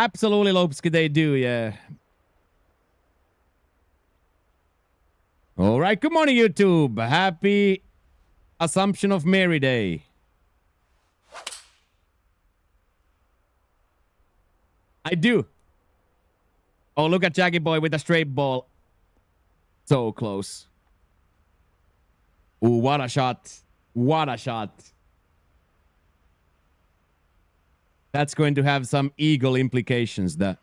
Absolutely, Lopski, they do, yeah. All right, good morning, YouTube. Happy Assumption of Mary Day. I do. Oh, look at Jackie Boy with a straight ball. So close. Ooh, what a shot. What a shot. That's going to have some eagle implications, that.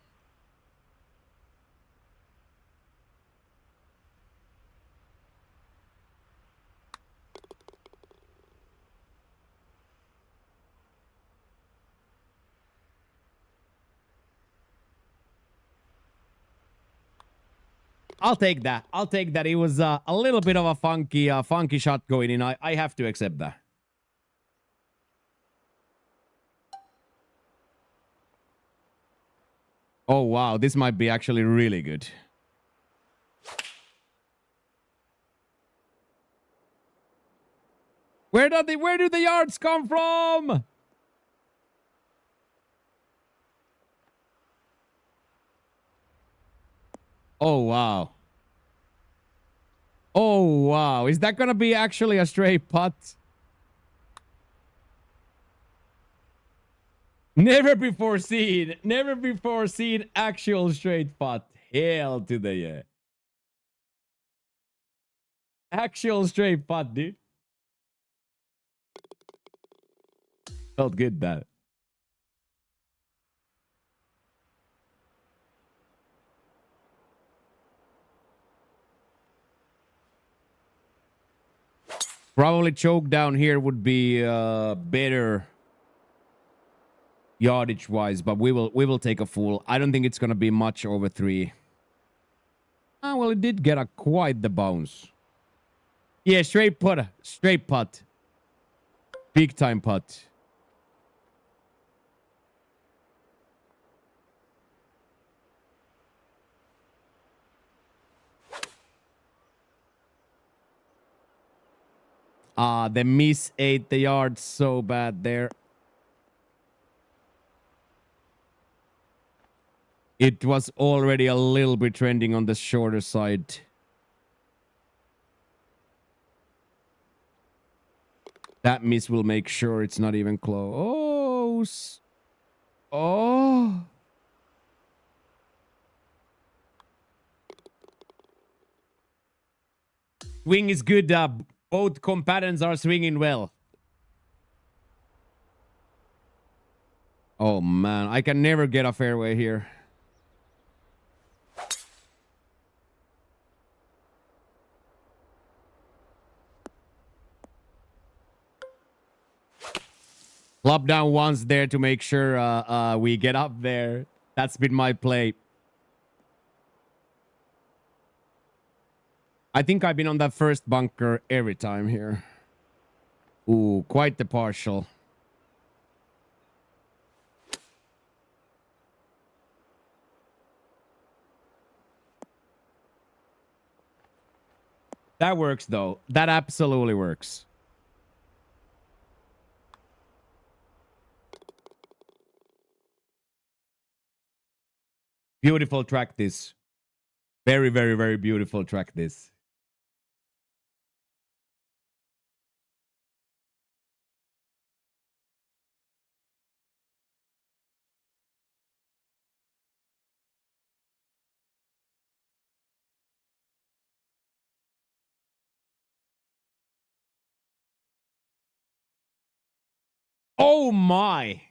I'll take that. I'll take that. It was a little bit of a funky shot going in. I have to accept that. Oh, wow. This might be actually really good. Where do the yards come from? Oh, wow. Oh, wow. Is that going to be actually a straight putt? Never before seen actual straight putt. Hell to the yeah. Actual straight putt, dude. Felt good, that. Probably choke down here would be better yardage wise, but we will take a full. I don't think it's gonna be much over 3. Ah, well, it did get quite the bounce. Yeah, straight putt, big time putt. The miss ate the yard so bad there. It was already a little bit trending on the shorter side. That miss will make sure it's not even close. Oh. Swing is good. Both combatants are swinging well. Oh, man. I can never get a fairway here. Flop down once there to make sure we get up there. That's been my play. I think I've been on that first bunker every time here. Ooh, quite the partial. That works, though. That absolutely works. Beautiful track, this. Very, very, very beautiful track, this. Oh my!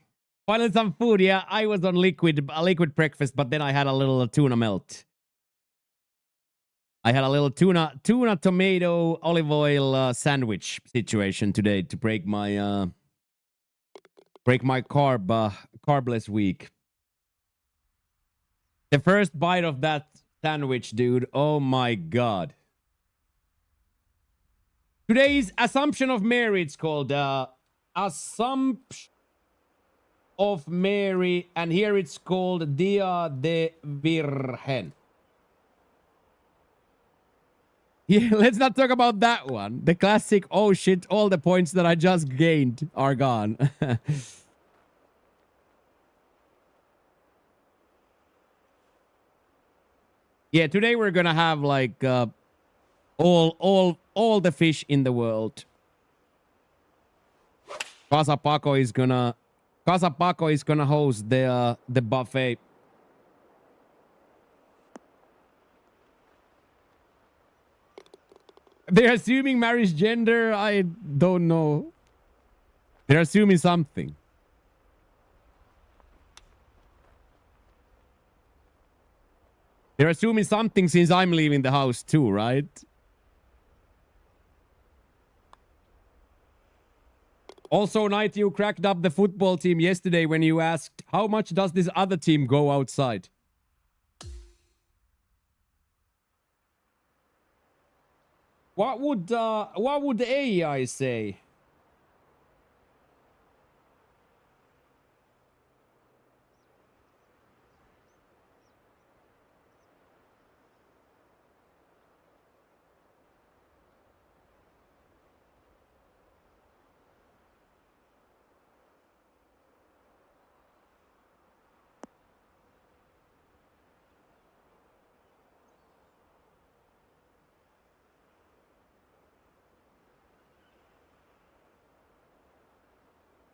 Finally some food. Yeah, I was on a liquid breakfast, but then I had a little tuna melt. I had a little tuna tomato olive oil sandwich situation today to break my carbless week. The first bite of that sandwich, dude. Oh my god. Today's Assumption of Mary, it's called Assumption of Mary, and here it's called Dia de Virgen. Yeah, let's not talk about that one. The classic, oh shit, all the points that I just gained are gone. Yeah, today we're gonna have like all the fish in the world. Casa Paco is gonna host the buffet. They're assuming marriage gender. I don't know. They're assuming something. They're assuming something since I'm leaving the house too, right? Also, Knight, you cracked up the football team yesterday when you asked, how much does this other team go outside? What would the AI say?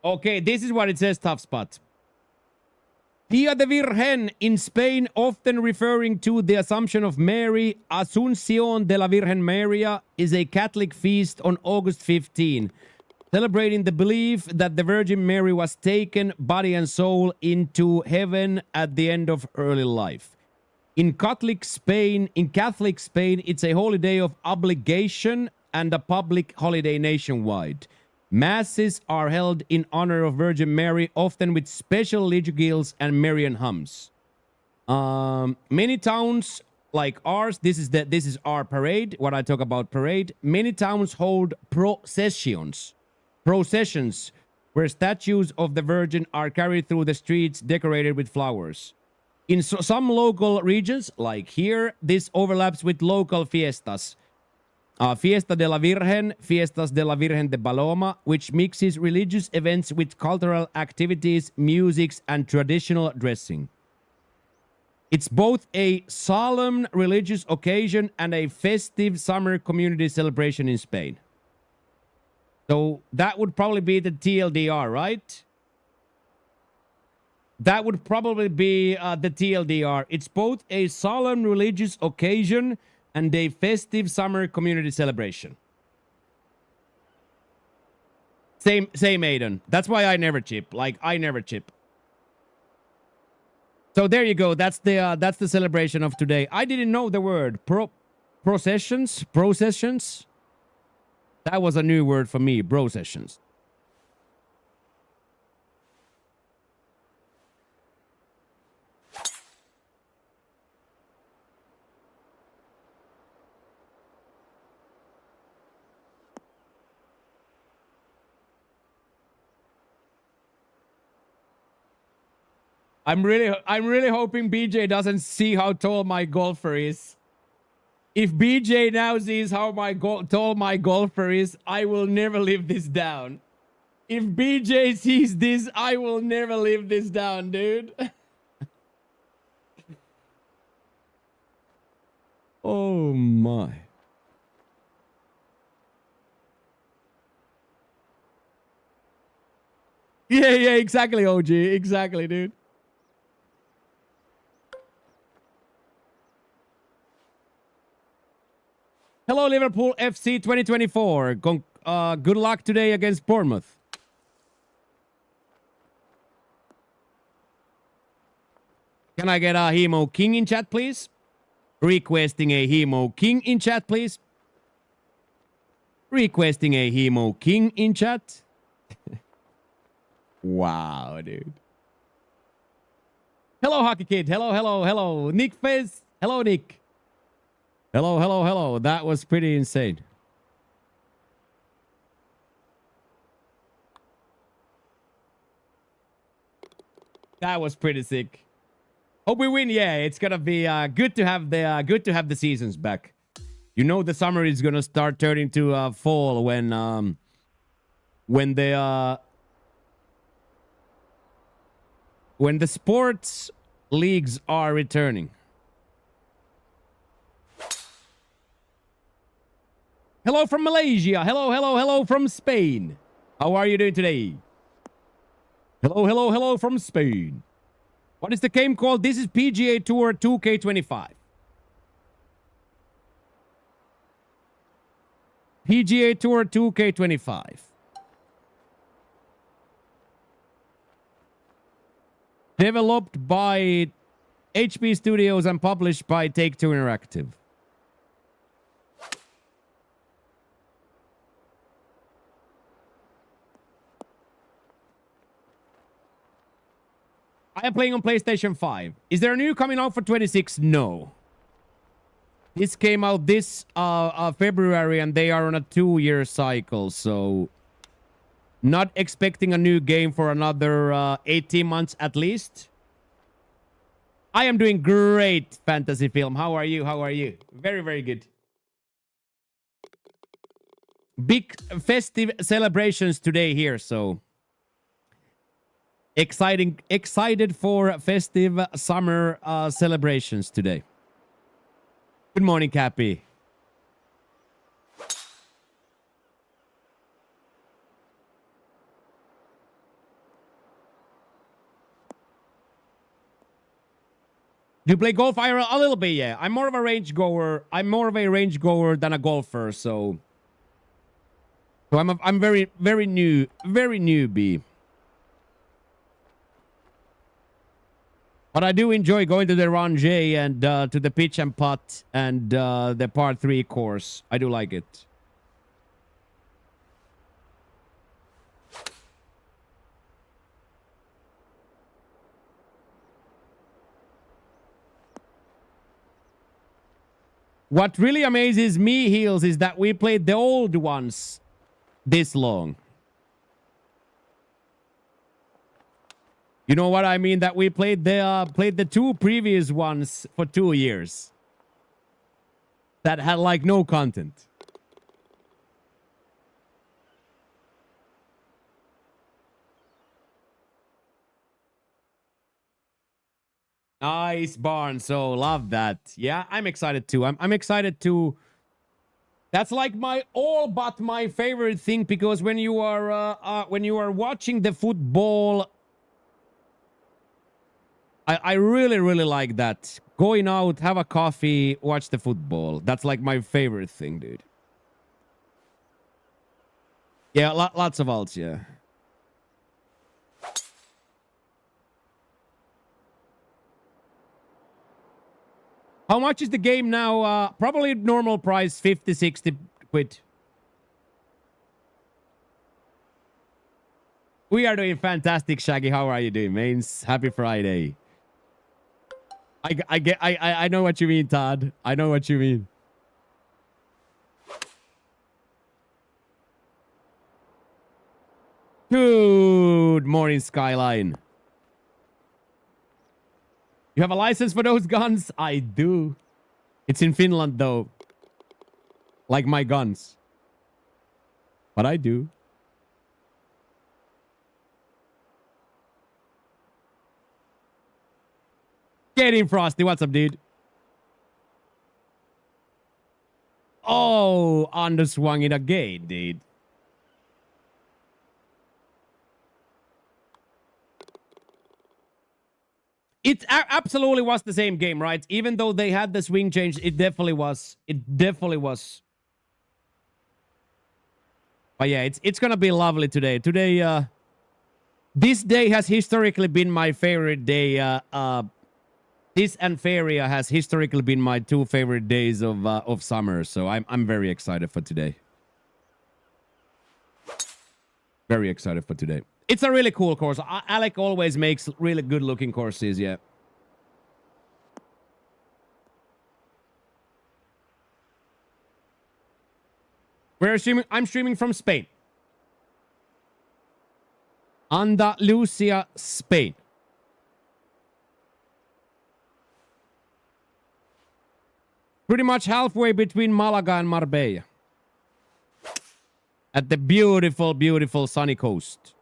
Okay, this is what it says, Tough Spot. Dia de Virgen in Spain, often referring to the Assumption of Mary, Asunción de la Virgen María, is a Catholic feast on August 15, celebrating the belief that the Virgin Mary was taken, body and soul, into heaven at the end of early life. In Catholic Spain, it's a holiday of obligation and a public holiday nationwide. Masses are held in honor of Virgin Mary, often with special liturgies and Marian hymns. Many towns like ours, this is our parade. What I talk about parade. Many towns hold processions where statues of the Virgin are carried through the streets decorated with flowers. In some local regions, like here, this overlaps with local fiestas. Fiesta de la Virgen, Fiestas de la Virgen de Paloma, which mixes religious events with cultural activities, music, and traditional dressing. It's both a solemn religious occasion and a festive summer community celebration in Spain. So that would probably be the TLDR, right? That would probably be the TLDR. It's both a solemn religious occasion and a festive summer community celebration. Same, Aiden. That's why I never chip. Like, I never chip. So there you go. That's the celebration of today. I didn't know the word processions. That was a new word for me. Processions. I'm really hoping BJ doesn't see how tall my golfer is. If BJ now sees how tall my golfer is, I will never live this down. If BJ sees this, I will never live this down, dude. Oh my. Yeah, exactly, OG. Exactly, dude. Hello, Liverpool FC 2024. Good luck today against Bournemouth. Can I get a Hemo King in chat, please? Requesting a Hemo King in chat, please. Requesting a Hemo King in chat. Wow, dude. Hello, Hockey Kid. Hello. Nick Fez. Hello, Nick. Hello. That was pretty insane. That was pretty sick. Hope we win. Yeah, it's gonna be good to have the seasons back. You know, the summer is gonna start turning to fall when the sports leagues are returning. Hello from Malaysia. Hello from Spain. How are you doing today? Hello from Spain. What is the game called? This is PGA Tour 2K25. PGA Tour 2K25. Developed by HP Studios and published by Take-Two Interactive. I am playing on PlayStation 5. Is there a new coming out for 26? No. This came out this February and they are on a 2-year cycle, so not expecting a new game for another 18 months at least. I am doing great, Fantasy Film. How are you? How are you? Very, very good. Big festive celebrations today here, so excited for festive summer celebrations today. Good morning, Cappy. Do you play golf, Ira? A little bit, yeah. I'm more of a range goer. I'm more of a range goer than a golfer, so I'm very newbie. But I do enjoy going to the Rangé and to the pitch and putt and the par 3 course. I do like it. What really amazes me, Heels, is that we played the old ones this long. You know what I mean? That we played the 2 previous ones for 2 years. That had like no content. Nice, Barn. So love that. Yeah, I'm excited too. I'm excited to. That's like my all but my favorite thing, because when you are watching the football, I really like that. Going out, have a coffee, watch the football. That's like my favorite thing, dude. Yeah, lots of alts, yeah. How much is the game now? Probably normal price, 50, 60 quid. We are doing fantastic, Shaggy. How are you doing, mains? Happy Friday. I know what you mean, Todd. I know what you mean. Good morning, Skyline. You have a license for those guns? I do. It's in Finland, though. Like my guns. But I do. Get in, Frosty. What's up, dude? Oh, underswung it again, dude. It absolutely was the same game, right? Even though they had the swing change, it definitely was. It definitely was. But yeah, it's gonna be lovely today. Today, this day has historically been my favorite day. This and Feria has historically been my 2 favorite days of summer. So I'm very excited for today. Very excited for today. It's a really cool course. Alec always makes really good looking courses, yeah. We're streaming. I'm streaming from Spain. Andalusia, Spain. Pretty much halfway between Malaga and Marbella. At the beautiful, beautiful sunny coast.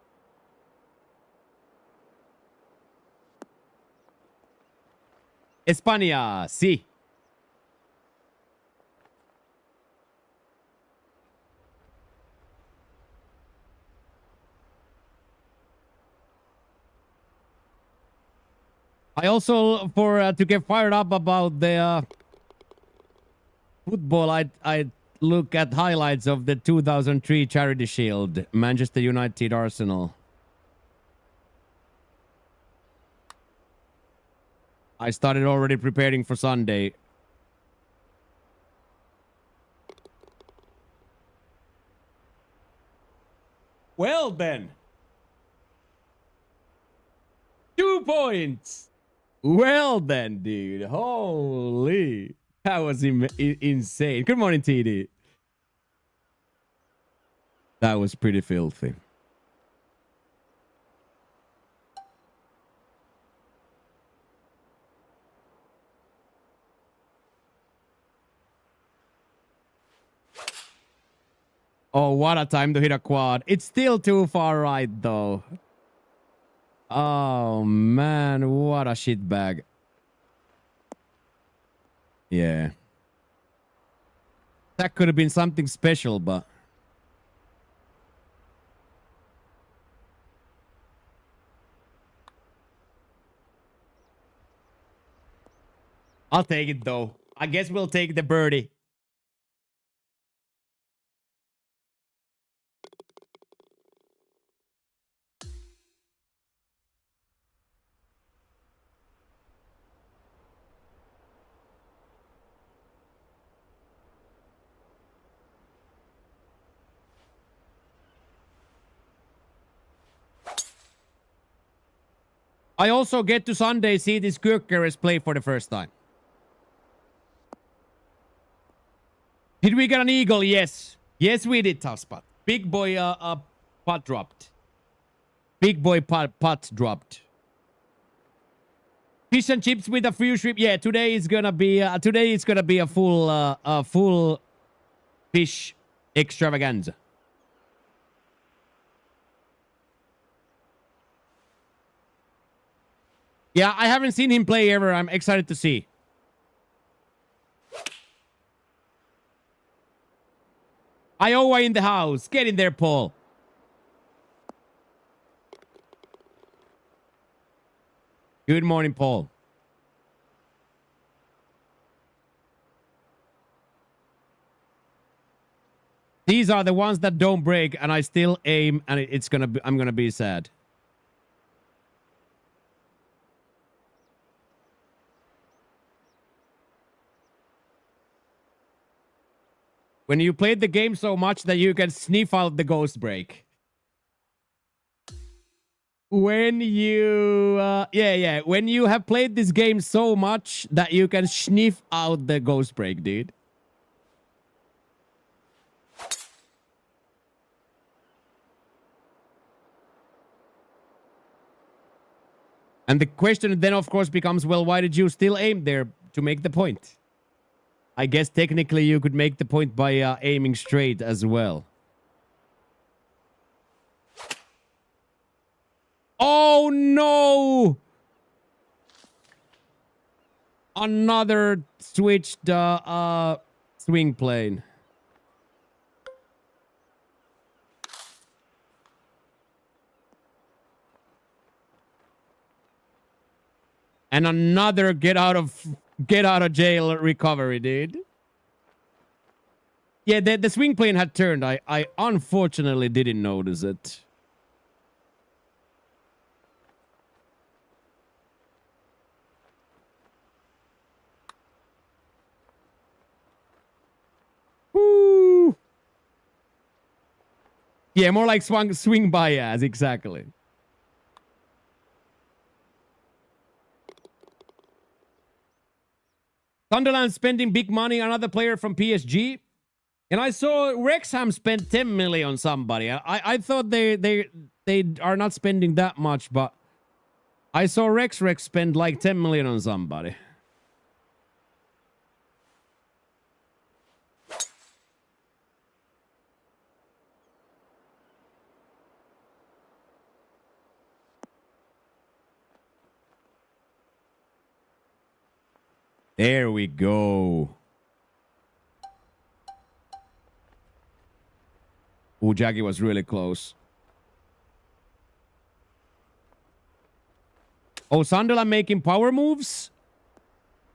España, sí. I also, for to get fired up about the football, I look at highlights of the 2003 Charity Shield, Manchester United Arsenal. I started already preparing for Sunday. Well then. 2 points. Well then, dude. Holy. That was insane. Good morning, TD. That was pretty filthy. Oh, what a time to hit a quad. It's still too far right, though. Oh, man. What a shitbag. Yeah. That could have been something special, but... I'll take it, though. I guess we'll take the birdie. I also get to Sunday see this Gyökeres play for the first time. Did we get an eagle? Yes. Yes, we did, tough spot. Big boy putt dropped. Big boy putt dropped. Fish and chips with a few shrimp. Yeah, today is gonna be a full fish extravaganza. Yeah, I haven't seen him play ever. I'm excited to see. Iowa in the house. Get in there, Paul. Good morning, Paul. These are the ones that don't break, and I still aim, and I'm gonna be sad. When you played the game so much that you can sniff out the ghost break. When you, when you have played this game so much that you can sniff out the ghost break, dude. And the question then, of course, becomes, well, why did you still aim there to make the point? I guess technically you could make the point by aiming straight as well. Oh, no! Another switched swing plane. And another get out of jail recovery, dude. Yeah, the swing plane had turned. I unfortunately didn't notice it. Woo! Yeah, more like swing by ass, exactly. Sunderland spending big money on another player from PSG. And I saw Wrexham spent 10 million on somebody. I thought they are not spending that much, but I saw Rex spend like 10 million on somebody. There we go. Ooh, Jackie was really close. Oh, Sunderland making power moves?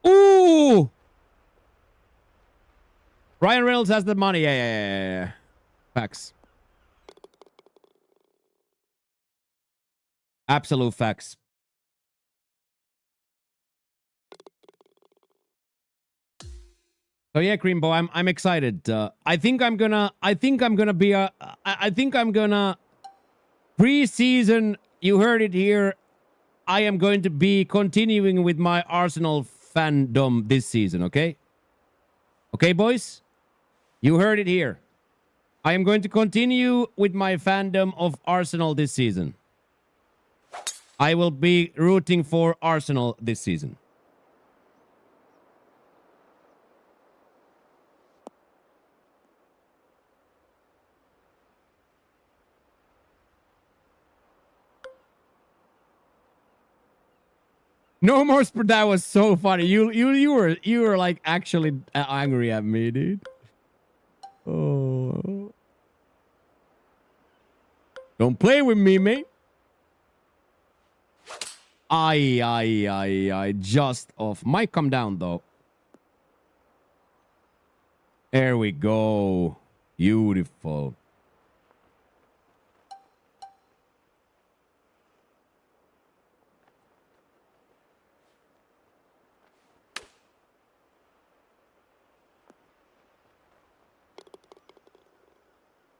Ooh! Ryan Reynolds has the money. Yeah. Facts. Absolute facts. So yeah, Creambo, I'm excited. I think I'm gonna preseason. You heard it here. I am going to be continuing with my Arsenal fandom this season. Okay, boys, you heard it here. I am going to continue with my fandom of Arsenal this season. I will be rooting for Arsenal this season. No more that was so funny. You were like actually angry at me, dude. Oh. Don't play with me, mate. I just off. Might come down though. There we go. Beautiful.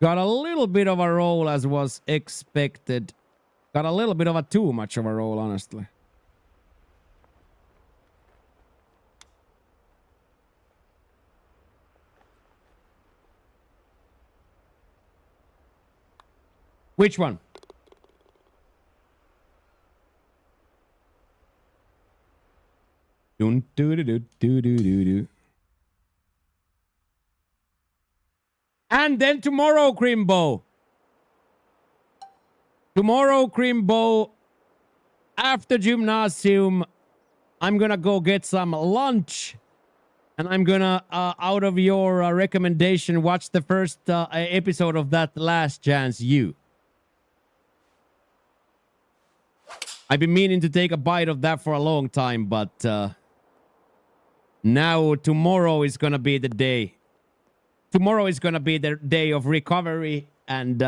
Got a little bit of a roll as was expected. Got a little bit of a too much of a roll, honestly. Which one? Dun, doo, doo, doo, doo, doo, doo. And then tomorrow, Crimbo. Tomorrow, Crimbo, after gymnasium, I'm gonna go get some lunch. And I'm gonna, out of your recommendation, watch the first episode of that Last Chance U. I've been meaning to take a bite of that for a long time, but now tomorrow is gonna be the day. Tomorrow is gonna be the day of recovery and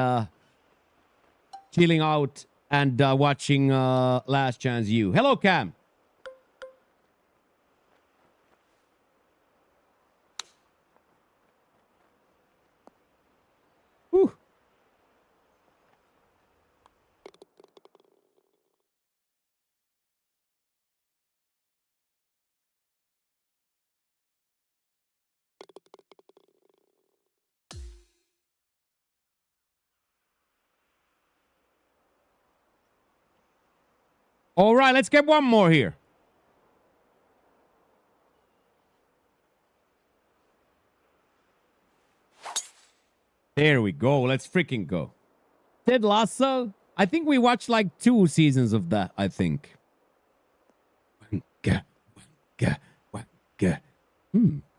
chilling out and watching Last Chance U. Hello, Cam. Whew. All right, let's get one more here. There we go. Let's freaking go. Ted Lasso? I think we watched like 2 seasons of that, I think.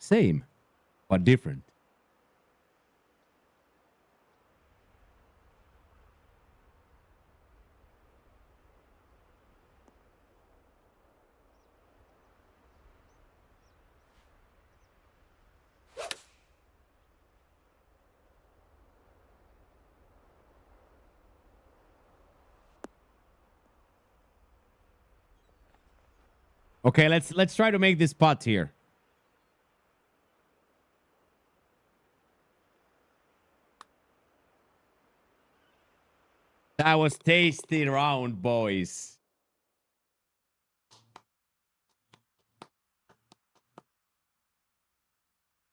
Same, but different. Okay, let's try to make this putt here. That was tasty round, boys.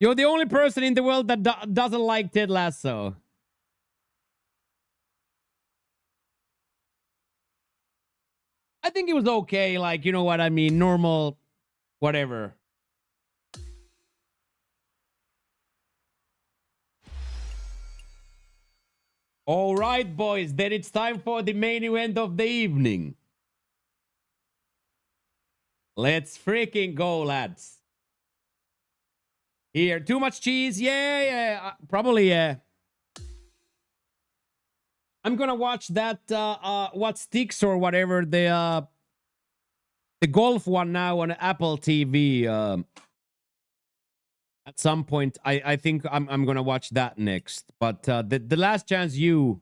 You're the only person in the world that doesn't like Ted Lasso. I think it was okay. Like, you know what I mean? Normal, whatever. All right, boys. Then it's time for the main event of the evening. Let's freaking go, lads. Here, too much cheese? Yeah. Probably, yeah. I'm gonna watch that, What Sticks or whatever, the the golf one now on Apple TV. At some point, I think I'm gonna watch that next. But the last chance you,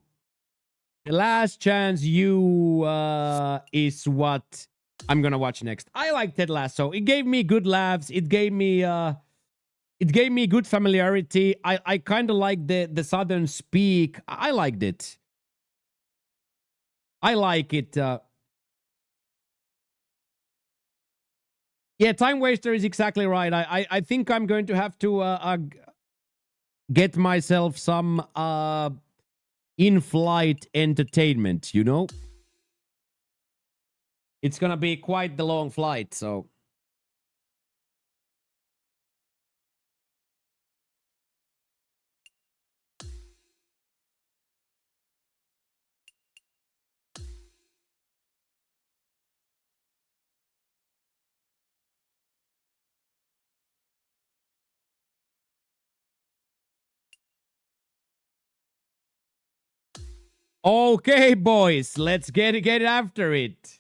is what I'm gonna watch next. I like Ted Lasso. It gave me good laughs. It gave me good familiarity. I kind of like the southern speak. I liked it. I like it. Yeah, Time Waster is exactly right. I think I'm going to have to get myself some in-flight entertainment, you know? It's gonna be quite the long flight, so... Okay, boys, let's get after it.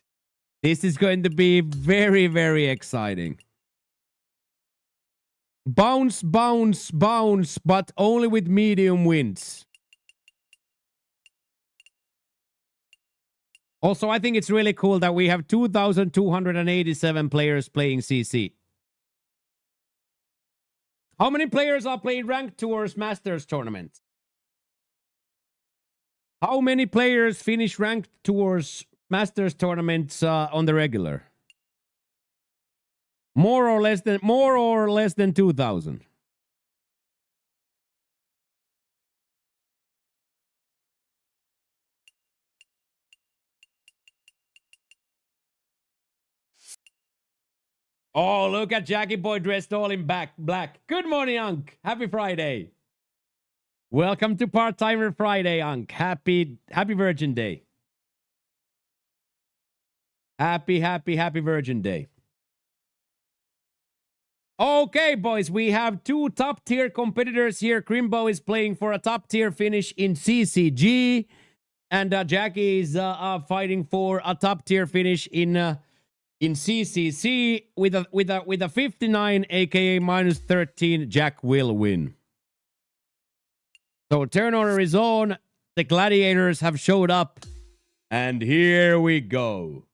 This is going to be very, very exciting. Bounce, bounce, bounce, but only with medium winds. Also, I think it's really cool that we have 2,287 players playing CC. How many players are playing Ranked Tours Masters tournament? How many players finish Ranked Tours Masters tournaments on the regular? More or less than 2,000. Oh, look at Jackie Boy dressed all in black. Good morning, Unk. Happy Friday. Welcome to Part-Timer Friday, Unk. Happy Virgin Day. Happy Virgin Day. Okay, boys, we have two top-tier competitors here. Crimbo is playing for a top-tier finish in CCG, and Jackie is fighting for a top-tier finish in CCC with a 59, aka minus 13. Jack will win. So turn order is on. The gladiators have showed up, and here we go.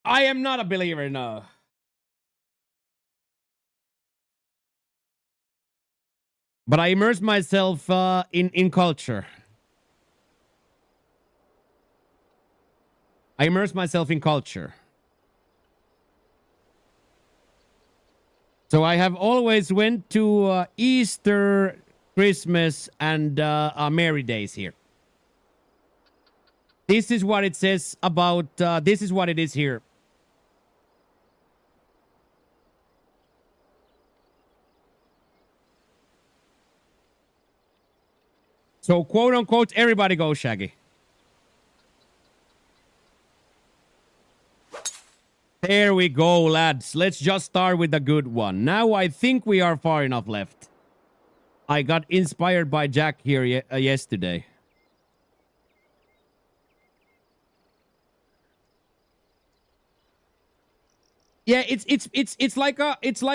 I am not a believer, no. But I immerse myself in culture. I immerse myself in culture. So I have always went to Easter, Christmas, and Merry Days here. This is what it says about... this is what it is here. So, quote unquote, everybody go, Shaggy. There we go, lads. Let's just start with the good one. Now I think we are far enough left. I got inspired by Jack here yesterday. Yeah, it's like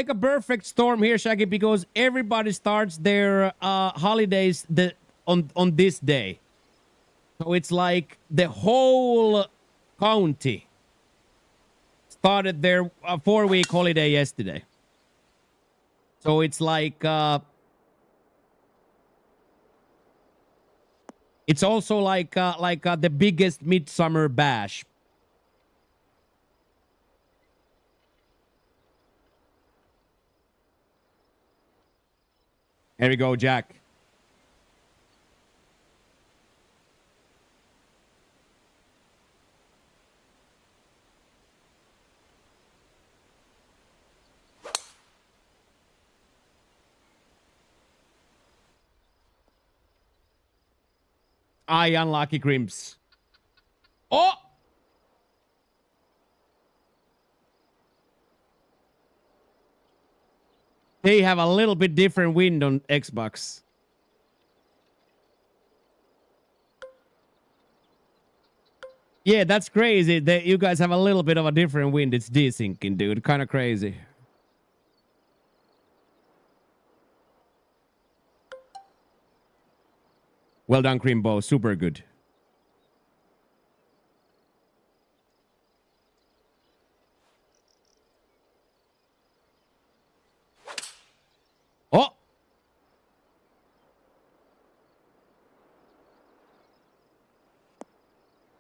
a perfect storm here, Shaggy, because everybody starts their holidays on this day. So it's like the whole county started their 4-week holiday yesterday. So it's like it's also like the biggest midsummer bash. Here we go, Jack. I unlucky crimps. Oh! They have a little bit different wind on Xbox. Yeah, that's crazy. You guys have a little bit of a different wind. It's desyncing, dude. Kind of crazy. Well done, Crimbo. Super good. Oh!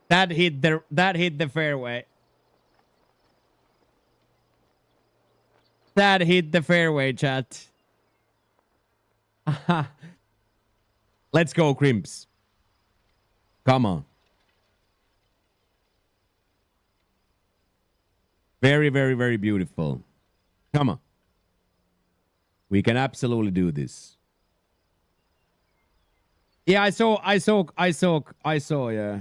That hit the fairway. That hit the fairway, chat. Let's go, Crimps. Come on. Very, very, very beautiful. Come on. We can absolutely do this. Yeah, I saw, yeah.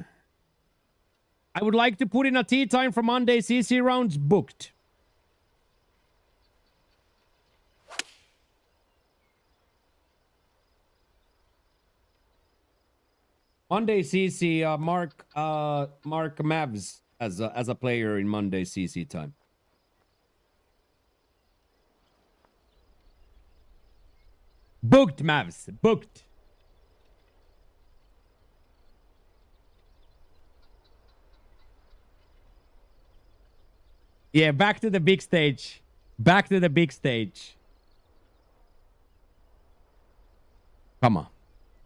I would like to put in a tea time for Monday CC rounds booked. Monday CC, Mark Mavs as a player in Monday CC time. Booked, Mavs. Booked. Yeah, back to the big stage. Back to the big stage. Come on.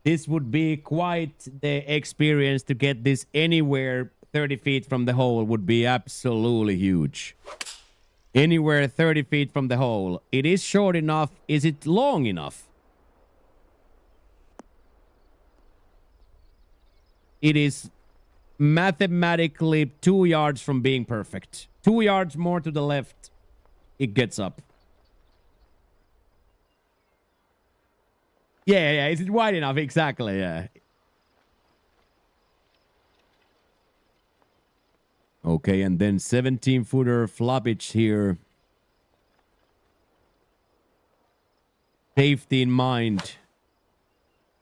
This would be quite the experience to get this anywhere 30 feet from the hole would be absolutely huge. Anywhere 30 feet from the hole. It is short enough. Is it long enough? It is mathematically 2 yards from being perfect. 2 yards more to the left, it gets up. Yeah, is it wide enough? Exactly, yeah. Okay, and then 17-footer floppage here. Safety in mind.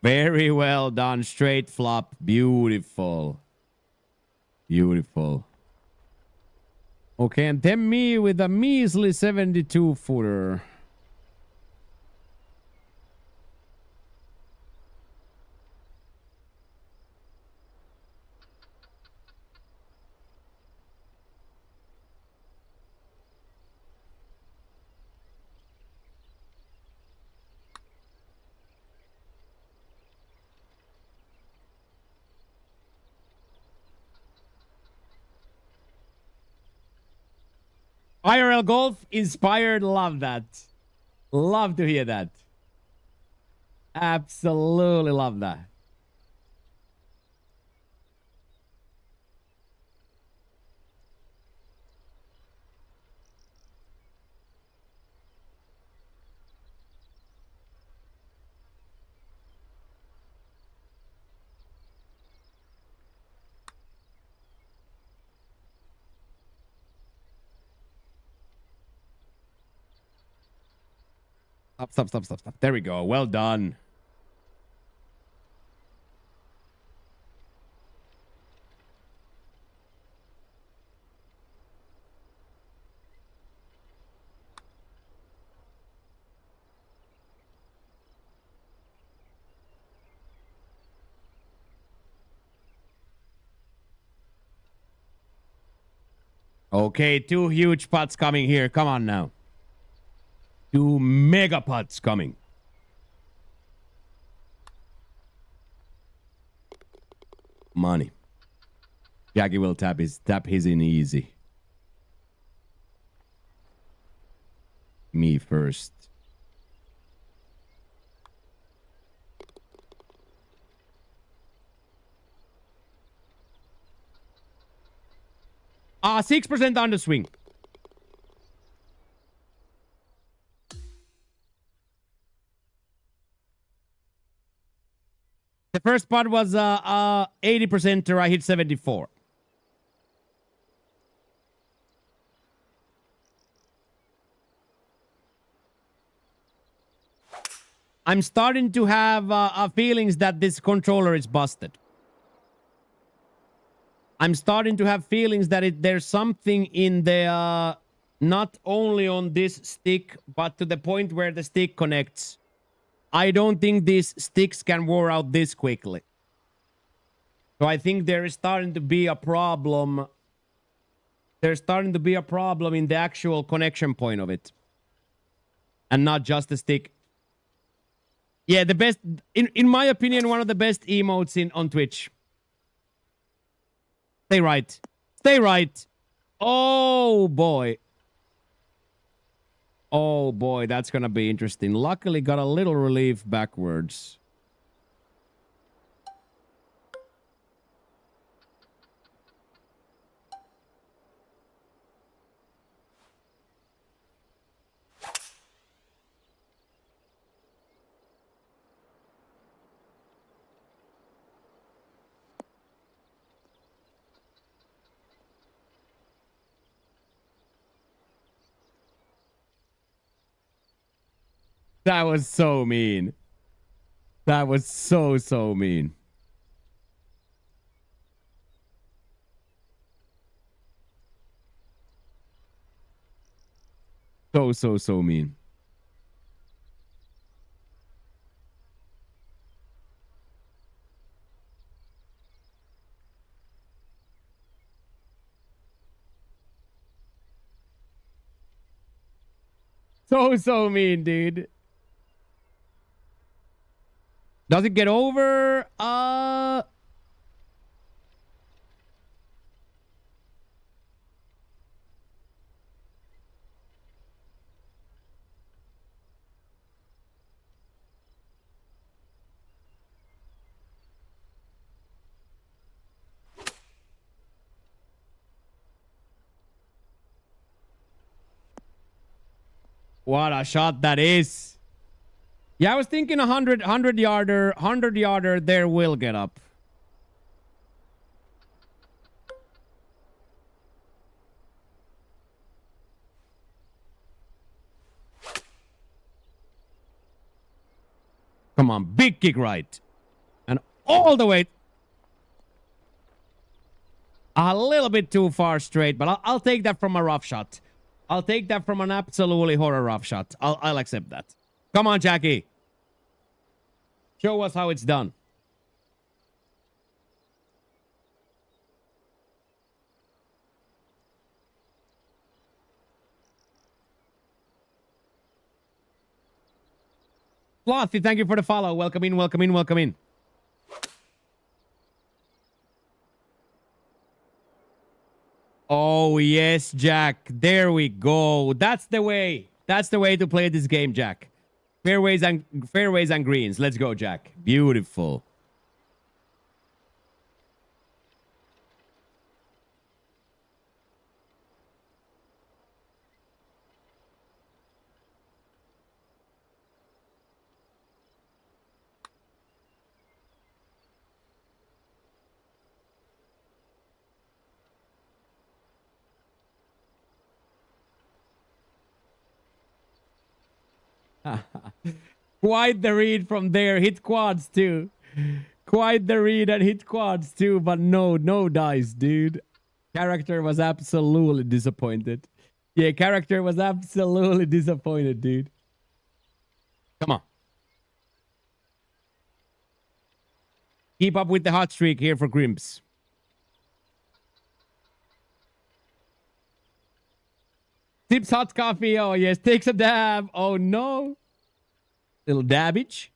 Very well done. Straight flop. Beautiful. Beautiful. Okay, and then me with a measly 72-footer. IRL Golf inspired. Love that. Love to hear that. Absolutely love that. Stop. There we go. Well done. Okay, 2 huge putts coming here. Come on now. 2 mega putts coming. Money. Jackie will tap his in easy. Me first. Ah, 6% on the swing. The first part was 80%er. I hit 74. I'm starting to have feelings that this controller is busted. I'm starting to have feelings that there's something in the not only on this stick, but to the point where the stick connects. I don't think these sticks can wear out this quickly. So I think there is starting to be a problem. There's starting to be a problem in the actual connection point of it. And not just the stick. Yeah, the best, in my opinion, one of the best emotes on Twitch. Stay right. Stay right. Oh, boy. Oh, boy, that's going to be interesting. Luckily, got a little relief backwards. That was so mean. That was so mean. So mean. So mean, dude. Does it get over? What a shot that is. Yeah, I was thinking 100 yarder there will get up. Come on, big kick right. And all the way. A little bit too far straight, but I'll take that from a rough shot. I'll take that from an absolutely horror rough shot. I'll accept that. Come on, Jackie. Show us how it's done. Flothy, thank you for the follow. Welcome in, welcome in, welcome in. Oh, yes, Jack. There we go. That's the way. That's the way to play this game, Jack. Fairways and greens. Let's go, Jack. Beautiful. Quite the read from there. Hit quads too. Quite the read and hit quads too, but no dice, dude. Character was absolutely disappointed. Yeah, character was absolutely disappointed, dude. Come on. Keep up with the hot streak here for Grimps. Sips hot coffee. Oh, yes. Takes a dab. Oh, no. Little dabbage.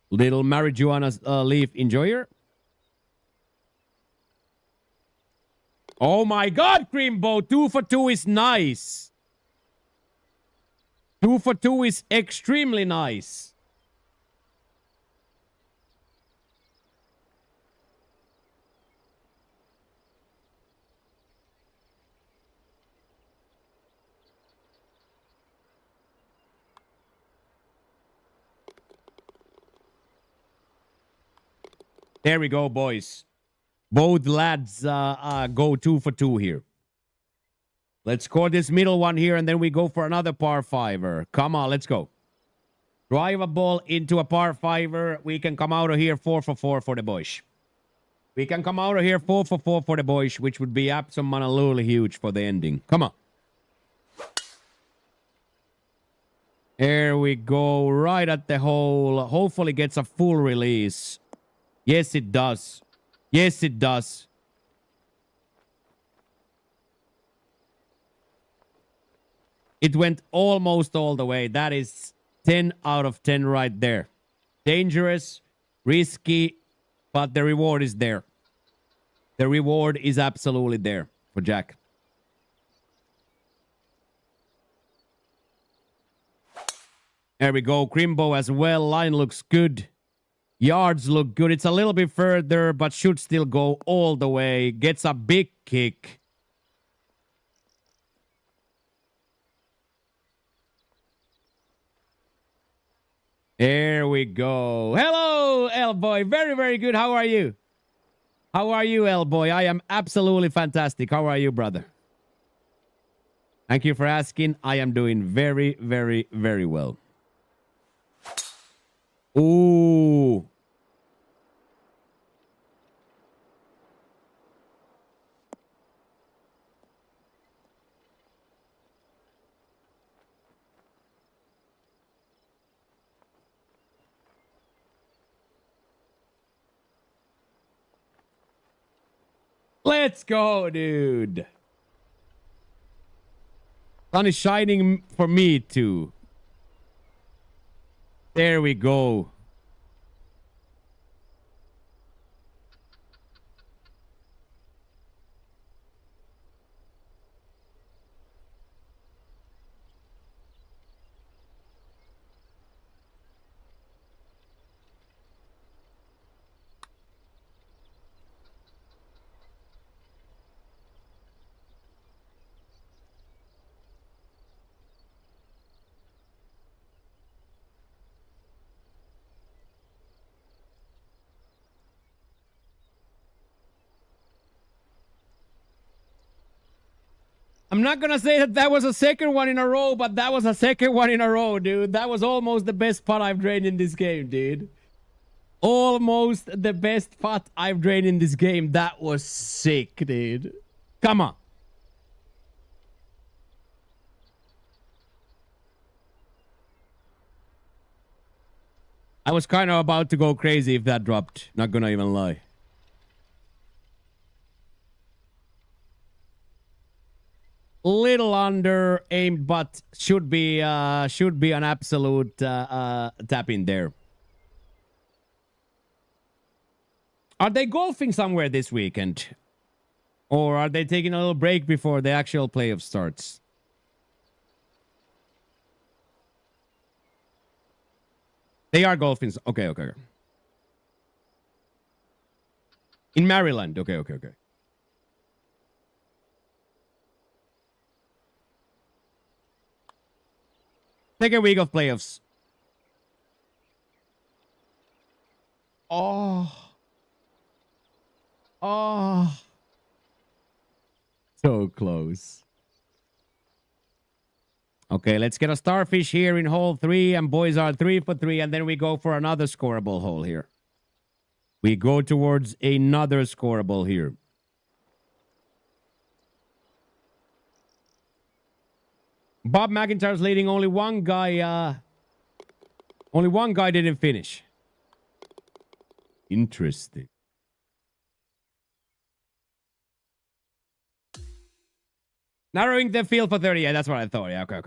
Little marijuana leaf enjoyer. Oh, my God, Creambo. 2 for 2 is nice. 2 for 2 is extremely nice. There we go, boys. Both lads go 2 for 2 here. Let's score this middle one here, and then we go for another par fiver. Come on, let's go. Drive a ball into a par fiver. We can come out of here 4 for 4 for the boys. We can come out of here 4 for 4 for the boys, which would be absolutely huge for the ending. Come on. There we go. Right at the hole. Hopefully gets a full release. Yes, it does. Yes, it does. It went almost all the way. That is 10 out of 10 right there. Dangerous, risky, but the reward is there. The reward is absolutely there for Jack. There we go. Crimbo as well. Line looks good. Yards look good. It's a little bit further, but should still go all the way. Gets a big kick. There we go. Hello, L-Boy. Very, very good. How are you? How are you, L-Boy? I am absolutely fantastic. How are you, brother? Thank you for asking. I am doing very, very, very well. Ooh. Let's go, dude. Sun is shining for me too. There we go. I'm not gonna say that that was a second one in a row, but that was a second one in a row, dude. That was almost the best putt I've drained in this game, dude. Almost the best putt I've drained in this game. That was sick, dude. Come on. I was kind of about to go crazy if that dropped. Not gonna even lie. Little under aimed, but should be an absolute tap in there. Are they golfing somewhere this weekend? Or are they taking a little break before the actual playoff starts? They are golfing. Okay, okay. In Maryland. Okay, okay, okay. Second week of playoffs. Oh. Oh. So close. Okay, let's get a starfish here in hole 3. And boys are 3 for 3. And then we go for another scoreable hole here. We go towards another scoreable here. Bob McIntyre's leading. Only one guy didn't finish. Interesting. Narrowing the field for 30. Yeah, that's what I thought. Yeah, okay.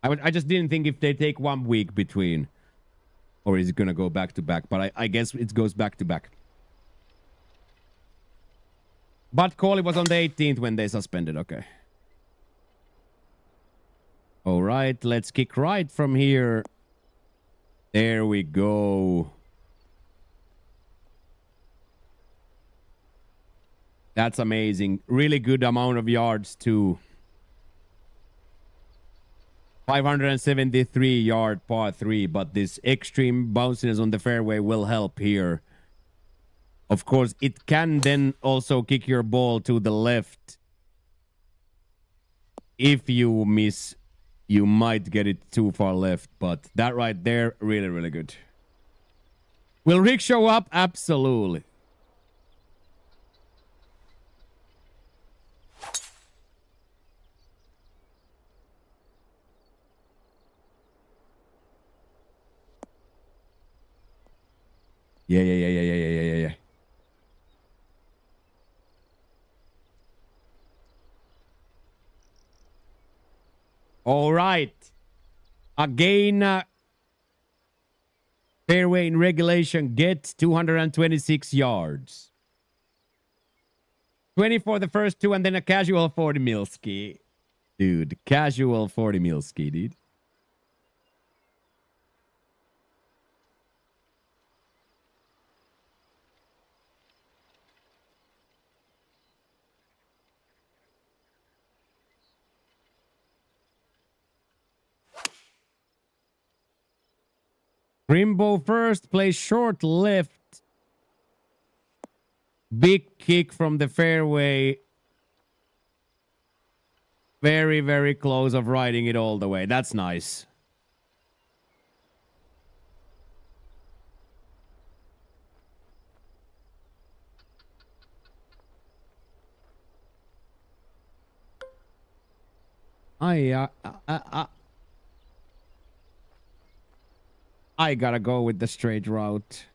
I just didn't think if they take 1 week between, or is it gonna go back to back? But I guess it goes back to back. But Coley was on the 18th when they suspended. Okay. All right, let's kick right from here. There we go. That's amazing. Really good amount of yards too. 573 yard par 3, but this extreme bounciness on the fairway will help here. Of course, it can then also kick your ball to the left. If you miss, you might get it too far left, but that right there, really, really good. Will Rick show up? Absolutely. Yeah. All right. Again, fairway in regulation, get 226 yards. 20 for the first two, and then a casual 40 mil ski. Dude, casual 40 mil ski, dude. Grimbo first, plays short left. Big kick from the fairway. Very, very close of riding it all the way. That's nice. I gotta go with the straight route.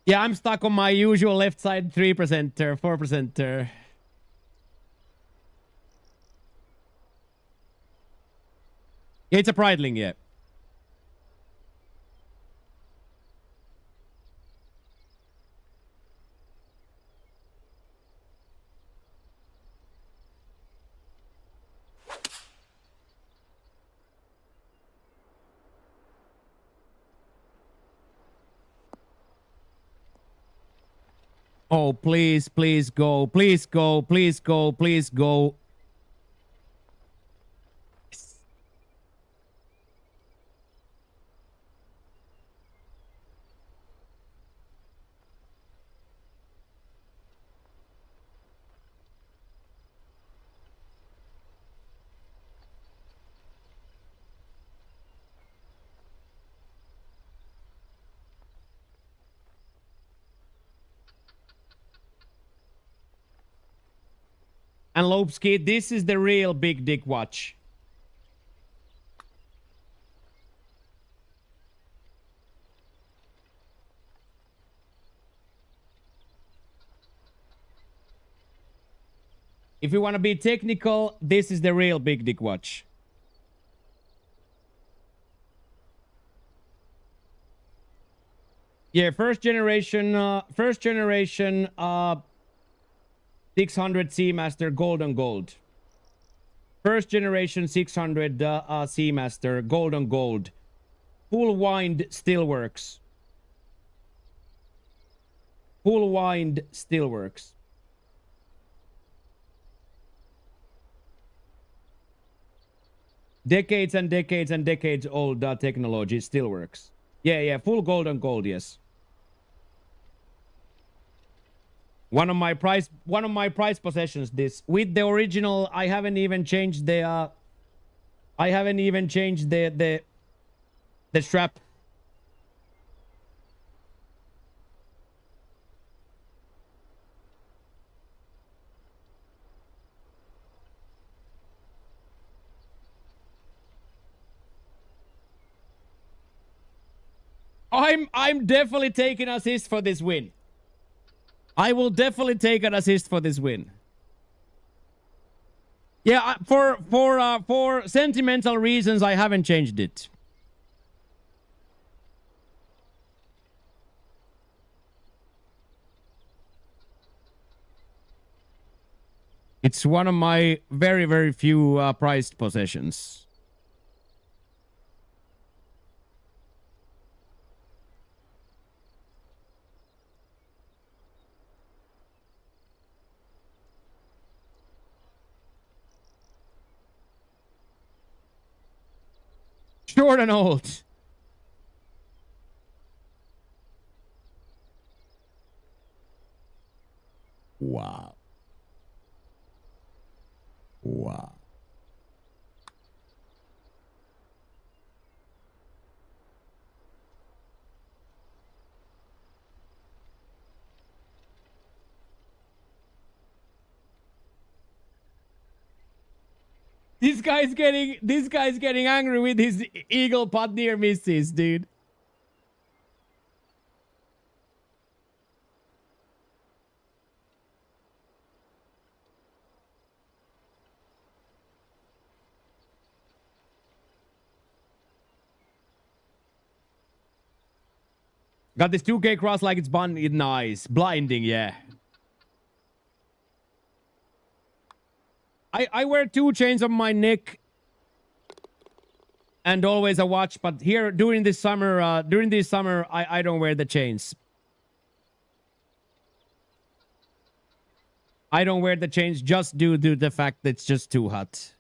Yeah, I'm stuck on my usual left side 3%er, 4%er. It's a Breitling, yeah. Oh, please, please go. Please go. Please go. Please go. And Lopski, this is the real big dick watch. If you want to be technical, this is the real big dick watch. Yeah, first generation 600 Seamaster gold on gold. First generation 600 Seamaster gold on gold. Full wind still works. Full wind still works. Decades and decades and decades old technology still works. Yeah, full gold on gold, yes. One of my price possessions, this with the original. I haven't even changed the the strap. I'm definitely taking assist for this win. I will definitely take an assist for this win. Yeah, for sentimental reasons, I haven't changed it. It's one of my very, very few prized possessions. Short and old. Wow. Wow. This guy's getting angry with his eagle putt near misses, dude. Got this 2K cross like it's nice. Blinding, yeah. I wear 2 chains on my neck and always a watch, but here during this summer, I don't wear the chains. I don't wear the chains just due to the fact that it's just too hot.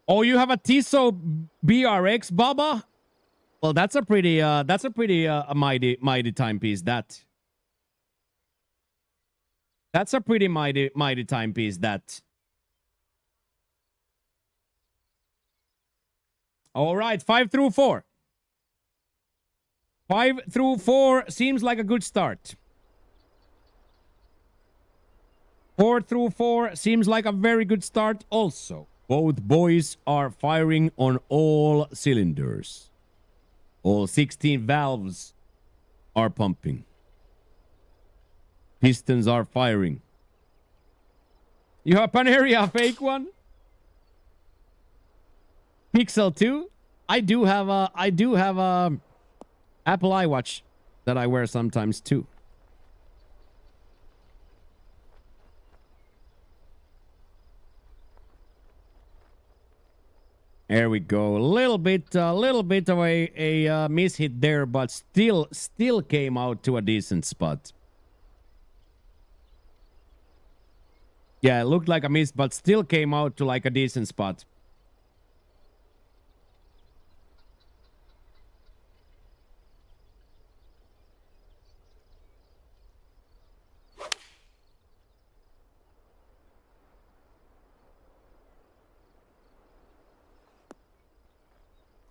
Oh, you have a Tissot BRX, Baba? Well, that's a pretty mighty timepiece. That's a pretty mighty timepiece. That. All right, 5 through 4. 5 through 4 seems like a good start. 4 through 4 seems like a very good start also. Both boys are firing on all cylinders. All 16 valves are pumping. Pistons are firing. You have Paneria, fake one? Pixel 2? I do have a Apple iWatch that I wear sometimes too. There we go. A little bit of a mishit there, but still came out to a decent spot. Yeah, it looked like a miss, but still came out to like a decent spot.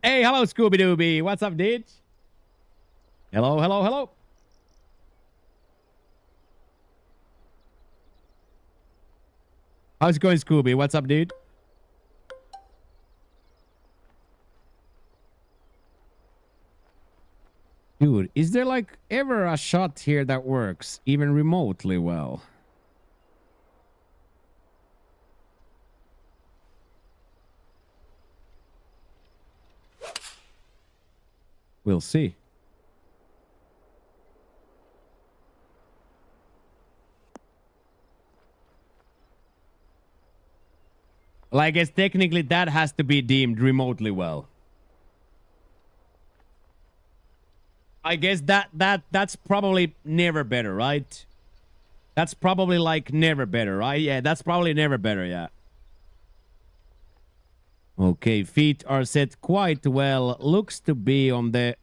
Hey, hello, Scooby-Dooby. What's up, dude? Hello, hello, hello. How's it going, Scooby? What's up, dude? Dude, is there like ever a shot here that works even remotely well? We'll see. Well, I guess technically that has to be deemed remotely well. I guess that's probably never better, right? That's probably like never better, right? Yeah, that's probably never better, yeah. Okay, feet are set quite well. Looks to be on the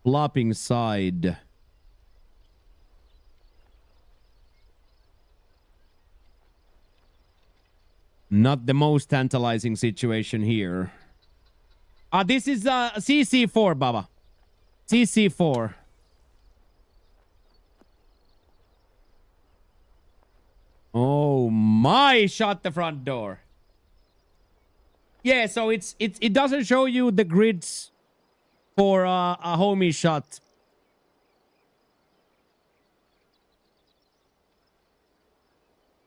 flopping side. Not the most tantalizing situation here. This is CC4, Baba. CC4. Oh my! Shut the front door. Yeah, so it doesn't show you the grids for a homie shot.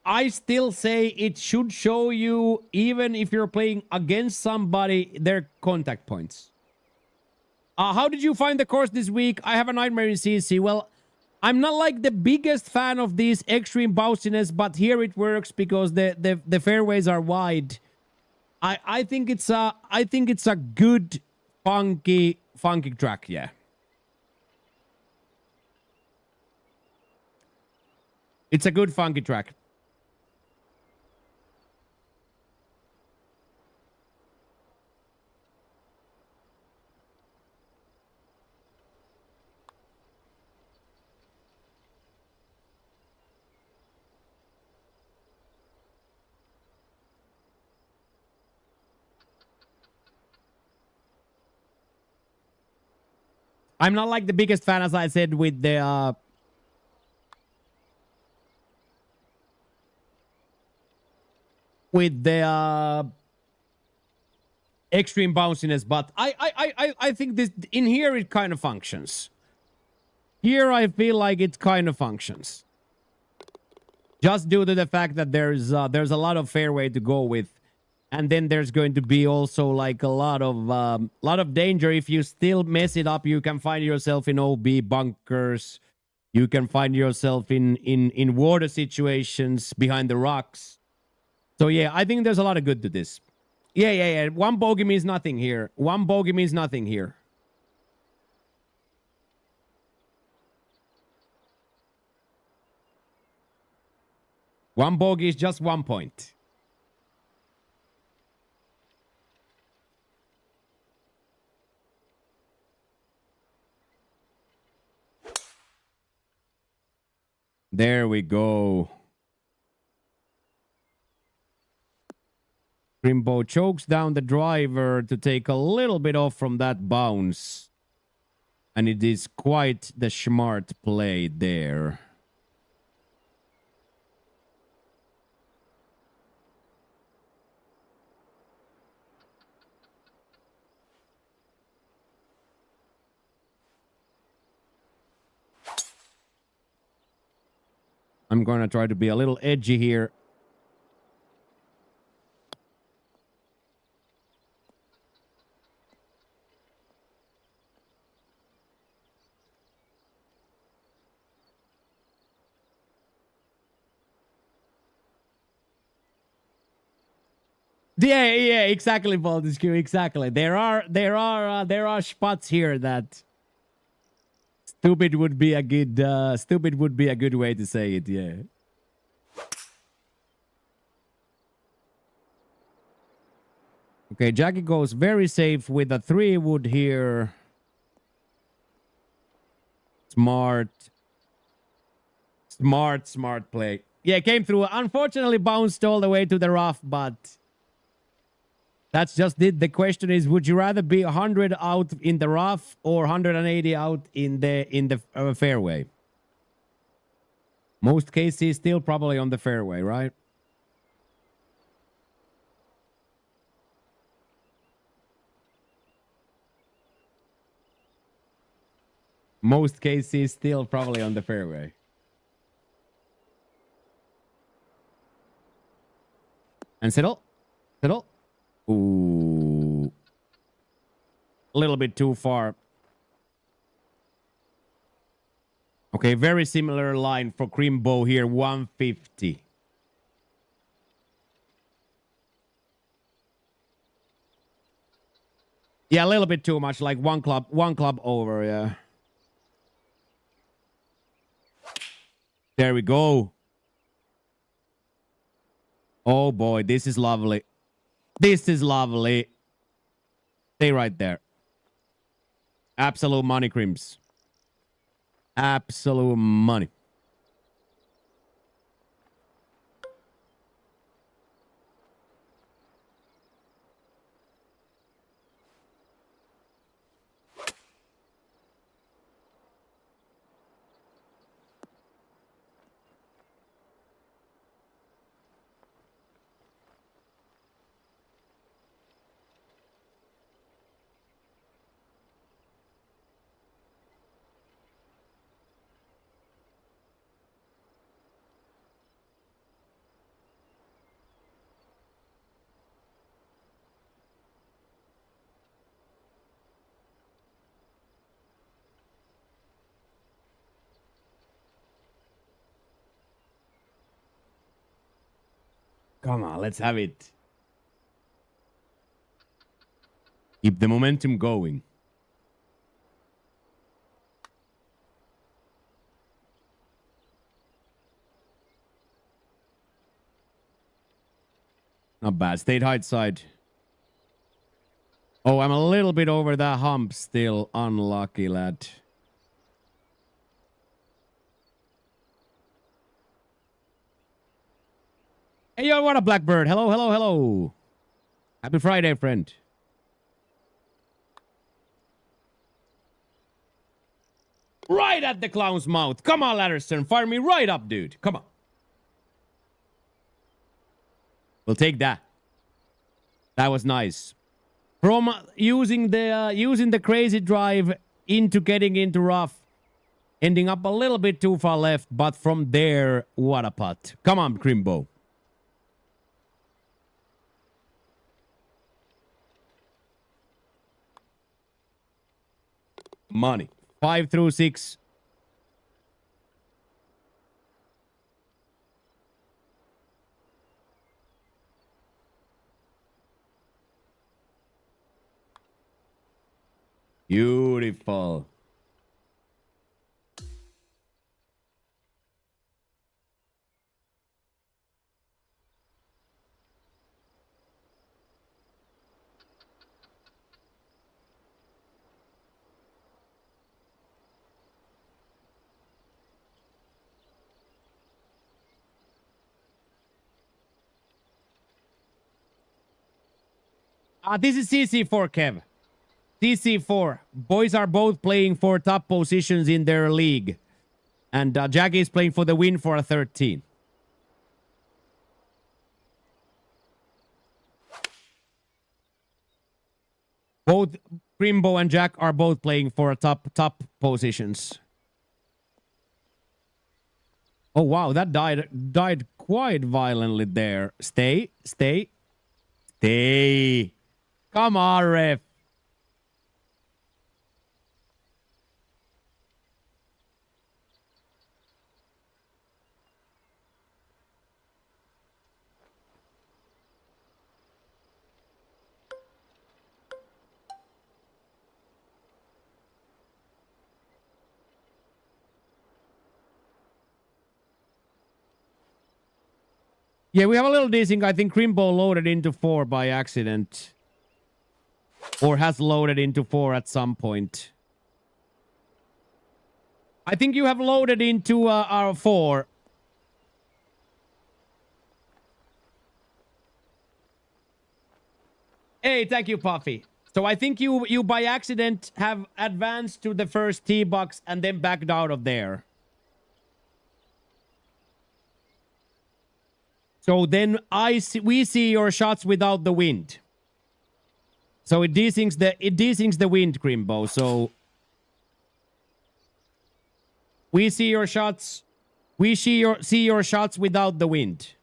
I still say it should show you, even if you're playing against somebody, their contact points. How did you find the course this week? I have a nightmare in CC. Well, I'm not like the biggest fan of these extreme bounciness, but here it works because the fairways are wide. I think it's a good funky track, yeah. It's a good funky track. I'm not like the biggest fan, as I said, with the extreme bounciness, but I think this in here it kind of functions. Here I feel like it kind of functions, just due to the fact that there's a lot of fairway to go with, and then there's going to be also like a lot of danger if you still mess it up. You can find yourself in OB bunkers. You can find yourself in water situations behind the rocks. So yeah, I think there's a lot of good to this. Yeah. One bogey means nothing here. One bogey means nothing here. One bogey is just 1 point. There we go. Crimbo chokes down the driver to take a little bit off from that bounce. And it is quite the smart play there. I'm going to try to be a little edgy here. Yeah, exactly, Baldescu, exactly. There are spots here that stupid would be a good way to say it, yeah. Okay, Jackie goes very safe with a 3-wood here. Smart play. Yeah, came through. Unfortunately, bounced all the way to the rough, but that's just it. The question is, would you rather be 100 out in the rough or 180 out in the fairway? Most cases still probably on the fairway, right? Most cases still probably on the fairway. And settle. Ooh. A little bit too far. Okay, very similar line for Crimbo here, 150. Yeah, a little bit too much, like one club over, yeah. There we go. Oh boy, this is lovely. This is lovely. Stay right there. Absolute money, Crims. Absolute money. Come on, let's have it. Keep the momentum going. Not bad. Stayed height side. Oh, I'm a little bit over that hump still. Unlucky, lad. Hey, yo, what up, Blackbird? Hello, hello, hello. Happy Friday, friend. Right at the clown's mouth. Come on, Ladderson. Fire me right up, dude. Come on. We'll take that. That was nice. From using the crazy drive into getting into rough, ending up a little bit too far left, but from there, what a putt. Come on, Crimbo. Money. 5 through 6. Beautiful. This is CC4, Kev. CC4. Boys are both playing for top positions in their league. And Jackie is playing for the win for a 13. Both Crimbo and Jack are both playing for a top positions. Oh, wow. That died quite violently there. Stay. Come on, ref. Yeah, we have a little desync. I think Crimbo loaded into 4 by accident. Or has loaded into 4 at some point. I think you have loaded into our 4. Hey, thank you, Puffy. So I think you by accident have advanced to the first tee box and then backed out of there. So then we see your shots without the wind. So it desyncs the wind, Crimbo. So we see your shots. We see your shots without the wind.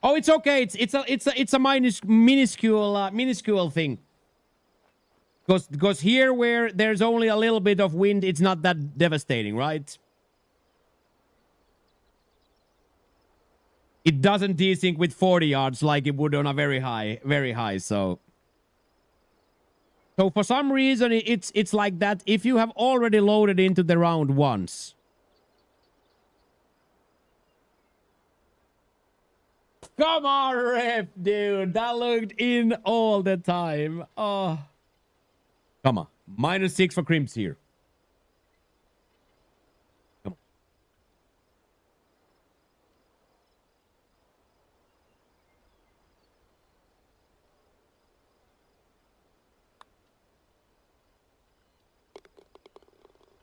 Oh, it's okay. It's a minuscule thing. Because here where there's only a little bit of wind, it's not that devastating, right? It doesn't desync with 40 yards like it would on a very high. So for some reason, it's like that if you have already loaded into the round once. Come on, ref, dude. That looked in all the time. Oh. Come on. -6 for Crimps here. Come on.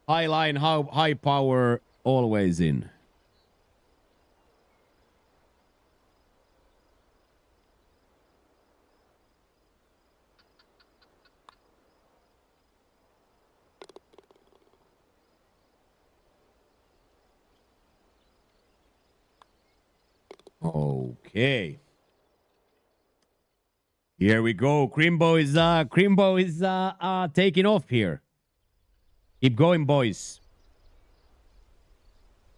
High line, high power, always in. Okay. Here we go. Crimbo is taking off here. Keep going, boys.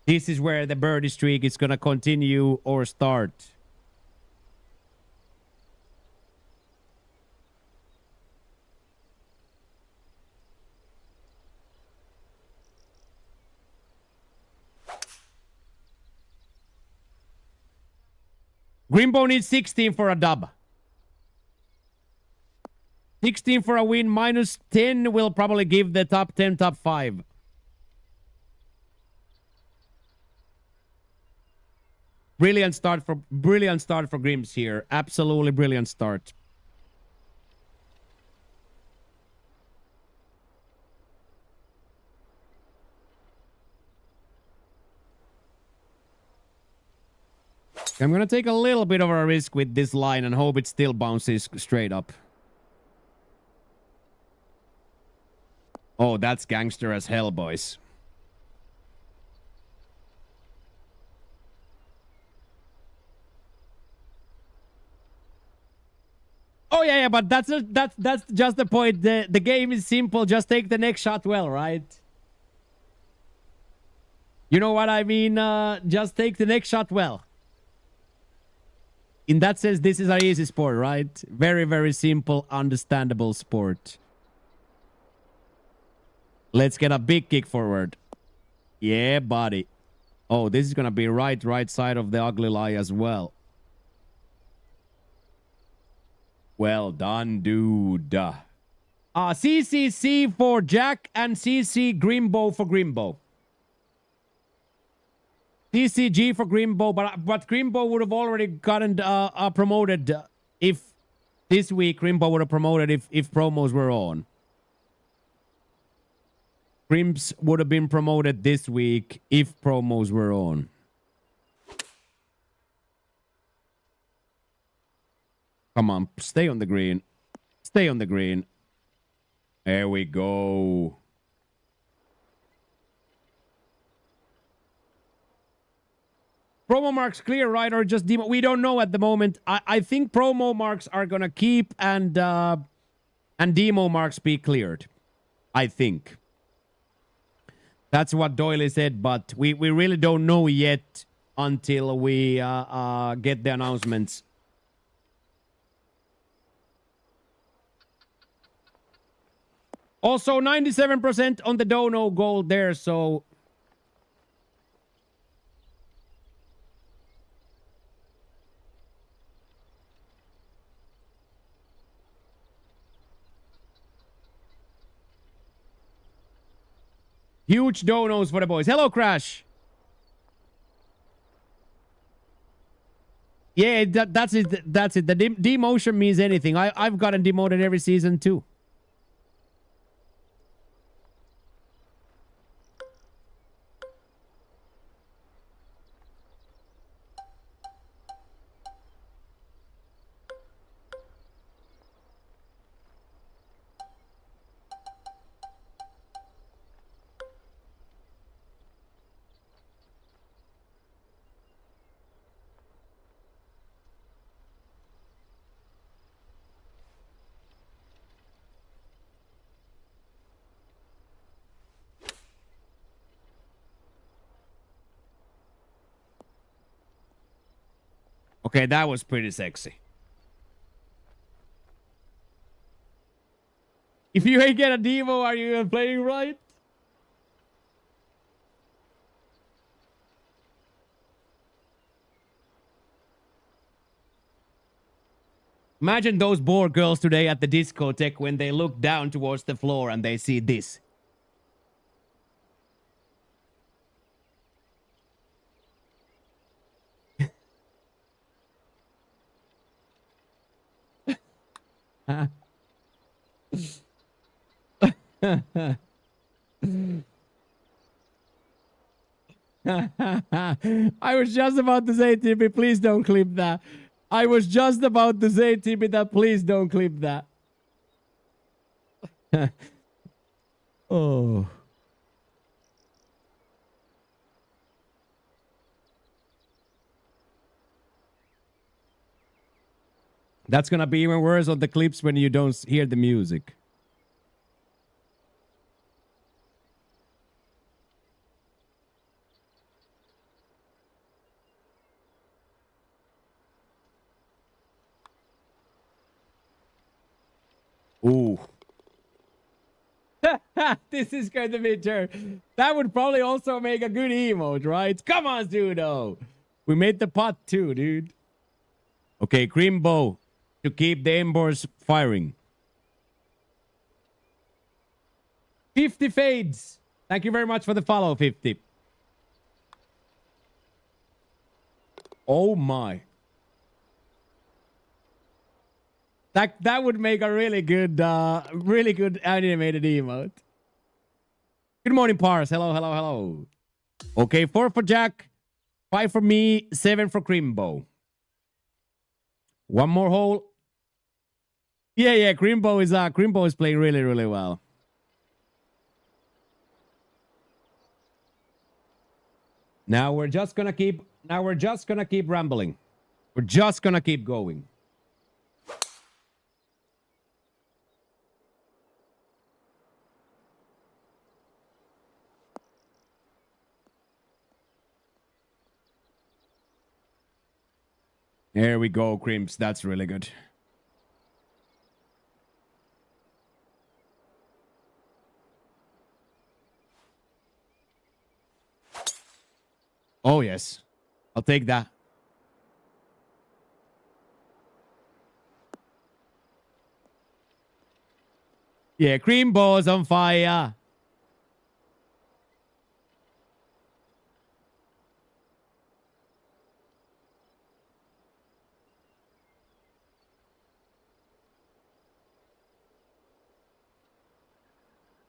This is where the birdie streak is gonna continue or start. Grimbo needs 16 for a dub. 16 for a win. Minus 10 will probably give the top 10, top 5. Brilliant start for Grimms here. Absolutely brilliant start. I'm gonna take a little bit of a risk with this line and hope it still bounces straight up. Oh, that's gangster as hell, boys. Oh yeah, but that's just the point. The game is simple. Just take the next shot well, right? You know what I mean? Just take the next shot well. In that sense, this is an easy sport, right? Very, very simple, understandable sport. Let's get a big kick forward. Yeah, buddy. Oh, this is gonna be right side of the ugly lie as well. Well done, dude. CCC for Jack and CC Grimbo for Grimbo. CCG for Grimbo, but Grimbo would have already gotten promoted if this week Grimbo would have promoted if promos were on. Grimms would have been promoted this week if promos were on. Come on, stay on the green. Stay on the green. There we go. Promo marks clear, right? Or just demo? We don't know at the moment. I think promo marks are gonna keep and demo marks be cleared. I think. That's what Doyle said, but we really don't know yet until we get the announcements. Also, 97% on the dono goal there, so... Huge donos for the boys. Hello, Crash. Yeah, that's it. That's it. The demotion means anything. I've gotten demoted every season too. Okay, that was pretty sexy. If you ain't get a demo, are you even playing right? Imagine those bored girls today at the discotheque when they look down towards the floor and they see this. I was just about to say, Timmy, please don't clip that. I was just about to say, Timmy, that please don't clip that. Oh. That's gonna be even worse on the clips when you don't hear the music. Ooh. This is going to be a turn. That would probably also make a good emote, right? Come on, Zudo. We made the pot too, dude. Okay, Grimbo to keep the embers firing. 50 fades. Thank you very much for the follow, 50. Oh my. That would make a really good animated emote. Good morning, Pars. Hello, hello, hello. Okay, 4 for Jack, 5 for me, 7 for Crimbo. One more hole. Yeah, Crimbo is playing really, really well. Now we're just gonna keep rambling. We're just gonna keep going. There we go, Crimps. That's really good. Oh, yes. I'll take that. Yeah, Cream Ball's on fire.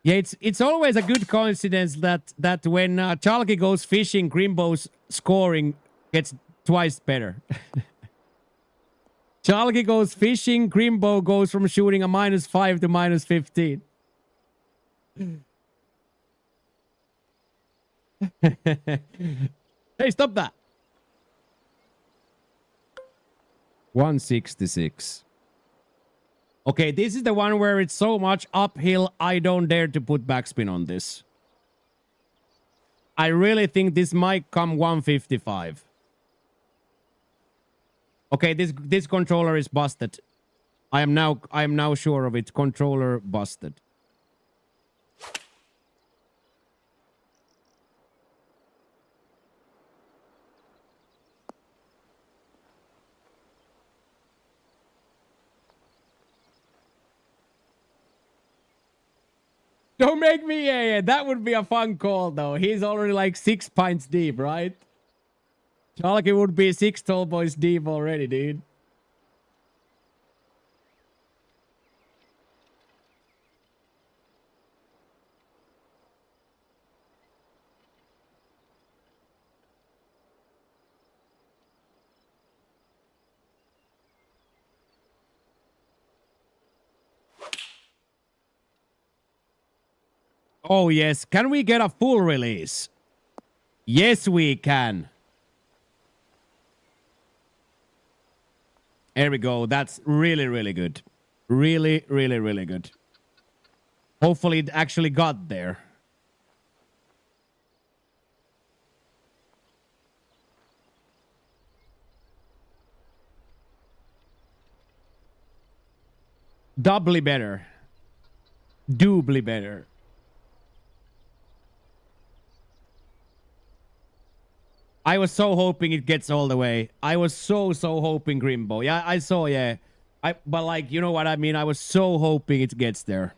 Yeah, it's always a good coincidence that when Chalky goes fishing, Grimbo's scoring gets twice better. Chalky goes fishing, Grimbo goes from shooting a -5 to -15. Hey, stop that. 166. Okay, this is the one where it's so much uphill, I don't dare to put backspin on this. I really think this might come 155. Okay, this controller is busted. I am now sure of it. Controller busted. Don't make me, yeah, that would be a fun call, though. He's already like 6 pints deep, right? Chalky would be 6 tall boys deep already, dude. Oh, yes. Can we get a full release? Yes, we can. There we go. That's really, really good. Really, really, really good. Hopefully it actually got there. Doubly better. Doubly better. I was so hoping it gets all the way. I was so hoping Grimbo. Yeah, I saw, yeah. But like, you know what I mean? I was so hoping it gets there.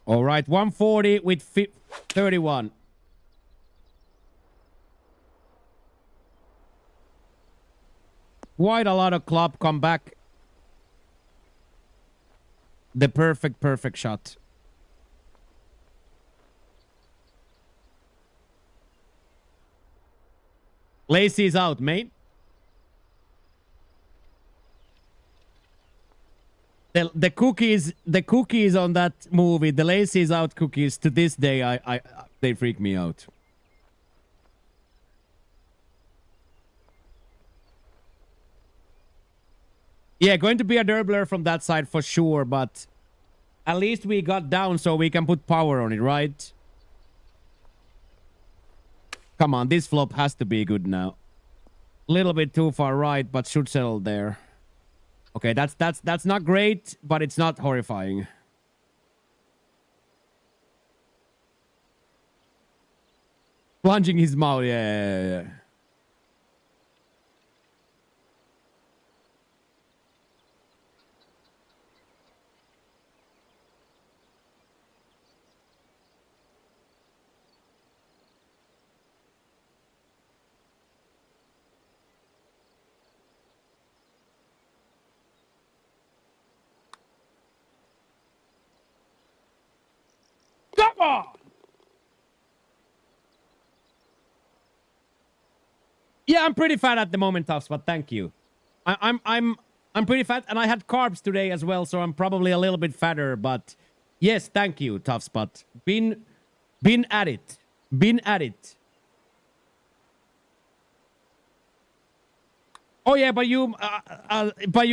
All right, 140 with 31. Quite a lot of club come back. The perfect shot. Lacey's out, mate. The cookies on that movie, the Lacey's out cookies, to this day, they freak me out. Yeah, going to be a Derbler from that side for sure, but at least we got down so we can put power on it, right? Come on, this flop has to be good now. Little bit too far right, but should settle there. Okay, that's not great, but it's not horrifying. Plunging his mouth, yeah. Oh! Yeah, I'm pretty fat at the moment, Tufts, but thank you. I'm pretty fat, and I had carbs today as well, so I'm probably a little bit fatter. But yes, thank you, Tufts. But been at it, been at it. Oh yeah, but you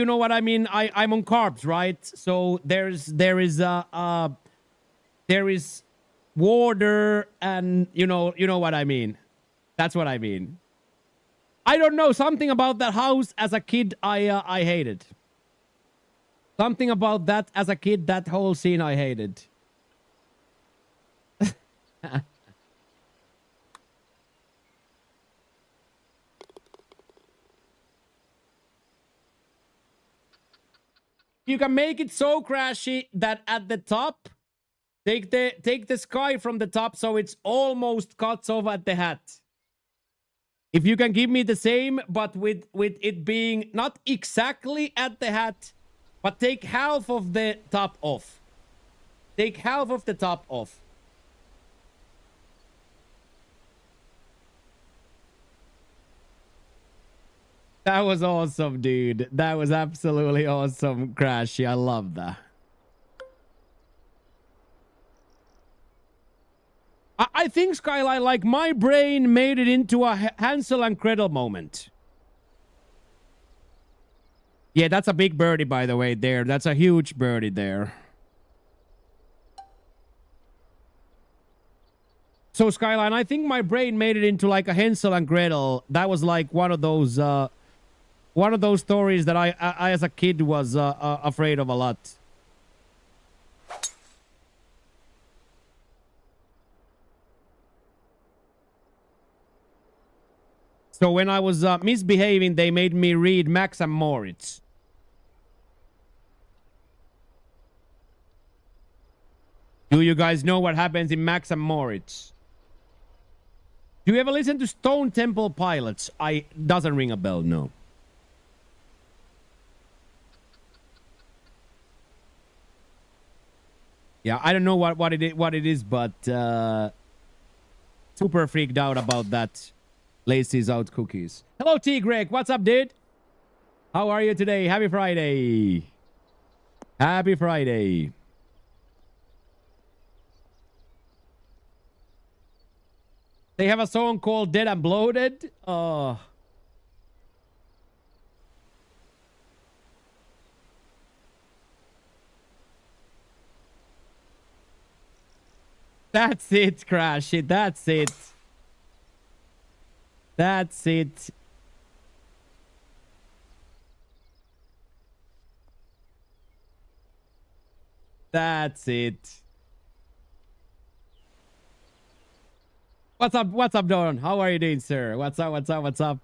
know what I mean. I'm on carbs, right? So there is water, and you know what I mean. That's what I mean. I don't know, something about that house as a kid I hated. Something about that as a kid, that whole scene I hated. You can make it so crashy that at the top, take the sky from the top so it's almost cuts off at the hat. If you can give me the same, but with it being not exactly at the hat, but take half of the top off. Take half of the top off. That was awesome, dude. That was absolutely awesome, Crashy. I love that. I think, Skyline, like my brain made it into a Hansel and Gretel moment. Yeah, that's a big birdie, by the way, there. That's a huge birdie there. So, Skyline, I think my brain made it into like a Hansel and Gretel. That was like one of those stories that I as a kid was afraid of a lot. So when I was misbehaving, they made me read Max and Moritz. Do you guys know what happens in Max and Moritz? Do you ever listen to Stone Temple Pilots? Doesn't ring a bell, no. Yeah, I don't know what it is, but super freaked out about that. Lacey's out cookies. Hello, T. Greg. What's up, dude? How are you today? Happy Friday. Happy Friday. They have a song called Dead and Bloated. Oh. That's it, Crash It. That's it. That's it. That's it. What's up? What's up, Don? How are you doing, sir? What's up? What's up? What's up?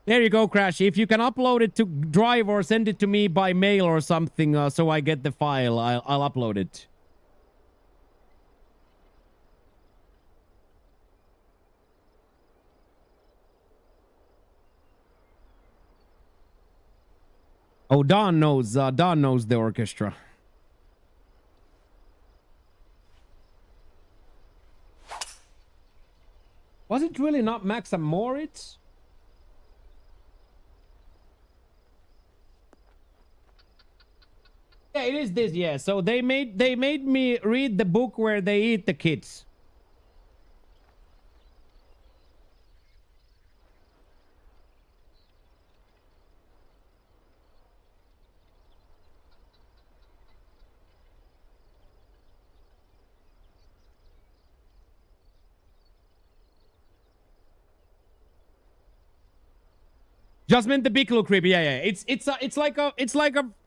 There you go, Crash. If you can upload it to Drive or send it to me by mail or something so I get the file, I'll upload it. Oh, Don knows the orchestra. Was it really not Max and Moritz? Yeah, it is this, yeah. So they made me read the book where they eat the kids. Just meant the big look creepy. Yeah. It's like a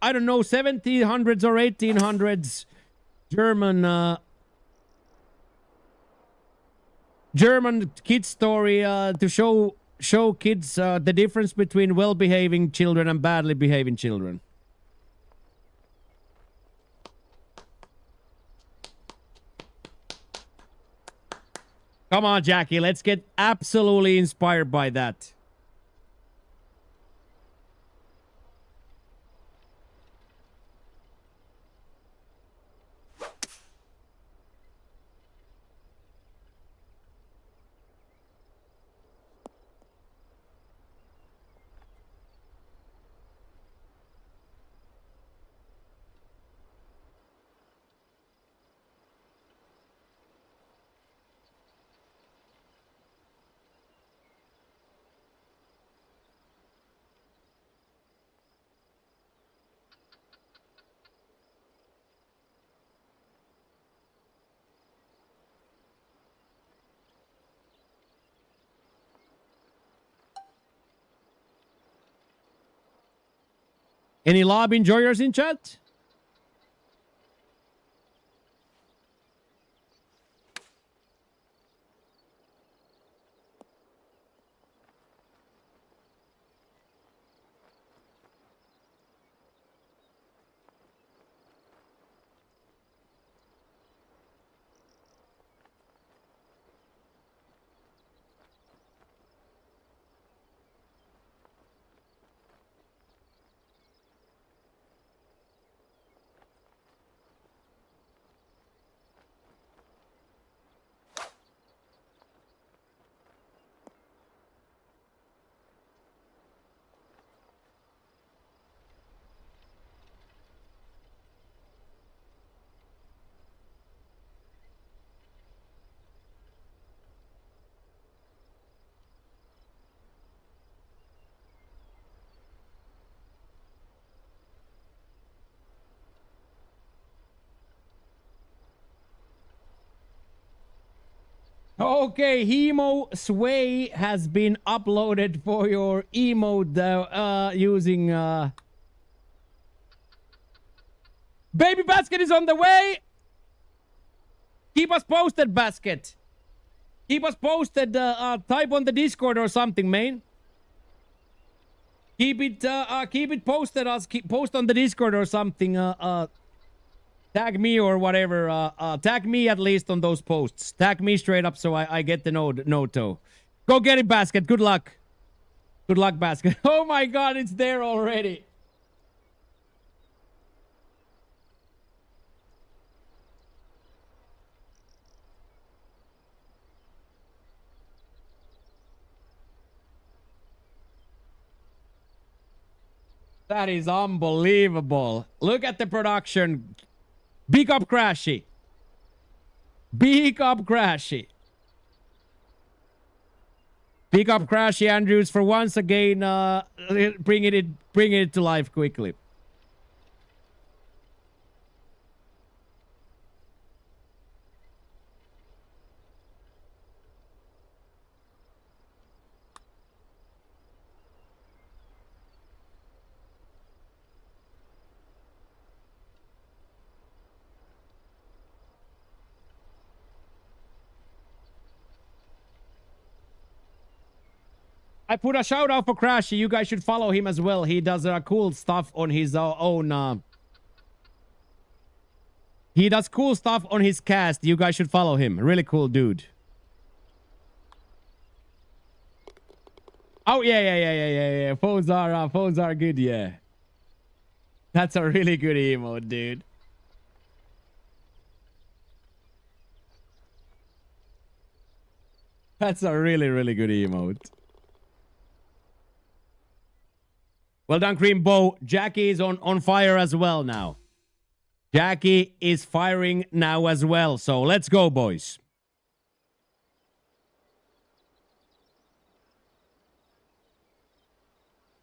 I don't know, 1700s or 1800s German kid story to show kids the difference between well-behaving children and badly behaving children. Come on, Jackie, let's get absolutely inspired by that. Any lob enjoyers in chat? Okay, Hemo Sway has been uploaded for your emote using Baby Basket is on the way. Keep us posted, Basket. Keep us posted. Type on the Discord or something, man. Keep it posted. Post on the Discord or something. Tag me or whatever. Tag me at least on those posts. Tag me straight up so I get the noto. Go get it, Basket. Good luck. Good luck, Basket. Oh my God, it's there already. That is unbelievable. Look at the production. Big up Crashy. Big up Crashy. Big up Crashy Andrews for once again bringing it to life quickly. I put a shout out for Crashy. You guys should follow him as well. He does cool stuff on his own. He does cool stuff on his cast. You guys should follow him. Really cool dude. Oh yeah. Phones are good. Yeah, that's a really good emote, dude. That's a really good emote. Well done, Cream Bow. Jackie is on fire as well now. Jackie is firing now as well. So let's go, boys.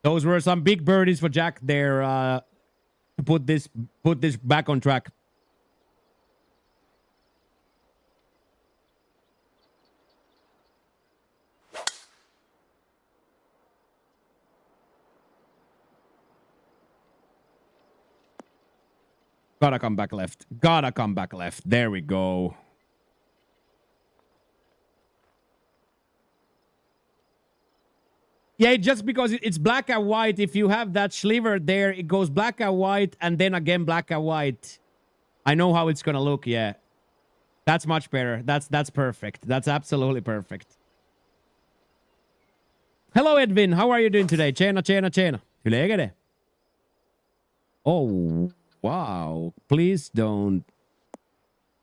Those were some big birdies for Jack there to put this back on track. Gotta come back left. Gotta come back left. There we go. Yeah, just because it's black and white. If you have that sliver there, it goes black and white and then again black and white. I know how it's gonna look, yeah. That's much better. That's perfect. That's absolutely perfect. Hello, Edwin. How are you doing today? Tjena. Hur läget det? Oh, wow. Please don't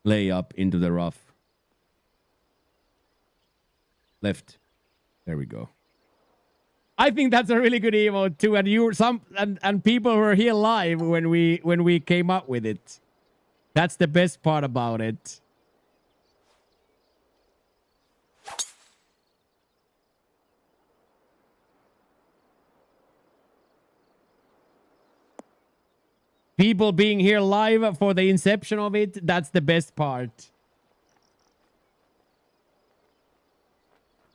lay up into the rough. Left. There we go. I think that's a really good emote too, and people were here live when we came up with it. That's the best part about it. People being here live for the inception of it, that's the best part.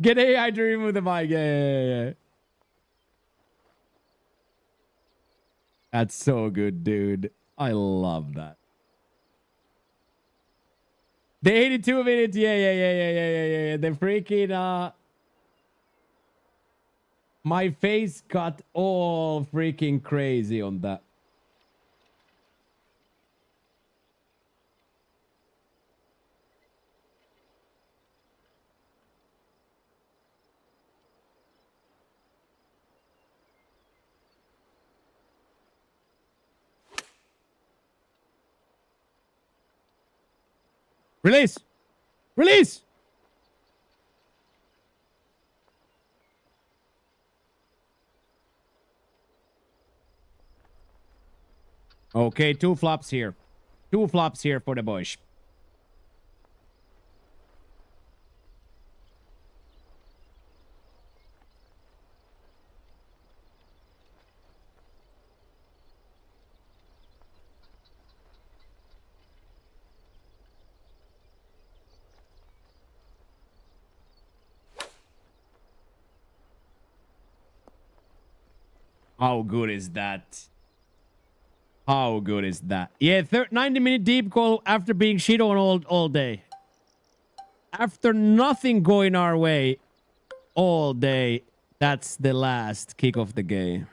Get AI to remove the mic. Yeah. That's so good, dude. I love that. The 82 minutes. Yeah. The freaking my face got all freaking crazy on that. Release! Release! Okay, 2 flops here. 2 flops here for the boys. How good is that? How good is that? Yeah, 90-minute deep goal after being shit on all day. After nothing going our way all day, that's the last kick of the game.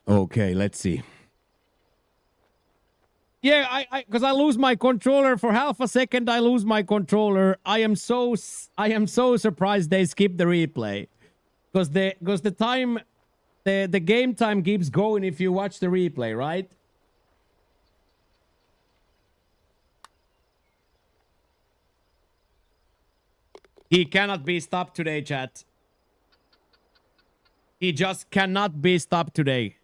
Okay, let's see. Yeah, because I lose my controller for half a second. I lose my controller. I am so surprised they skipped the replay, because the time, the game time keeps going if you watch the replay, right? He cannot be stopped today, chat. He just cannot be stopped today.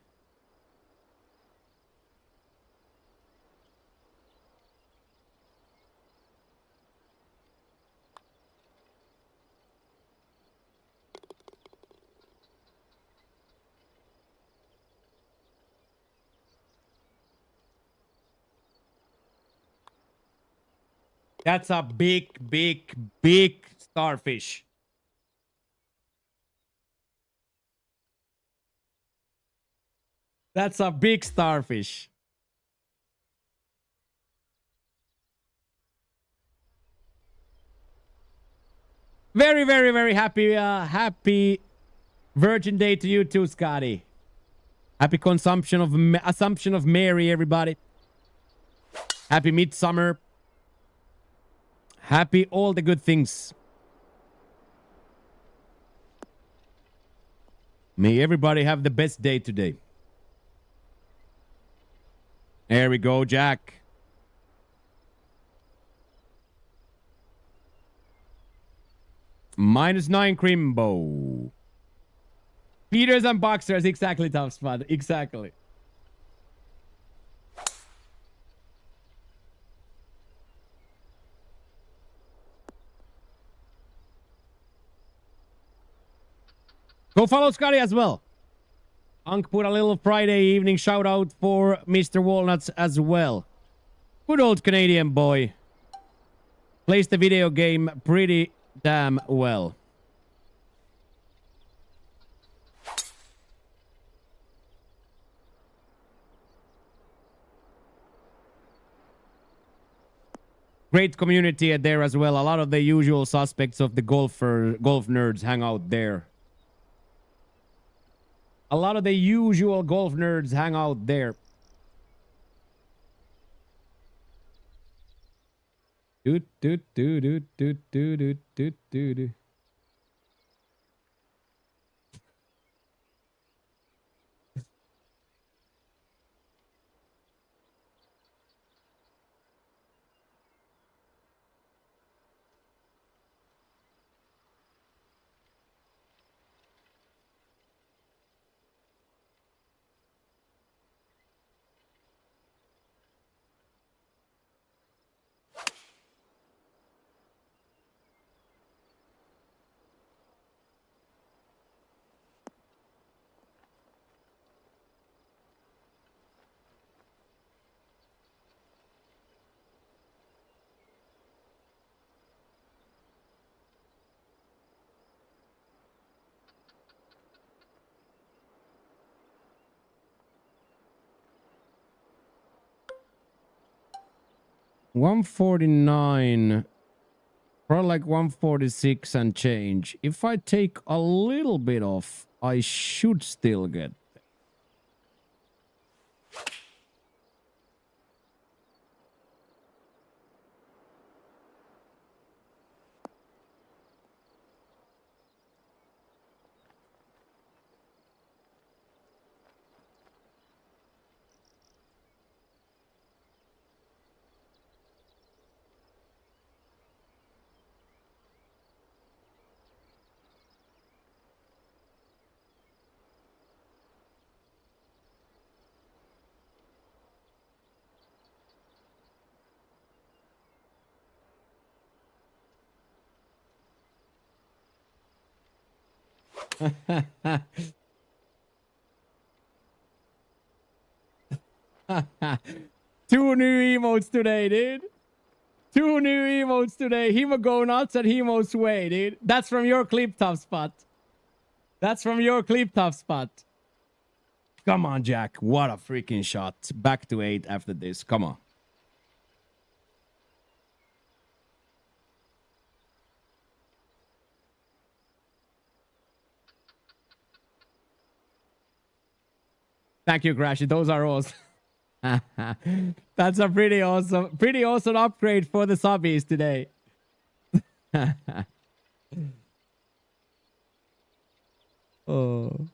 That's a big starfish. That's a big starfish. Very happy happy Virgin Day to you too, Scotty. Happy consumption of Assumption of Mary, everybody. Happy midsummer. Happy all the good things. May everybody have the best day today. There we go, Jack. -9 Crimbo. Peters and Boxers, exactly, Tough Spot. Exactly. Go follow Scotty as well. Unk put a little Friday evening shout out for Mr. Walnuts as well. Good old Canadian boy. Plays the video game pretty damn well. Great community there as well. A lot of the usual suspects of the golf nerds hang out there. A lot of the usual golf nerds hang out there. Doot doot doot doot doot doot doot doot doot. 149. Probably like 146 and change. If I take a little bit off, I should still get. Two new emotes today, dude. Two new emotes today. Hemo go nuts and Hemo sway, dude. That's from your clip top spot. That's from your clip top spot. Come on, Jack. What a freaking shot. Back to 8 after this. Come on. Thank you, Crashy. Those are awesome. That's a pretty awesome upgrade for the subbies today. Oh.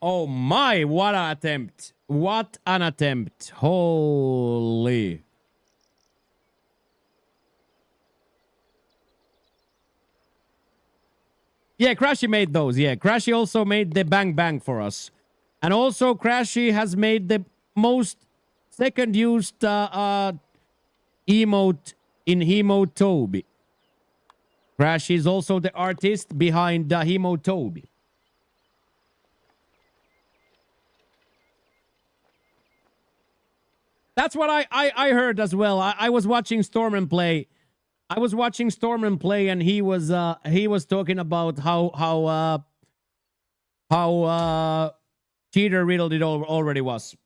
Oh my, what an attempt. What an attempt. Holy. Yeah, Crashy made those. Yeah, Crashy also made the bang bang for us. And also Crashy has made the most second used emote in Hemo Toby. Crashy is also the artist behind Hemo Toby. That's what I heard as well. I was watching Storm play. I was watching Storm play, and he was talking about how cheater riddled it already was.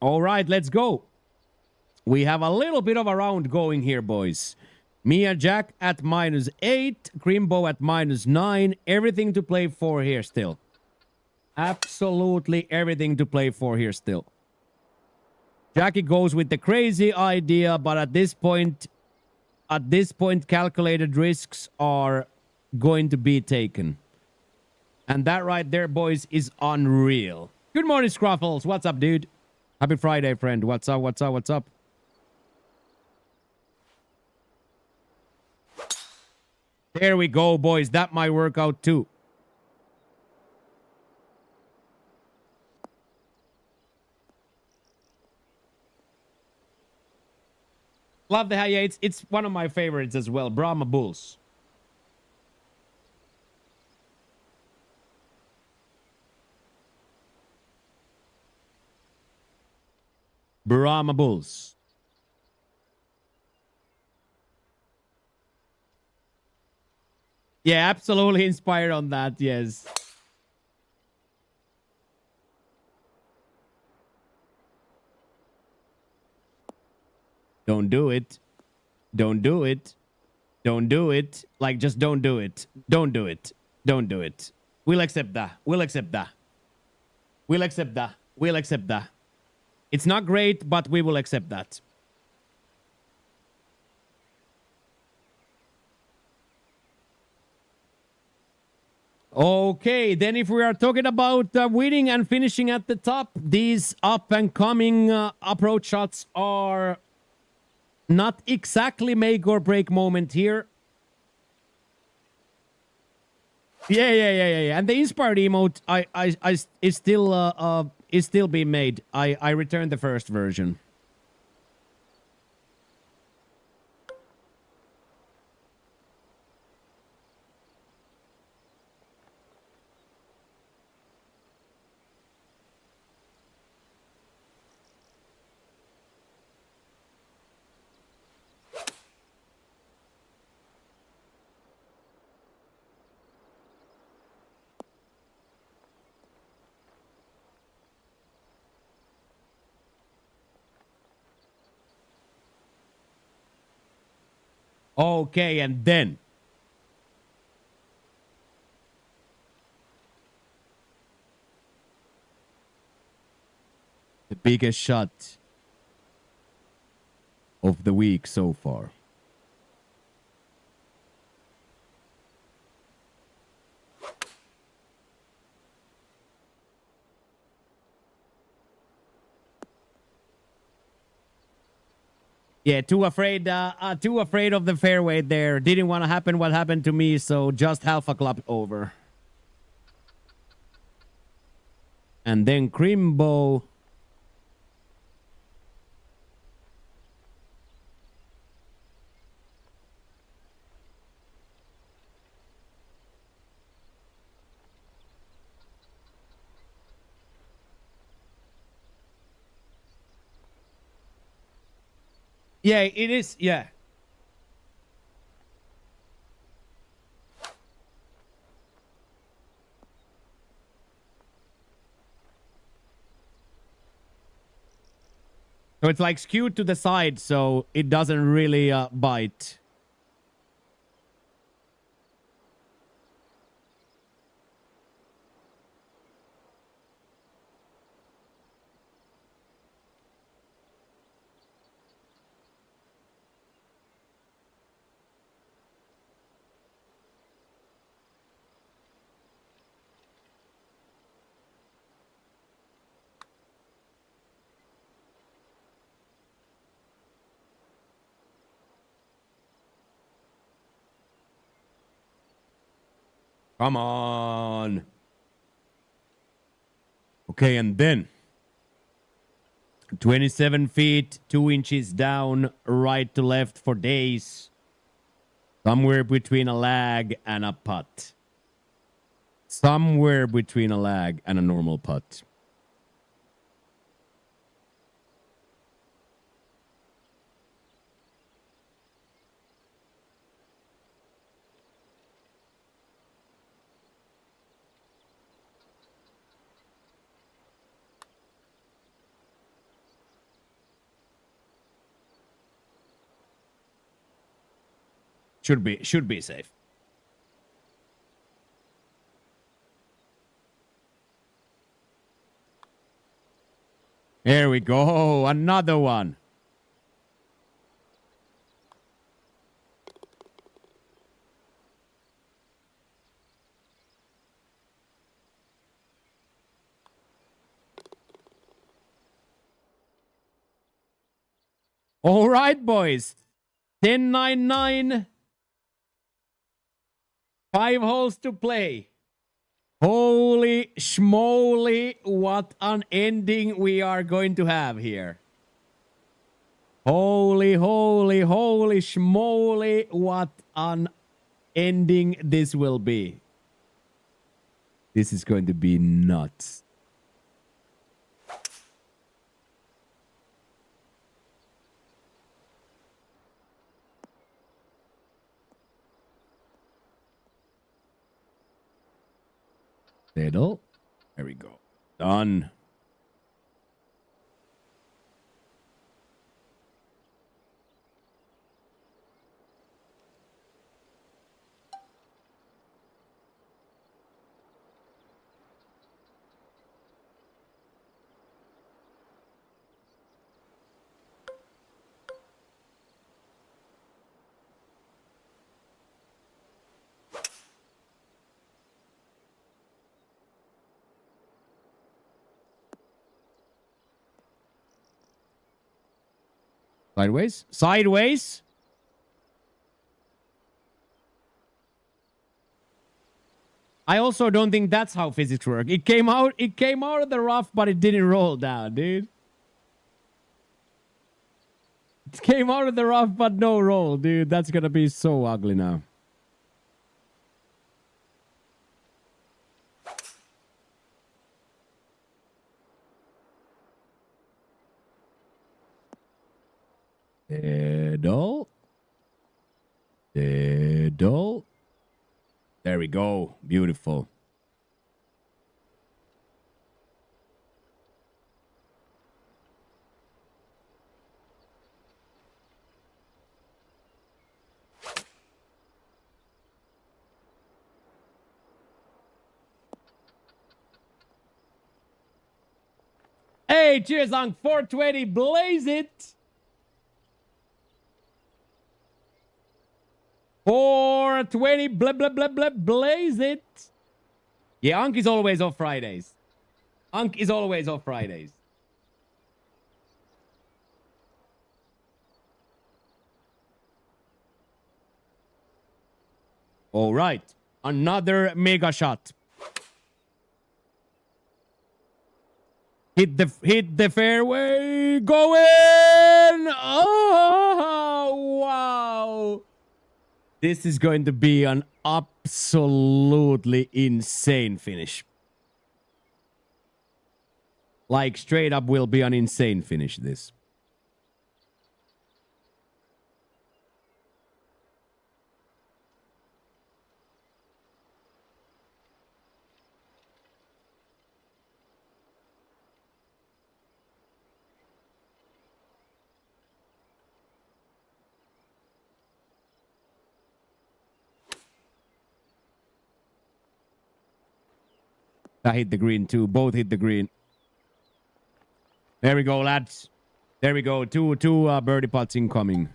All right, let's go. We have a little bit of a round going here, boys. Me and Jack at -8, Crimbo at -9. Everything to play for here still. Absolutely everything to play for here still. Jackie goes with the crazy idea, but at this point, calculated risks are going to be taken. And that right there, boys, is unreal. Good morning, Scruffles. What's up, dude? Happy Friday, friend. What's up, what's up, what's up? There we go, boys. That might work out too. Love the yeah, it's one of my favorites as well. Brahma Bulls. Brahma Bulls. Yeah, absolutely inspired on that, yes. Don't do it. Don't do it. Don't do it. Like, just don't do it. Don't do it. Don't do it. We'll accept that. We'll accept that. We'll accept that. We'll accept that. It's not great, but we will accept that. Okay, then if we are talking about winning and finishing at the top, these up-and-coming approach shots are not exactly make or break moment here. Yeah. And the inspired emote, is still being made. I returned the first version. Okay, and then the biggest shot of the week so far. Yeah, too afraid of the fairway there. Didn't want to happen what happened to me, so just half a club over. And then Crimbo. Yeah, it is. Yeah. So it's like skewed to the side, so it doesn't really bite. Come on. Okay, and then 27 feet, 2 inches down, right to left for days. Somewhere between a lag and a putt. Somewhere between a lag and a normal putt. Should be safe. Here we go. Another one. All right, boys. 10-9-9. 5 holes to play. Holy schmoly, what an ending we are going to have here. Holy schmoly, what an ending this will be. This is going to be nuts. Settle. There we go. Done. Sideways. Sideways. I also don't think that's how physics work. It came out of the rough, but it didn't roll down, dude. It came out of the rough, but no roll, dude. That's gonna be so ugly now. Diddle. Diddle. There we go. Beautiful. Hey, cheers, Unc. 420. Blaze it. 420. Blah, blah, blah, blah. Blaze it. Yeah, Unc is always off Fridays. Unc is always off Fridays. All right. Another mega shot. Hit the fairway. Going. Oh, wow. This is going to be an absolutely insane finish. Like, straight up will be an insane finish, this. I hit the green too. Both hit the green. There we go, lads. There we go. Two birdie putts incoming.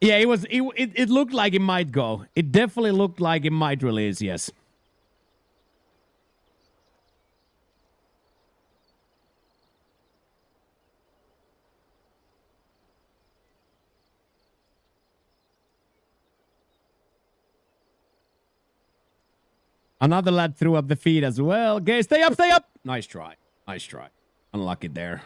Yeah, it looked like it might go. It definitely looked like it might release, yes. Another lad threw up the feed as well. Okay, stay up, stay up. Nice try. Nice try. Unlucky there.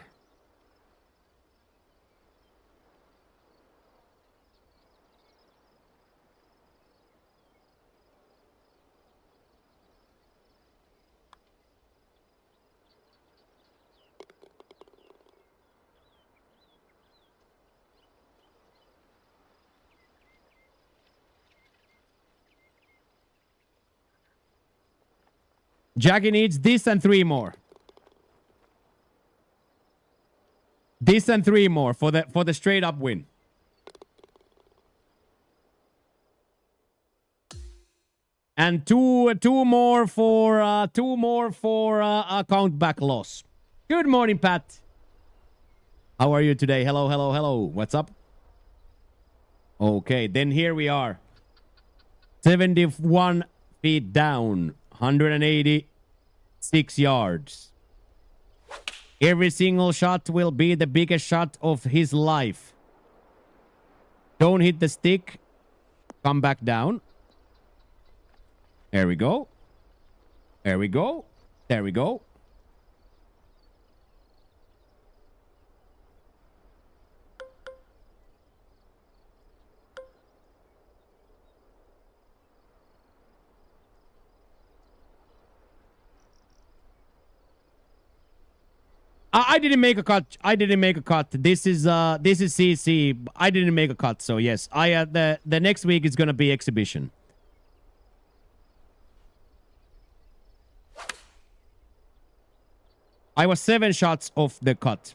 Jackie needs this and 3 more. This and 3 more for the straight up win. And two more for a count back loss. Good morning, Pat. How are you today? Hello, hello, hello. What's up? Okay, then here we are. 71 feet down, 186 yards. Every single shot will be the biggest shot of his life. Don't hit the stick. Come back down. There we go. There we go. There we go. I didn't make a cut. I didn't make a cut. This is CC. I didn't make a cut. So yes, the next week is gonna be exhibition. I was 7 shots off the cut.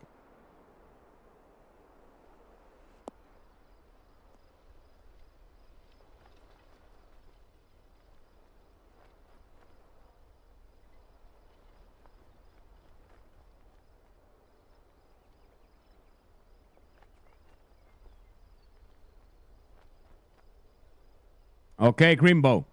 Okay, Grimbo.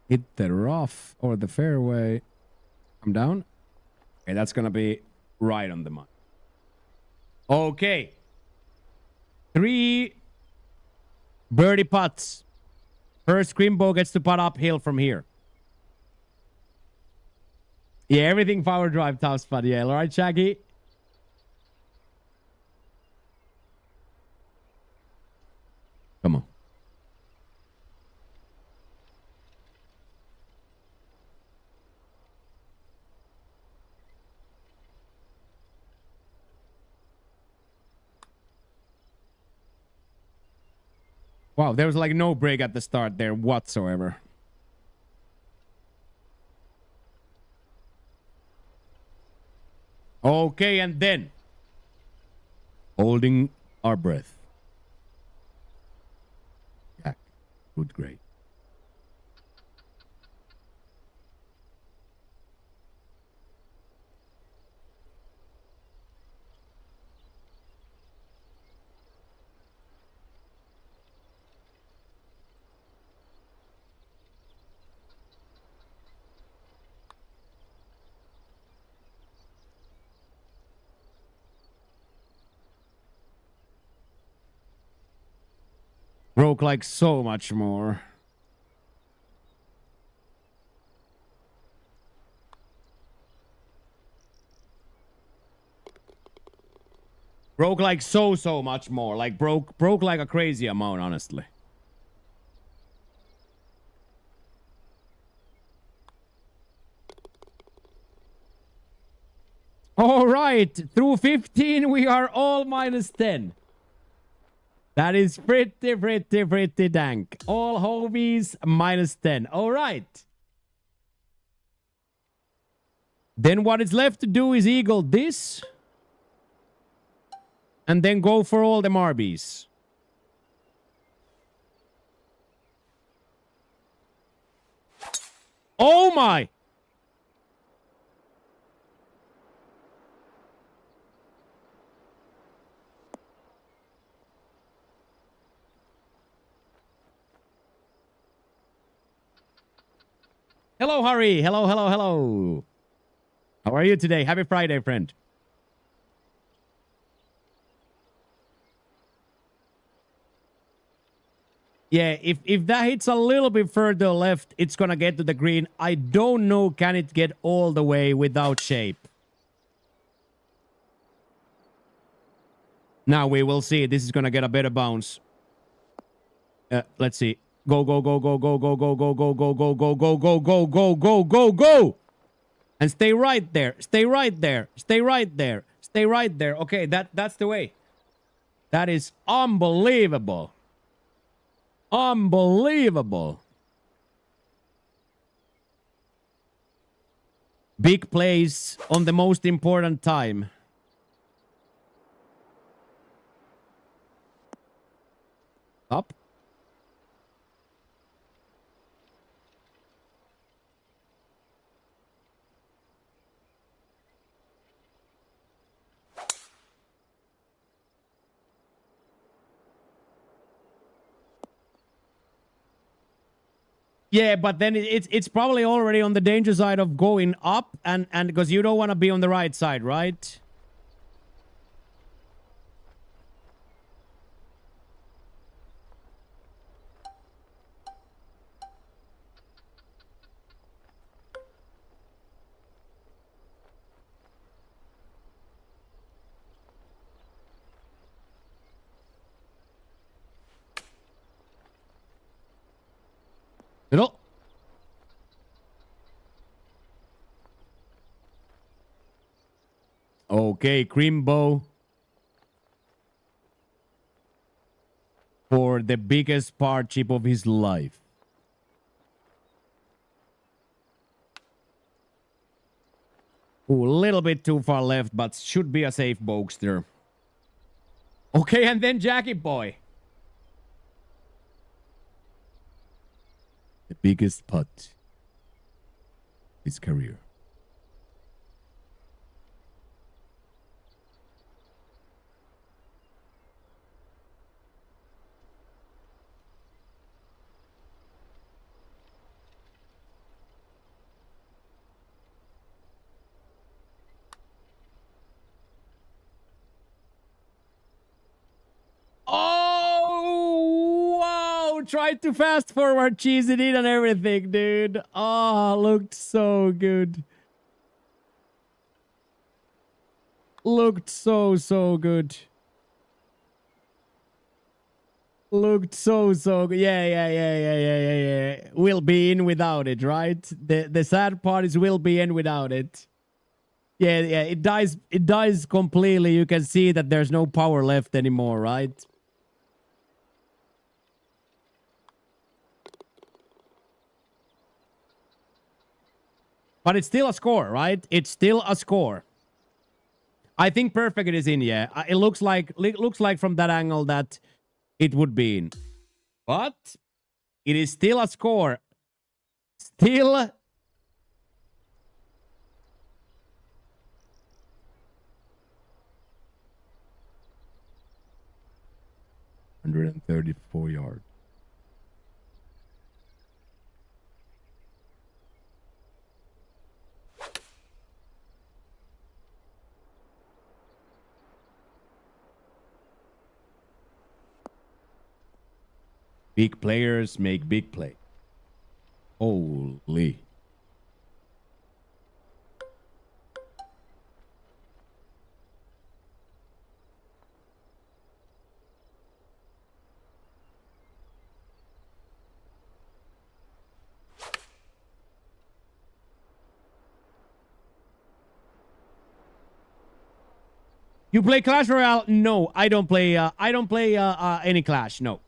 Hit the rough or the fairway. Come down. Okay, that's gonna be right on the money. Okay. 3 birdie putts. First Crimbo gets to putt uphill from here. Yeah, everything power drive top spot. Yeah, all right, Shaggy. Come on. Wow, there was like no break at the start there whatsoever. Okay, and then holding our breath. Jack, good grade. Broke like so much more. Broke like so much more. Like broke like a crazy amount, honestly. All right, through 15 we are all minus 10. That is pretty dank. All homies minus 10. All right. Then what is left to do is eagle this. And then go for all the Marbies. Oh my! Hello, Harry. Hello. How are you today? Happy Friday, friend. Yeah, if that hits a little bit further left, it's gonna get to the green. I don't know, can it get all the way without shape? Now we will see. This is gonna get a better bounce. Let's see. Go. And stay right there. Okay, that's the way. That is unbelievable. Big plays on the most important time. Up. Yeah, but then it's probably already on the danger side of going up, and because you don't want to be on the right side, right? Middle. Okay, Crimbo. For the biggest part chip of his life. Ooh, a little bit too far left, but should be a safe bogster. Okay, and then Jackie boy. The biggest putt. His career. tried to fast forward, cheese it in and everything, dude. Oh, looked so good. Looked so good. Looked so good. Yeah. Will be in without it, right? The sad part is will be in without it. Yeah. It dies completely. You can see that there's no power left anymore, right? But it's still a score, right? It's still a score. I think perfect it is in, yeah. It looks like from that angle that it would be in. But it is still a score. Still 134 yards. Big players make big play. Holy. You play Clash Royale? No, I don't play. I don't play any Clash. No.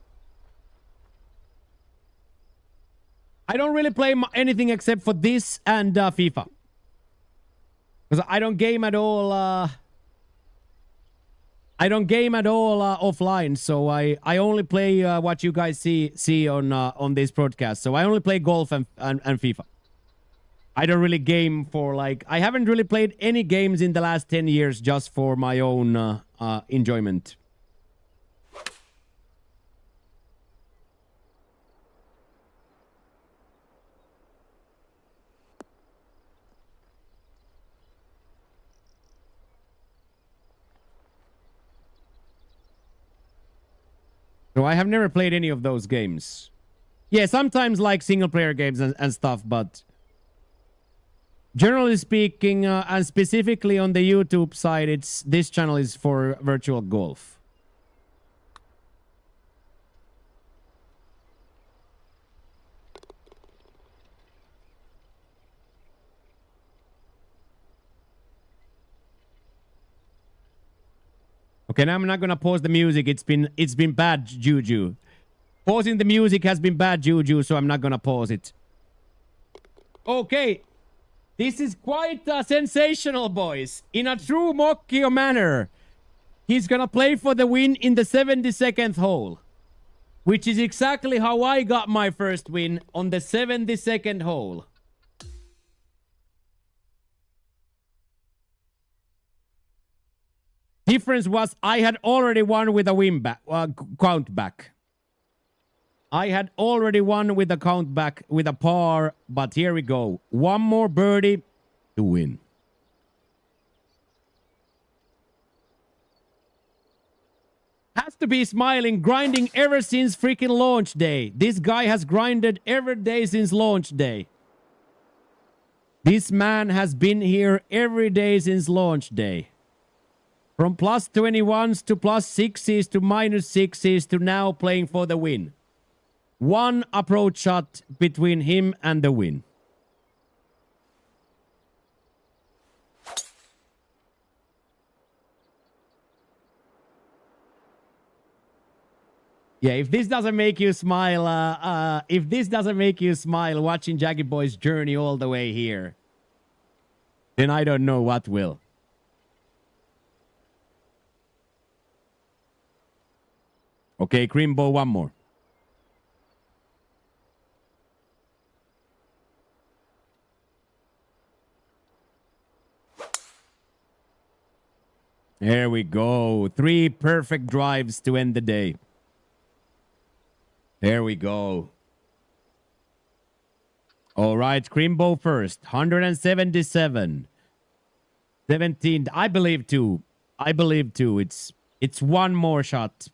I don't really play anything except for this and FIFA. Because I don't game at all. I don't game at all offline, so I only play what you guys see on this broadcast. So I only play golf and FIFA. I don't really game for like I haven't really played any games in the last 10 years just for my own enjoyment. So I have never played any of those games. Yeah, sometimes like single player games and stuff, but generally speaking, and specifically on the YouTube side, this channel is for virtual golf. Okay, now I'm not gonna pause the music. It's been bad juju. Pausing the music has been bad juju, so I'm not gonna pause it. Okay. This is quite sensational, boys. In a true Mokkio manner, he's gonna play for the win in the 72nd hole. Which is exactly how I got my first win on the 72nd hole. Difference was I had already won with a win back, count back. I had already won with a count back with a par, but here we go. One more birdie to win. Has to be smiling, grinding ever since freaking launch day. This guy has grinded every day since launch day. This man has been here every day since launch day. From plus 21s to plus 6s to minus 6s to now playing for the win. One approach shot between him and the win. Yeah, if this doesn't make you smile, watching Jaggy Boy's journey all the way here, then I don't know what will. Okay, Crimbo, one more. There we go. 3 perfect drives to end the day. There we go. All right, Crimbo first. 177. 17. I believe 2. I believe 2. It's one more shot.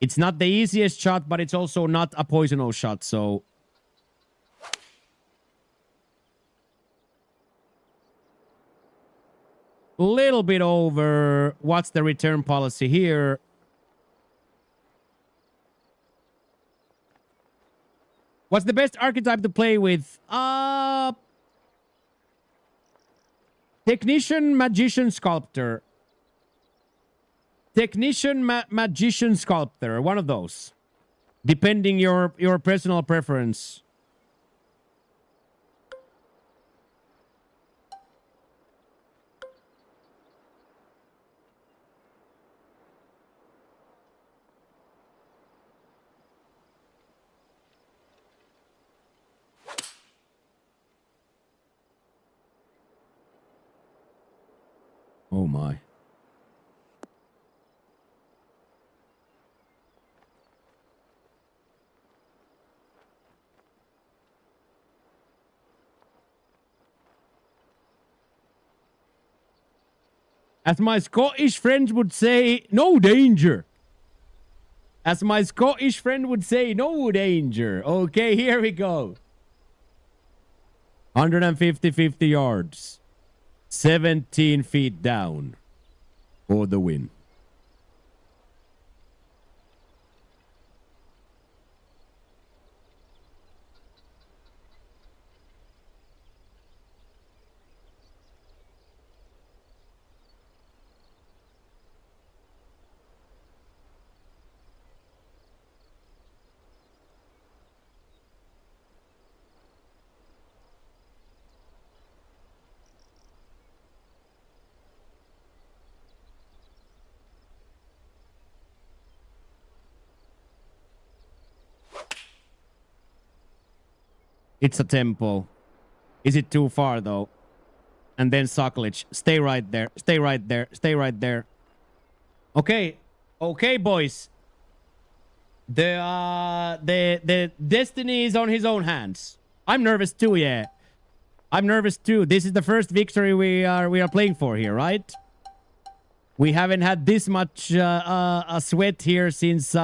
It's not the easiest shot, but it's also not a poisonous shot, so... Little bit over. What's the return policy here? What's the best archetype to play with? Technician, Magician, Sculptor. Technician, Magician, Sculptor. One of those. Depending your personal preference. Oh my. As my Scottish friends would say, no danger. As my Scottish friend would say, no danger. Okay, here we go. 150 yards. 17 feet down. For the win. It's a tempo. Is it too far, though? And then Suckledge. Stay right there. Stay right there. Stay right there. Okay. Okay, boys. The destiny is on his own hands. I'm nervous too, yeah. I'm nervous too. This is the first victory we are playing for here, right? We haven't had this much a sweat here since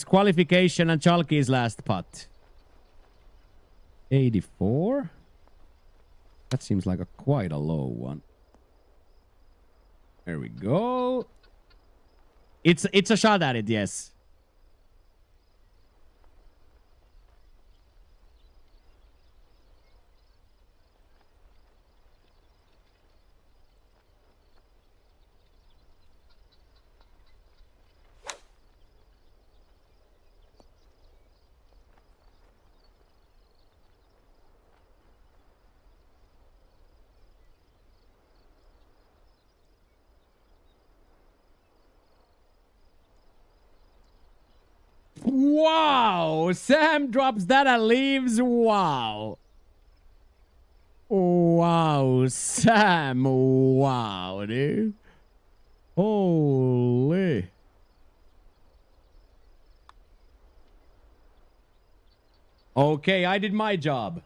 qualification and Chalky's last putt. 84? That seems like quite a low one. There we go. It's a shot at it, yes. Wow! Sam drops that and leaves. Wow. Wow, Sam. Wow, dude. Holy. Okay, I did my job.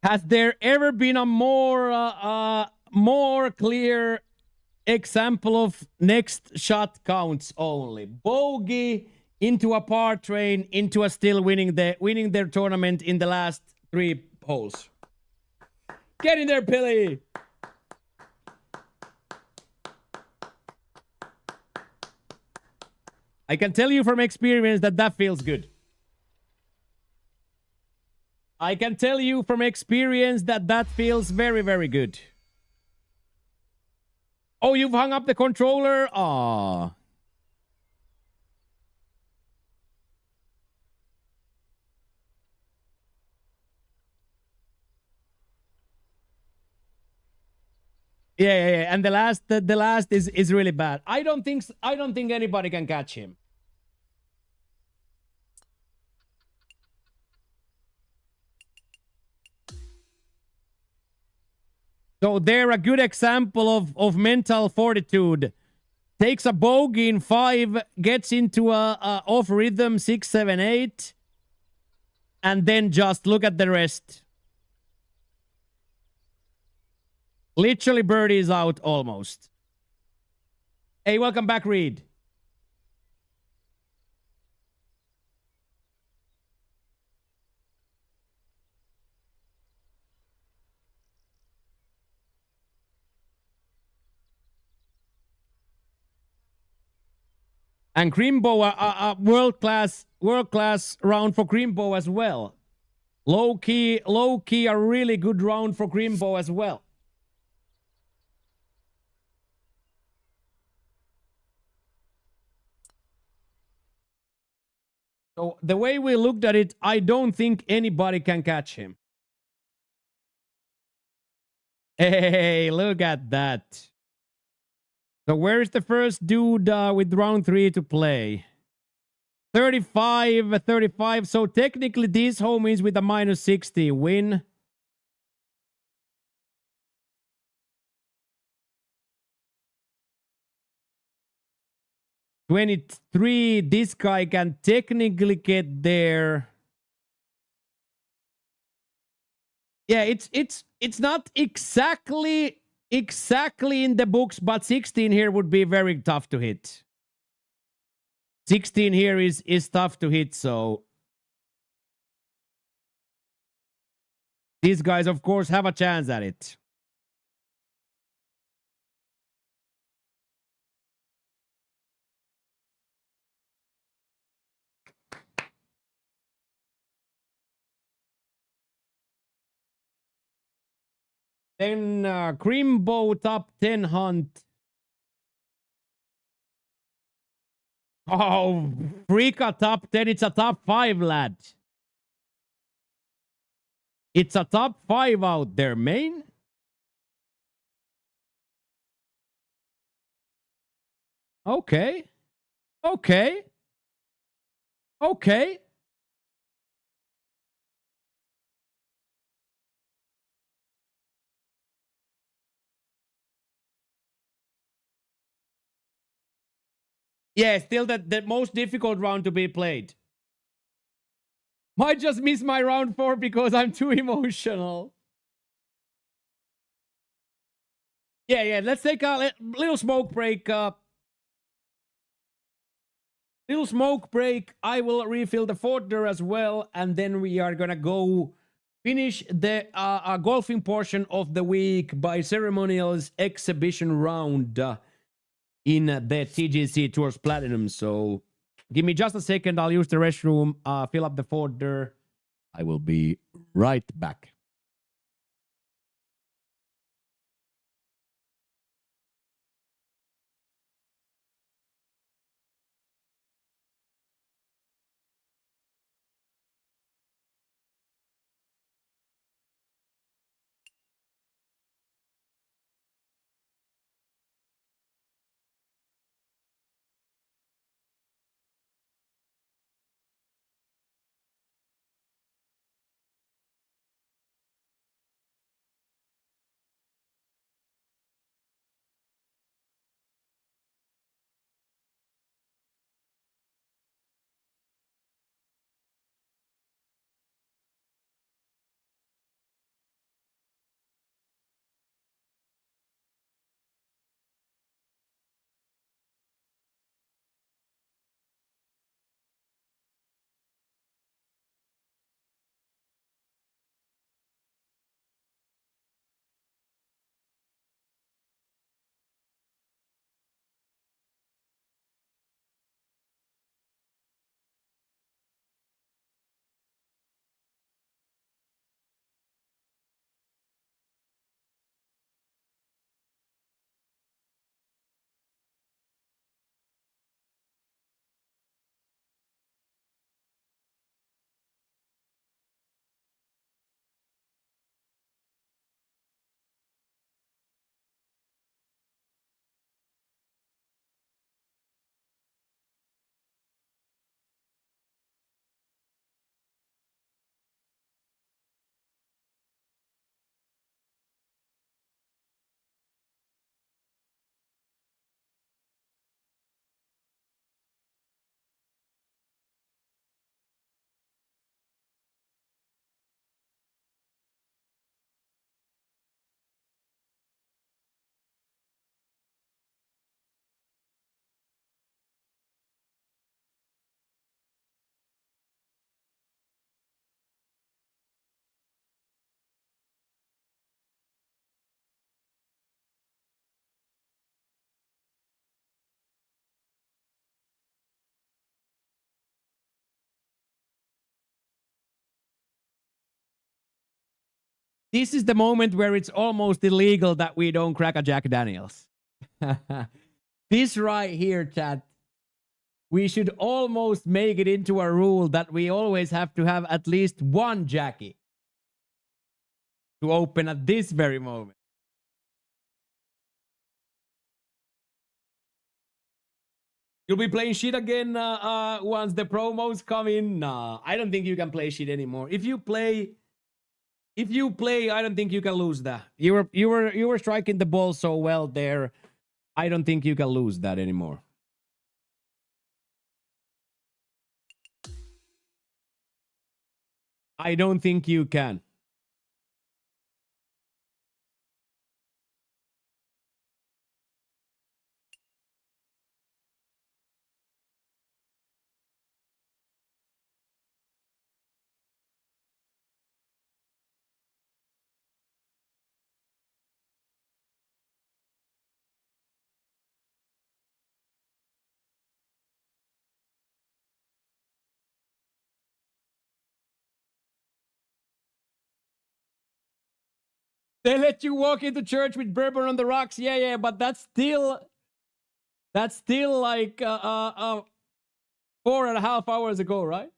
Has there ever been a more clear example of next shot counts only. Bogey into a par train into a still winning their tournament in the last 3 holes. Get in there, Pilly. I can tell you from experience that feels good. I can tell you from experience that feels very, very good. Oh, you've hung up the controller? Aww. Yeah. And the last is really bad. I don't think anybody can catch him. So they're a good example of mental fortitude. Takes a bogey in 5, gets into a off rhythm 6, 7, 8, and then just look at the rest. Literally birdies out almost. Hey, welcome back, Reed. And Grimbo, a world-class round for Grimbo as well. Low key, a really good round for Grimbo as well. So the way we looked at it, I don't think anybody can catch him. Hey, look at that. So where is the first dude with round 3 to play? 35. So technically these homies with a minus 60 win. $23. This guy can technically get there. Yeah, it's not exactly in the books, but 16 here would be very tough to hit. 16 here is tough to hit, so these guys, of course, have a chance at it. Then Grimbo top 10 hunt. Oh, Freaka top 10. It's a top 5, lad. It's a top 5 out there, man. Okay. Yeah, still the most difficult round to be played. Might just miss my round 4 because I'm too emotional. Yeah. Let's take a little smoke break. Little smoke break. I will refill the folder as well, and then we are gonna go finish the golfing portion of the week by ceremonials exhibition round in the TGC Tours Platinum. So give me just a second. I'll use the restroom, fill up the folder. I will be right back. This is the moment where it's almost illegal that we don't crack a Jack Daniels. This right here, chat. We should almost make it into a rule that we always have to have at least one Jackie to open at this very moment. You'll be playing shit again once the promos come in? Nah, I don't think you can play shit anymore. If you play, I don't think you can lose that. You were striking the ball so well there. I don't think you can lose that anymore. I don't think you can. They let you walk into church with bourbon on the rocks. Yeah, but that's still like 4.5 hours ago, right?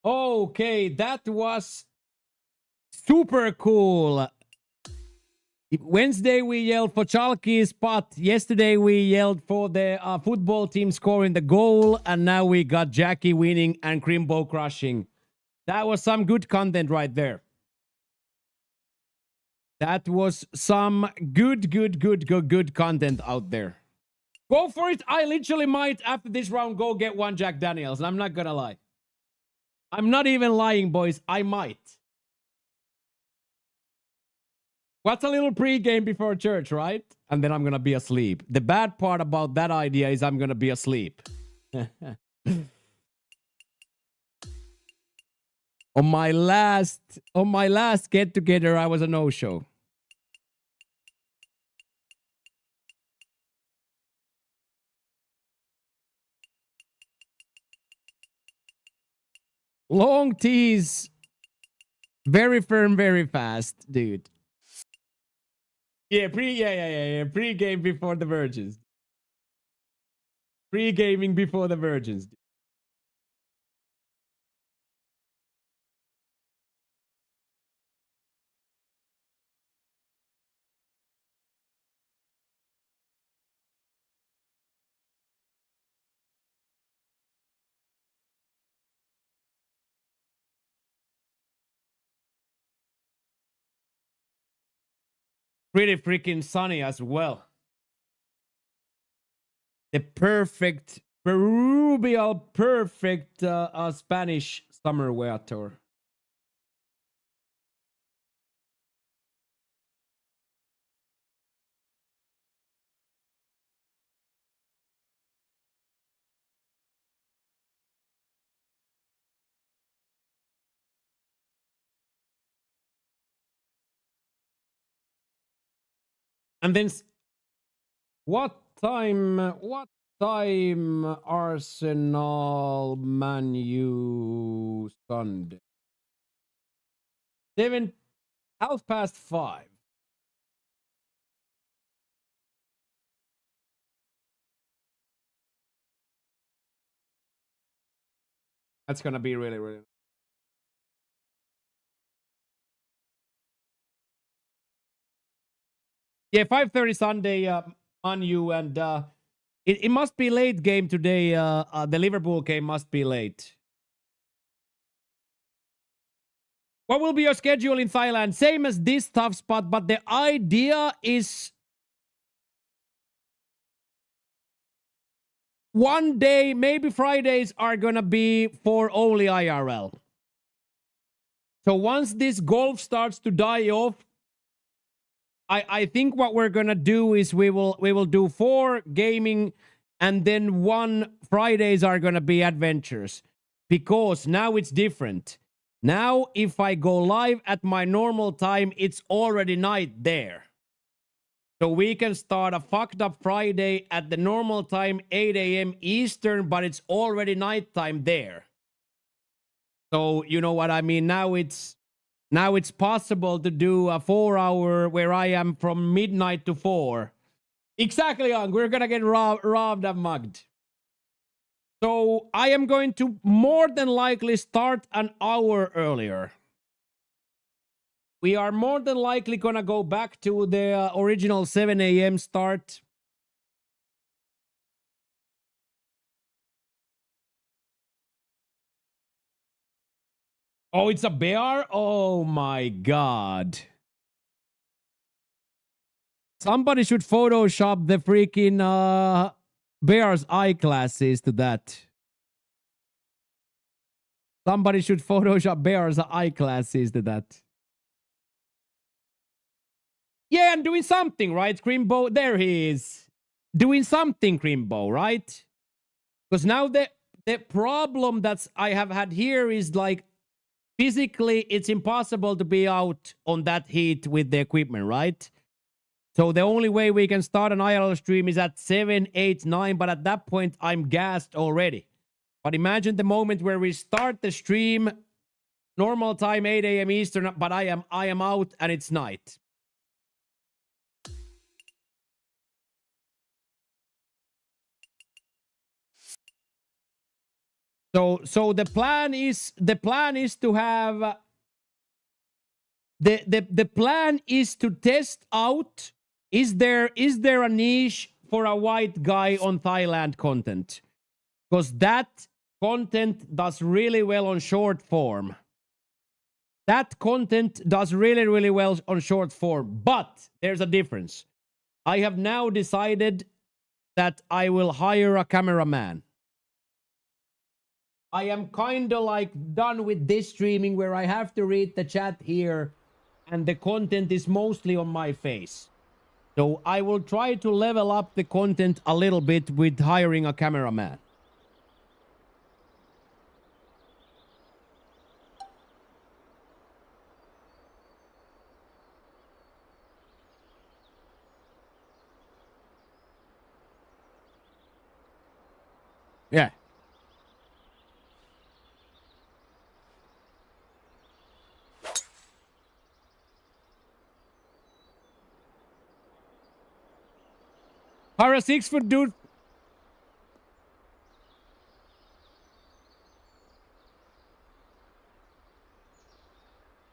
Okay, that was super cool. Wednesday we yelled for Chalky's spot. Yesterday we yelled for the football team scoring the goal, and now we got Jackie winning and Crimbo crushing. That was some good content right there. That was some good content out there. Go for it. I literally might, after this round, go get one Jack Daniels. I'm not gonna lie. I'm not even lying, boys. I might. What's a little pre-game before church, right? And then I'm gonna be asleep. The bad part about that idea is I'm gonna be asleep. On my last get-together, I was a no-show. Long tees. Very firm, very fast, dude. Yeah, pre-game before the Virgins. Pre-gaming before the Virgins. Pretty freaking sunny as well. The perfect, Peruvial perfect Spanish summer weather. And then what time Arsenal Man U Sunday? 5:30. That's gonna be really. Yeah, 5:30 Sunday, on you, and it must be late game today. The Liverpool game must be late. What will be your schedule in Thailand? Same as this tough spot, but the idea is one day, maybe Fridays are gonna be for only IRL. So once this golf starts to die off, I think what we're gonna do is we will do 4 gaming, and then 1 Fridays are gonna be adventures. because now it's different. Now, if I go live at my normal time, it's already night there. So we can start a fucked up Friday at the normal time, 8 a.m. Eastern, but it's already nighttime there. So you know what I mean? Now it's possible to do a 4-hour where I am from midnight to 4. Exactly, Young. We're gonna get robbed and mugged. So I am going to more than likely start an hour earlier. We are more than likely gonna go back to the original 7 a.m. start. Oh, it's a bear? Oh my god. Somebody should Photoshop the freaking bear's eyeglasses to that. Somebody should Photoshop bear's eyeglasses to that. Yeah, I'm doing something, right, Crimbo? There he is. Doing something, Crimbo, right? Because now the problem that I have had here is like, physically, it's impossible to be out on that heat with the equipment, right? So the only way we can start an IRL stream is at 7, 8, 9, but at that point, I'm gassed already. But imagine the moment where we start the stream, normal time, 8 a.m. Eastern, but I am out and it's night. So the plan is to have the plan is to test out, is there a niche for a white guy on Thailand content? Because that content does really well on short form. That content does really, really well on short form. But there's a difference. I have now decided that I will hire a cameraman. I am kind of like done with this streaming where I have to read the chat here and the content is mostly on my face. So I will try to level up the content a little bit with hiring a cameraman. Yeah. Hire a 6-foot dude.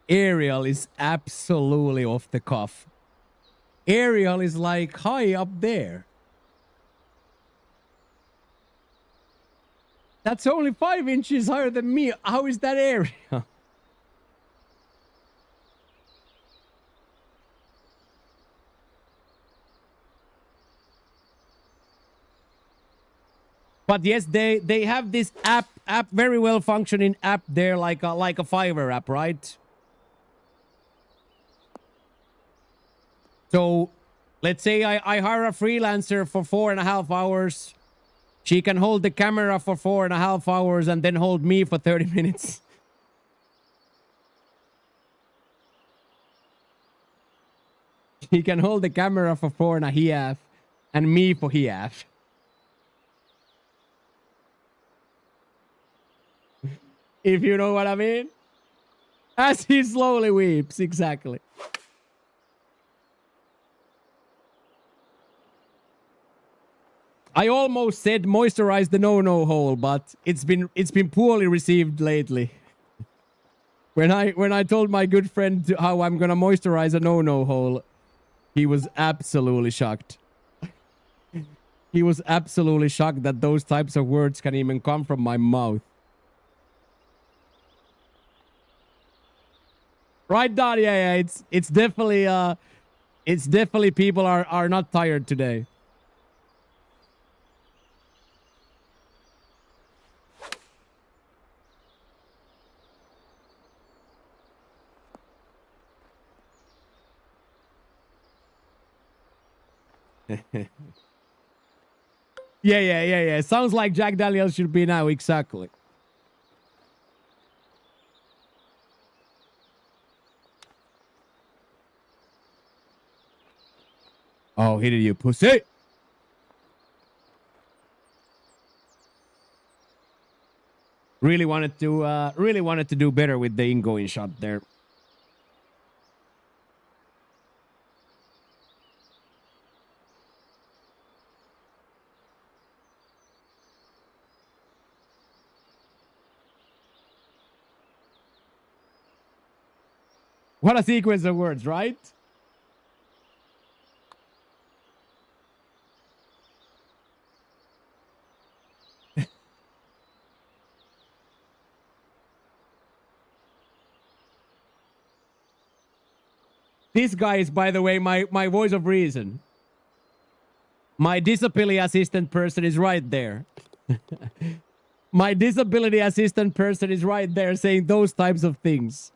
Ariel is absolutely off the cuff. Ariel is like high up there. That's only 5 inches higher than me. How is that Ariel? But yes, they have this app very well functioning app there, like a Fiverr app, right? So let's say I hire a freelancer for 4.5 hours. She can hold the camera for 4.5 hours and then hold me for 30 minutes. She can hold the camera for 4.5 and me for half. If you know what I mean. As he slowly weeps, exactly. I almost said moisturize the no-no hole, but it's been poorly received lately. When I told my good friend how I'm gonna moisturize a no-no hole, he was absolutely shocked. He was absolutely shocked that those types of words can even come from my mouth. Right, Don? Yeah. It's definitely people are not tired today. Yeah. Sounds like Jack Daniels should be now, exactly. Oh, hit it, you pussy. Really wanted to do better with the ingoing shot there. What a sequence of words, right? This guy is, by the way, my voice of reason. My disability assistant person is right there. My disability assistant person is right there saying those types of things.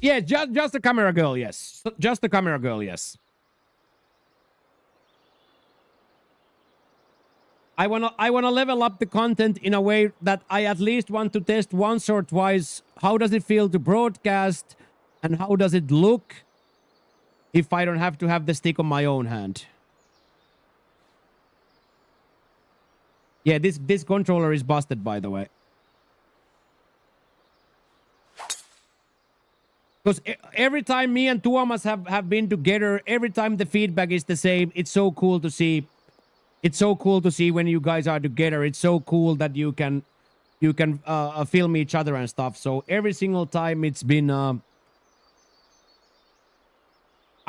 Yeah, just the camera girl, yes. Just the camera girl, yes. I wanna level up the content in a way that I at least want to test once or twice. How does it feel to broadcast, and how does it look if I don't have to have the stick on my own hand? Yeah, this controller is busted, by the way. Because every time me and Tuomas have been together, every time the feedback is the same. It's so cool to see. It's so cool to see when you guys are together. It's so cool that you can film each other and stuff. So every single time it's been. I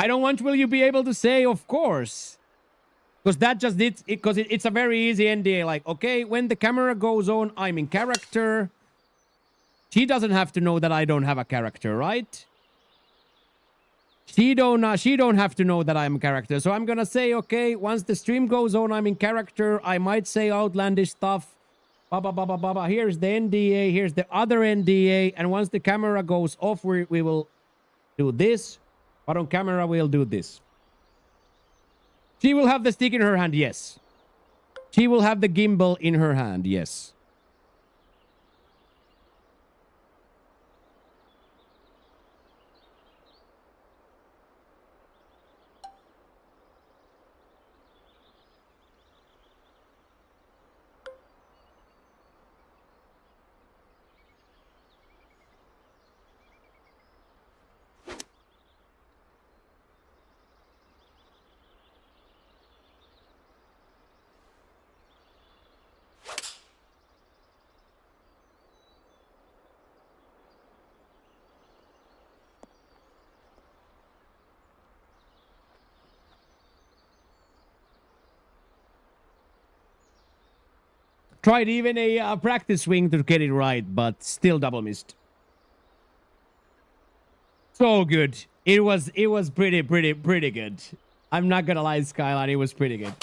don't want. Will you be able to say, of course? Because that just did. Because it's a very easy NDA. Like, okay, when the camera goes on, I'm in character. She doesn't have to know that I don't have a character, right? She don't have to know that I'm a character. So I'm gonna say, okay, once the stream goes on, I'm in character. I might say outlandish stuff. Here's the NDA. Here's the other NDA. And once the camera goes off, we will do this. But on camera, we'll do this. She will have the stick in her hand, yes. She will have the gimbal in her hand, yes. Tried even a practice swing to get it right, but still double missed. So good. It was pretty good. I'm not gonna lie, Skyline, it was pretty good.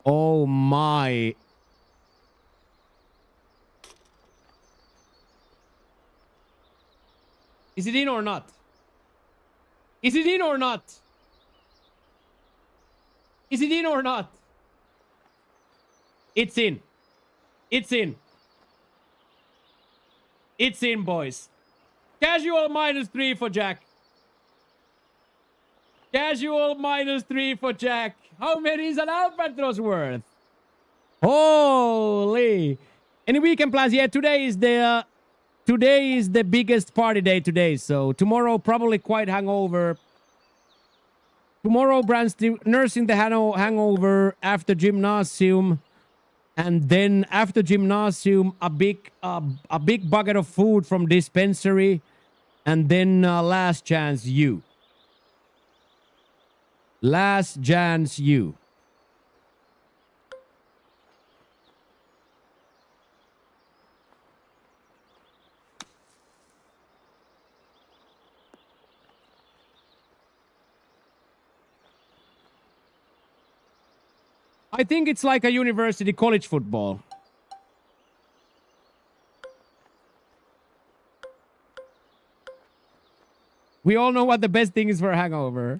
Oh my. Is it in or not? Is it in or not? Is it in or not? It's in. It's in. It's in, boys. Casual -3 for Jack. Casual -3 for Jack. How many is an Albatros worth? Holy. Any weekend plans? Yeah, today is the biggest party day today. So tomorrow probably quite hangover. Tomorrow Brand's nursing the hangover after gymnasium. And then after gymnasium, a big bucket of food from dispensary. And then last chance you. Last chance you. I think it's like a university college football. We all know what the best thing is for a hangover.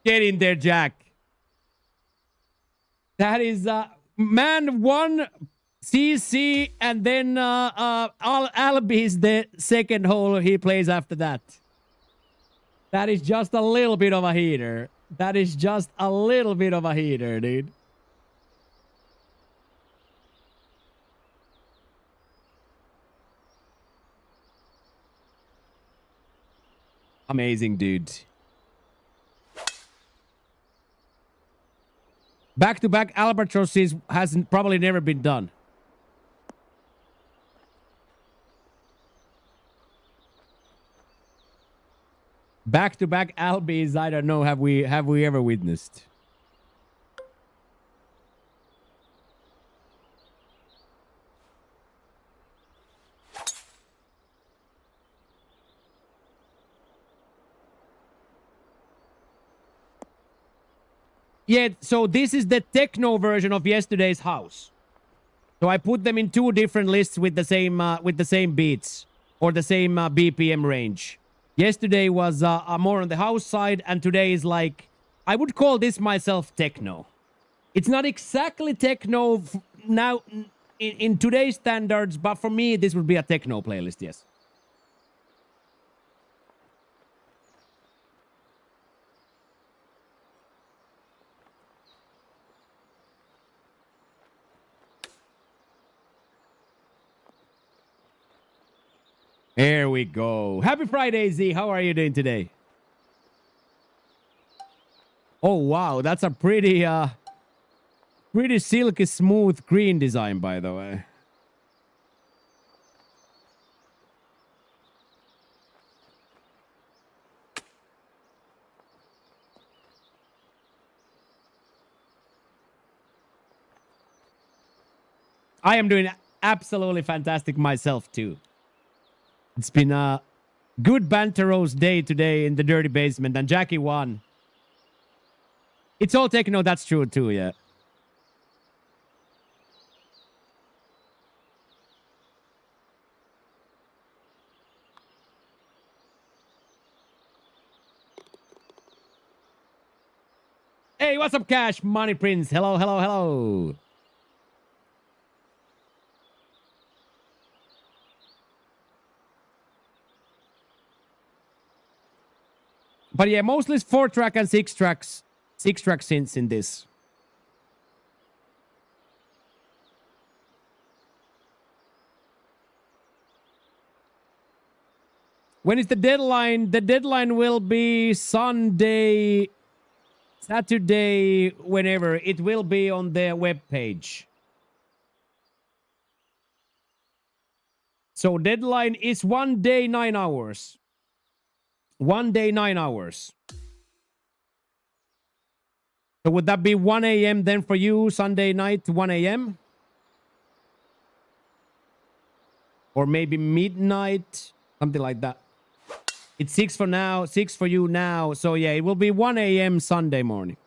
Get in there, Jack. That is man 1 CC, and then Albi is the second hole he plays after that. That is just a little bit of a heater. That is just a little bit of a heater, dude. Amazing, dude. Back-to-back albatrosses hasn't probably never been done. Back-to-back Albies, I don't know, have we ever witnessed. Yeah, so this is the techno version of yesterday's house. So I put them in 2 different lists with the same beats or the same BPM range. Yesterday was more on the house side, and today is like, I would call this myself techno. It's not exactly techno now in today's standards, but for me this would be a techno playlist, yes. There we go. Happy Friday, Z. How are you doing today? Oh, wow. That's a pretty silky smooth green design, by the way. I am doing absolutely fantastic myself, too. It's been a good banteros day today in the dirty basement, and Jackie won. It's all techno, that's true too, yeah. Hey, what's up, Cash Money Prince? Hello, hello, hello. But yeah, mostly it's 4-track and 6-track synths in this. When is the deadline? The deadline will be Sunday, Saturday, whenever. It will be on the web page. So deadline is 1 day, 9 hours. 1 day, 9 hours. So would that be 1 a.m. then for you, Sunday night, 1 a.m.? Or maybe midnight, something like that. It's 6 for now, 6 for you now. So yeah, it will be 1 a.m. Sunday morning.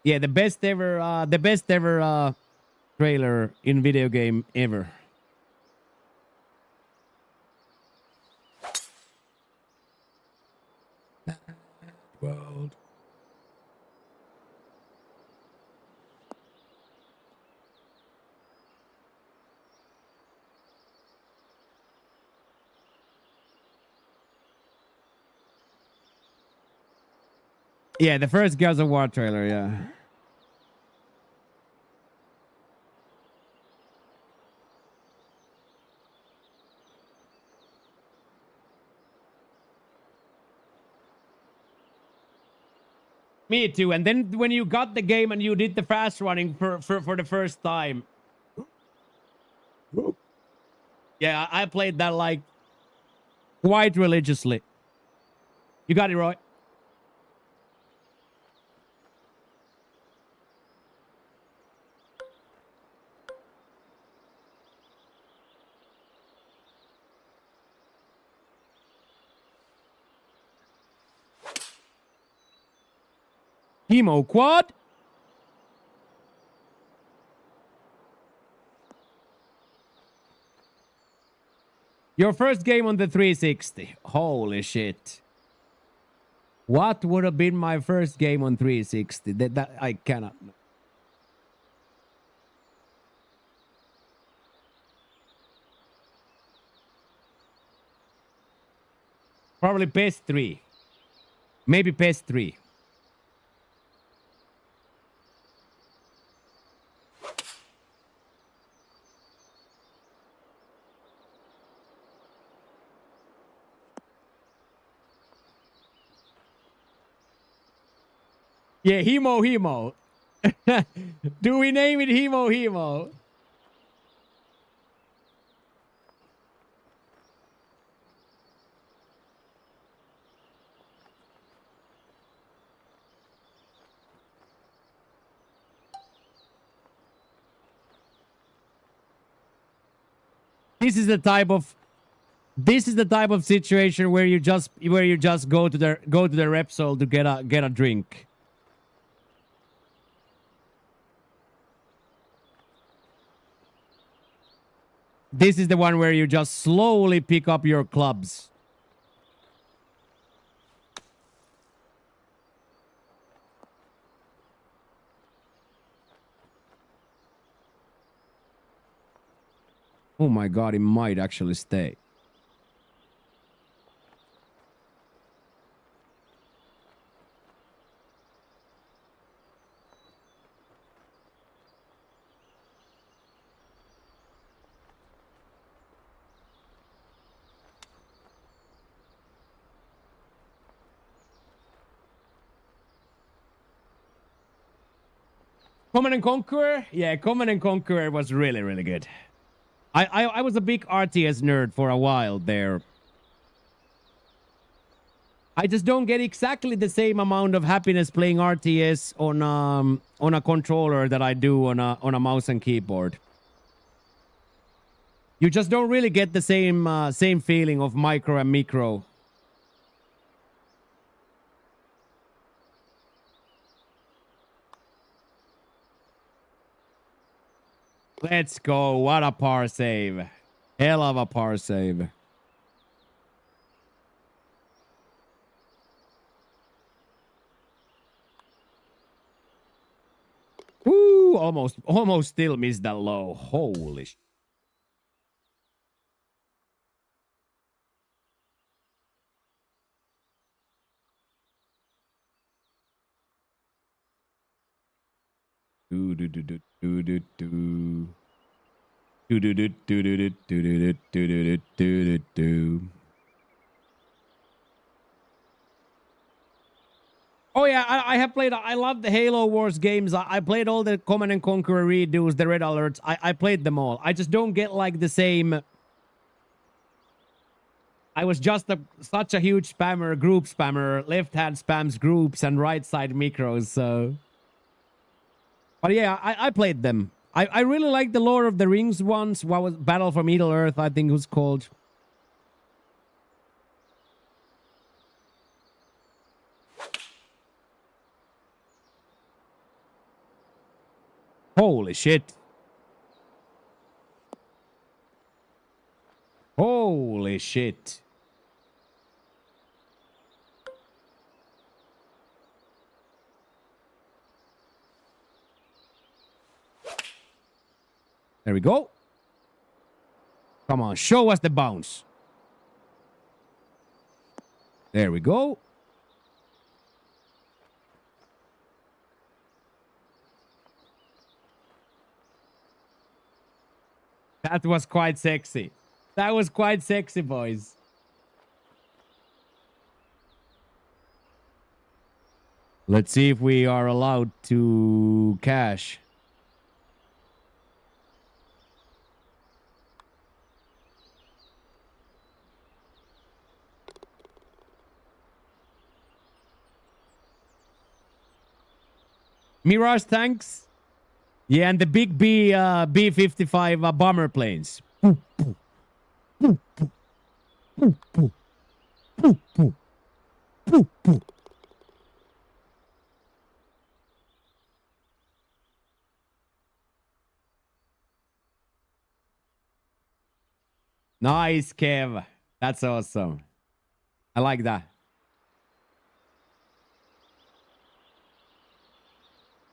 Yeah, the best ever trailer in video game ever. World. Yeah, the first Gears of War trailer, yeah. Me too. And then when you got the game and you did the fast running for the first time. Yeah, I played that like quite religiously. You got it, Roy. Hemo quad. Your first game on the 360. Holy shit. What would have been my first game on 360? That I cannot. Probably PES 3. Maybe PES 3. Yeah, Hemo. Do we name it Hemo? This is the type of situation where you just go to the Repsol to get a drink. This is the one where you just slowly pick up your clubs. Oh my god, it might actually stay. Command and Conqueror? Yeah, Command and Conqueror was really, really good. I was a big RTS nerd for a while there. I just don't get exactly the same amount of happiness playing RTS on a controller that I do on a mouse and keyboard. You just don't really get the same feeling of micro and micro. Let's go. What a par save. Hell of a par save. Woo! Almost still missed that low. Holy sh... Do do do do do do do. Do do do do do do do do do do do. Oh yeah, I have played. I love the Halo Wars games. I played all the Command and Conquer redos, the Red Alerts. I played them all. I just don't get like the same. I was just such a huge spammer, group spammer. Left hand spams groups and right side micros. So, but yeah, I played them. I really like the Lord of the Rings ones. What was Battle for Middle Earth? I think it was called. Holy shit. Holy shit. There we go. Come on, show us the bounce. There we go. That was quite sexy. That was quite sexy, boys. Let's see if we are allowed to cash. Mirage tanks. Yeah, and the big B-55 bomber planes. Nice, Kev. That's awesome. I like that.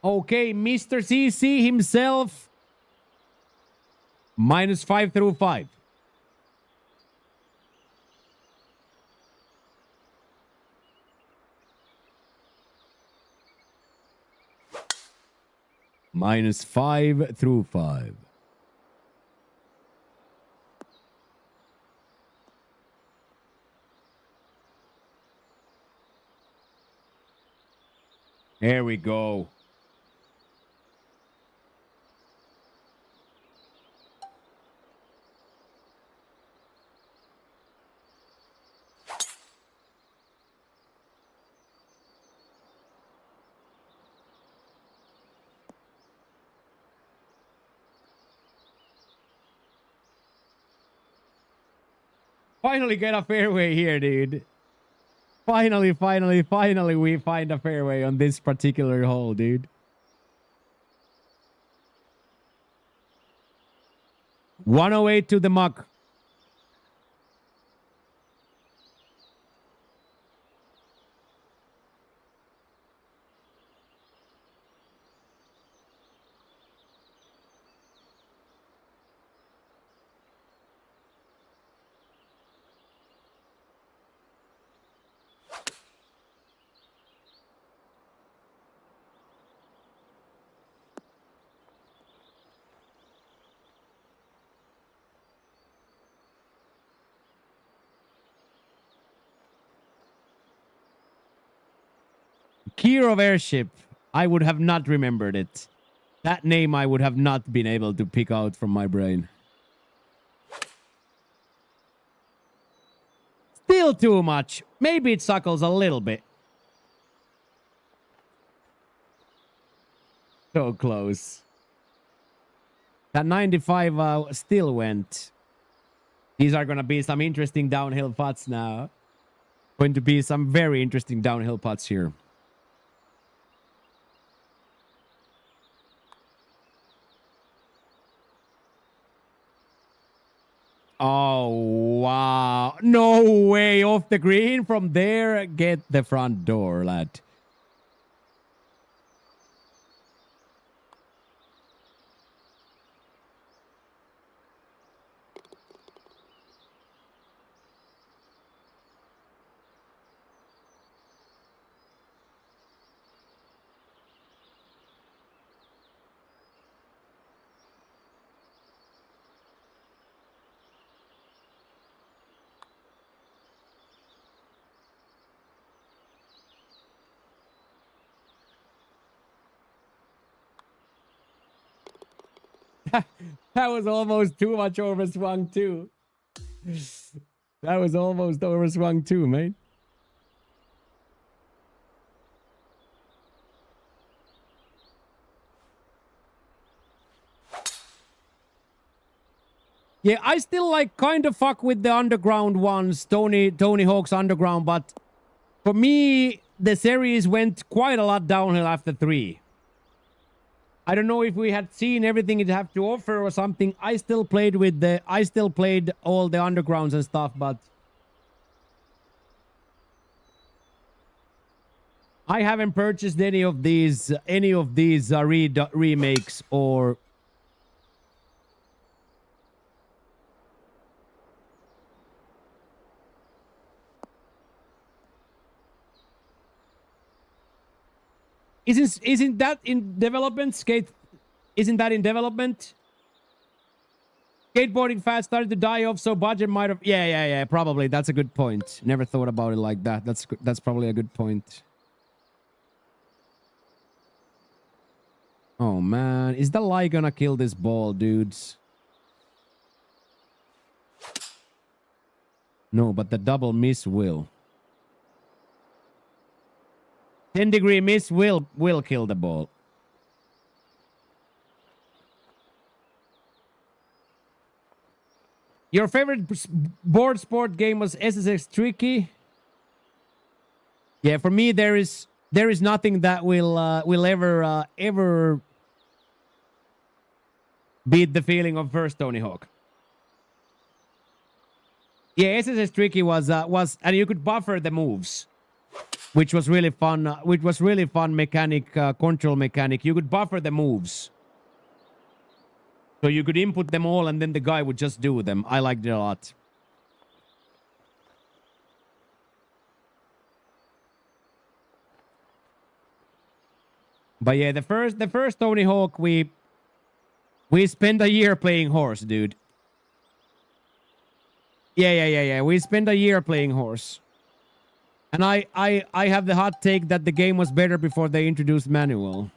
Okay, Mr. CC himself. -5 through 5. -5 through 5. There we go. Finally get a fairway here, dude. Finally, we find a fairway on this particular hole, dude. 108 to the muck. Kirov Airship. I would have not remembered it. That name I would have not been able to pick out from my brain. Still too much. Maybe it suckles a little bit. So close. That 95 still went. These are going to be some interesting downhill putts now. Going to be some very interesting downhill putts here. Oh, wow. No way. Off the green from there. Get the front door, lad. That was almost too much overswung too. That was almost overswung too, mate. Yeah, I still like kind of fuck with the underground ones, Tony Hawk's Underground, but for me, the series went quite a lot downhill after 3. I don't know if we had seen everything it have to offer or something. I still played all the undergrounds and stuff, but I haven't purchased any of these remakes or isn't that in development? Isn't that in development? Skateboarding fad started to die off, so budget might have. Yeah. Probably. That's a good point. Never thought about it like that. That's probably a good point. Oh man, is the lie gonna kill this ball, dudes? No, but the double miss will. 10-degree miss will kill the ball. Your favorite board sport game was SSX Tricky? Yeah, for me there is nothing that will ever beat the feeling of first Tony Hawk. Yeah, SSS Tricky was and you could buffer the moves, which was really fun. Which was really fun mechanic, control mechanic. You could buffer the moves, so you could input them all, and then the guy would just do them. I liked it a lot. But yeah, the first Tony Hawk, we spent a year playing horse, dude. Yeah. We spent a year playing horse. And I have the hot take that the game was better before they introduced manual.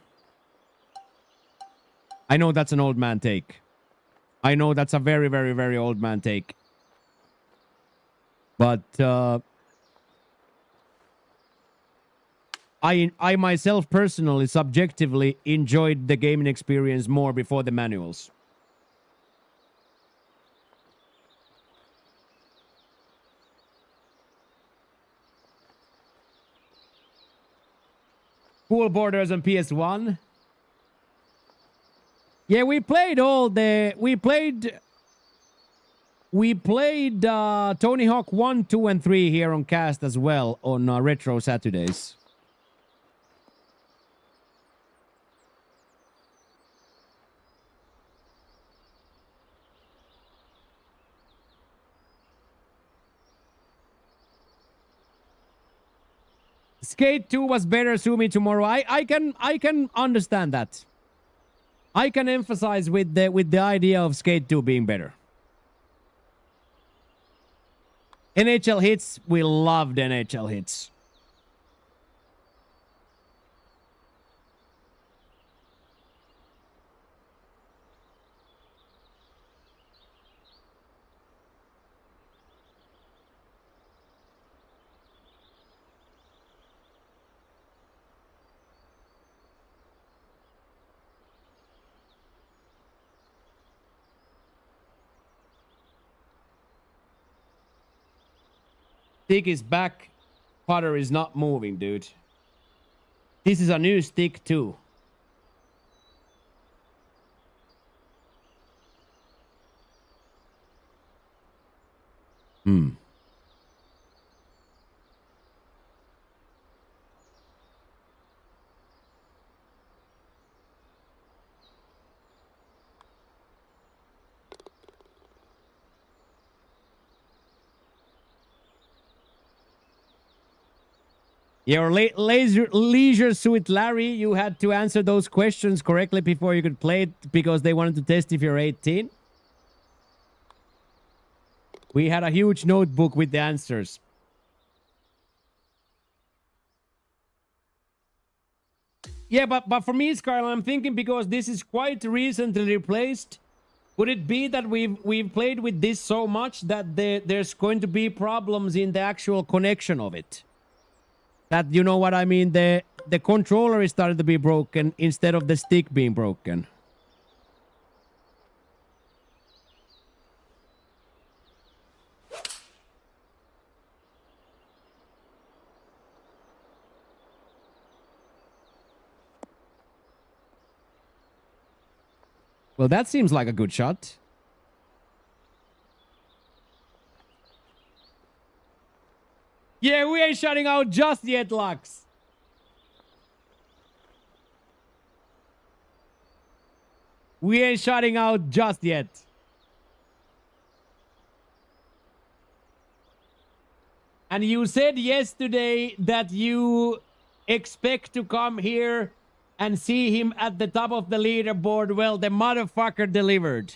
I know that's an old man take. I know that's a very, very, very old man take. But I myself personally, subjectively, enjoyed the gaming experience more before the manuals. Pool Borders on PS1. Yeah, we played all the... We played Tony Hawk 1, 2, and 3 here on Cast as well on Retro Saturdays. Skate 2 was better, Sumi tomorrow. I can understand that. I can emphasize with the idea of Skate 2 being better. NHL Hits, we loved NHL Hits. Stick is back. Putter is not moving, dude. This is a new stick too. Your leisure suit, Larry, you had to answer those questions correctly before you could play it because they wanted to test if you're 18. We had a huge notebook with the answers. Yeah, but for me, Skylar, I'm thinking because this is quite recently replaced. Would it be that we've played with this so much that there's going to be problems in the actual connection of it? That, you know what I mean? The controller is starting to be broken instead of the stick being broken. Well, that seems like a good shot. Yeah, we ain't shutting out just yet, Lux. We ain't shutting out just yet. And you said yesterday that you expect to come here and see him at the top of the leaderboard. Well, the motherfucker delivered.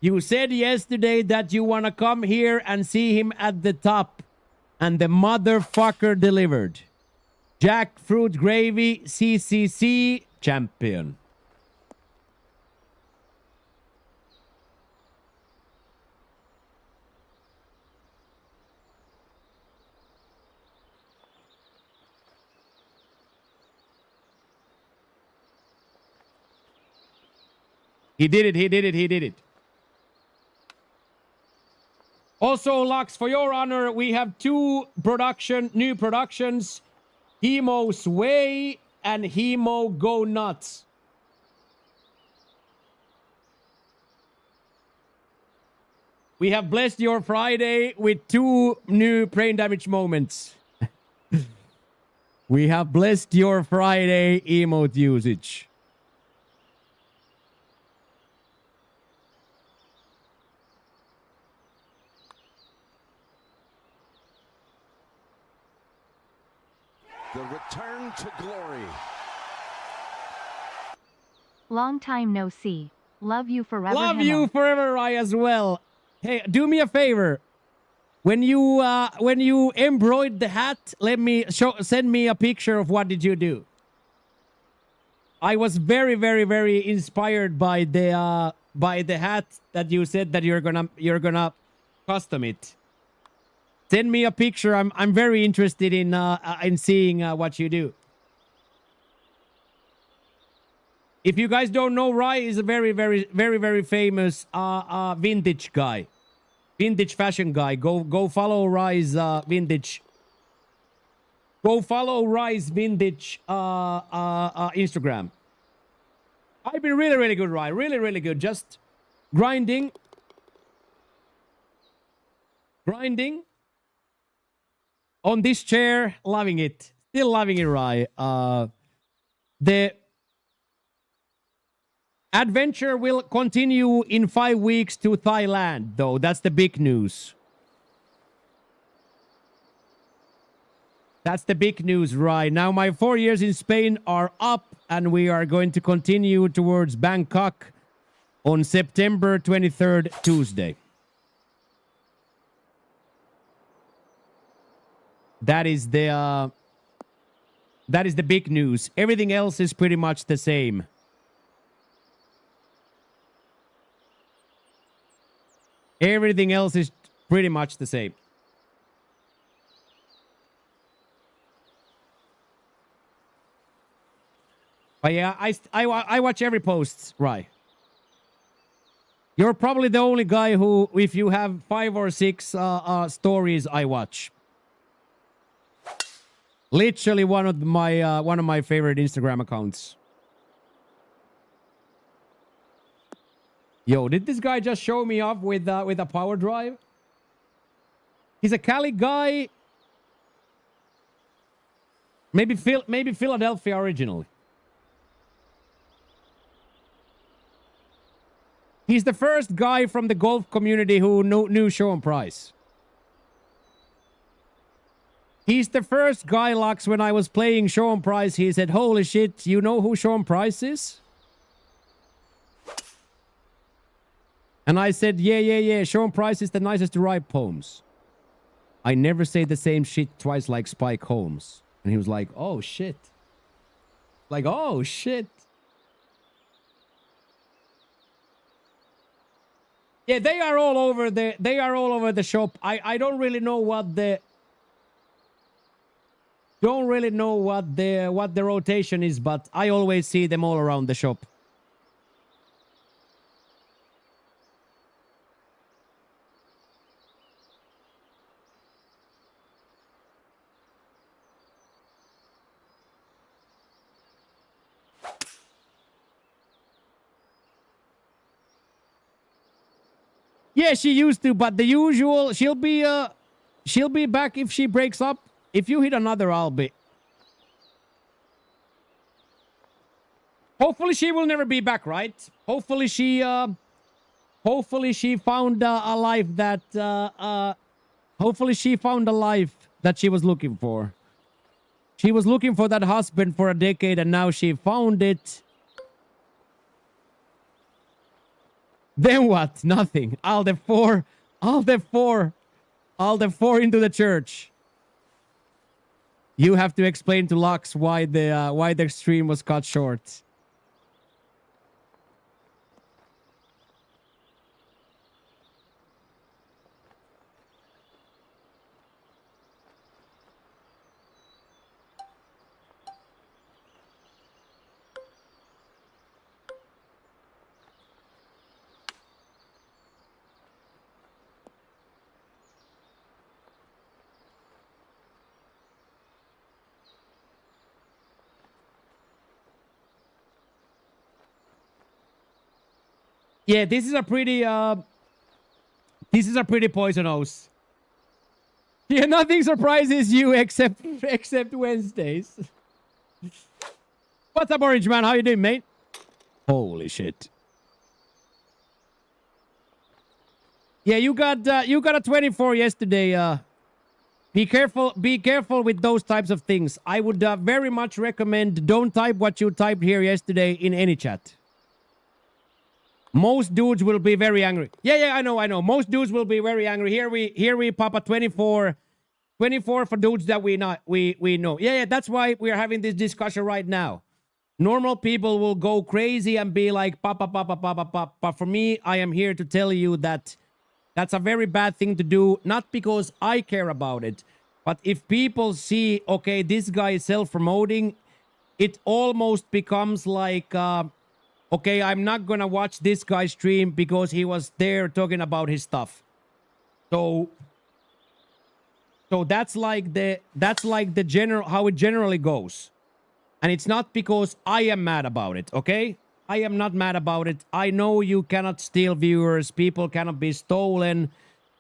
You said yesterday that you want to come here and see him at the top. And the motherfucker delivered. Jackfruit Gravy CCC champion. He did it, he did it, he did it. Also, Lux, for your honor, we have two new productions. Hemo Sway and Hemo Go Nuts. We have blessed your Friday with 2 new brain damage moments. We have blessed your Friday emote usage. The return to glory. Long time no see. Love you forever. Love Hemo. you forever, Rai, as well. Hey, do me a favor. When you embroidered the hat, send me a picture of what did you do. I was very, very, very inspired by the hat that you said that you're gonna custom it. Send me a picture. I'm very interested in seeing what you do. If you guys don't know, Rai is a very, very, very, very famous vintage guy, vintage fashion guy. Go follow Rai's vintage. Go follow Rai's vintage Instagram. I've been really, really good, Rai. Really, really good. Just grinding on this chair, loving it. Still loving it, Rai. The adventure will continue in 5 weeks to Thailand, though. That's the big news. That's the big news, right? Now my 4 years in Spain are up, and we are going to continue towards Bangkok on September 23rd, Tuesday. That is the big news. Everything else is pretty much the same. Everything else is pretty much the same. But yeah, I watch every post, right? You're probably the only guy who, if you have 5 or 6 stories, I watch. Literally one of my favorite Instagram accounts. Yo, did this guy just show me off with a power drive? He's a Cali guy. Maybe Philadelphia originally. He's the first guy from the golf community who knew Sean Price. He's the first guy, Lux, when I was playing Sean Price, he said, "Holy shit, you know who Sean Price is?" And I said, yeah. Sean Price is the nicest to write poems. I never say the same shit twice like Spike Holmes. And he was like, oh shit. Like, oh shit. Yeah, they are all over the shop. I don't really know what the rotation is, but I always see them all around the shop. Yeah, she used to, but the usual, she'll be back if she breaks up. If you hit another, I'll be. Hopefully she will never be back, right? Hopefully she found a life that hopefully she found a life that she was looking for. She was looking for that husband for a decade, and now she found it. Then what? Nothing. All the four into the church. You have to explain to Lux why the stream was cut short. Yeah, this is a pretty This is a pretty poisonous. Yeah, nothing surprises you except Wednesdays. What's up, Orange Man? How you doing, mate? Holy shit. Yeah, you got a 24 yesterday. Be careful with those types of things. I would very much recommend don't type what you typed here yesterday in any chat. Most dudes will be very angry. Yeah, I know. Most dudes will be very angry. Here we pop a 24 for dudes that we know. Yeah, that's why we are having this discussion right now. Normal people will go crazy and be like pop. But for me, I am here to tell you that that's a very bad thing to do, not because I care about it, but if people see, okay, this guy is self-promoting, it almost becomes like, okay, I'm not gonna watch this guy stream because he was there talking about his stuff. So that's like the general, how it generally goes. And it's not because I am mad about it, okay? I am not mad about it. I know you cannot steal viewers. People cannot be stolen.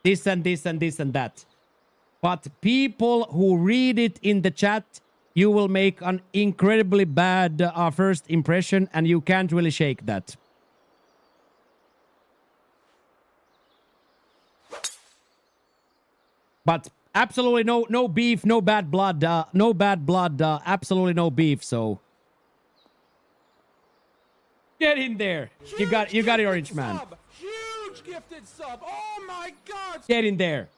This and this and this and that. But people who read it in the chat, you will make an incredibly bad first impression, and you can't really shake that. But absolutely no beef, no bad blood, absolutely no beef, so... Get in there. You got it, Orange Man. Huge gifted sub. Oh my God. Get in there.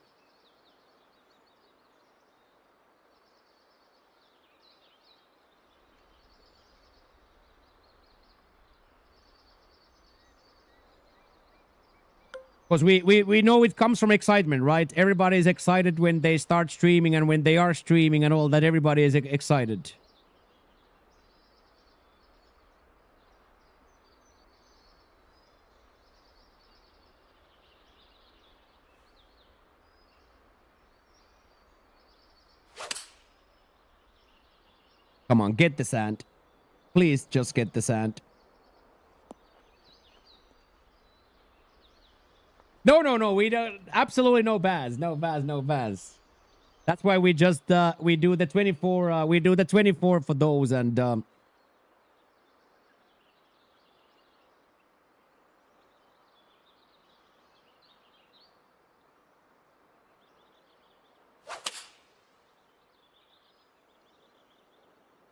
Because we know it comes from excitement, right? Everybody is excited when they start streaming and when they are streaming and all that. Everybody is excited. Come on, get the sand. Please just get the sand. No. We don't. Absolutely no Baz. No Baz. That's why we just we do the 24. We do the 24 for those and.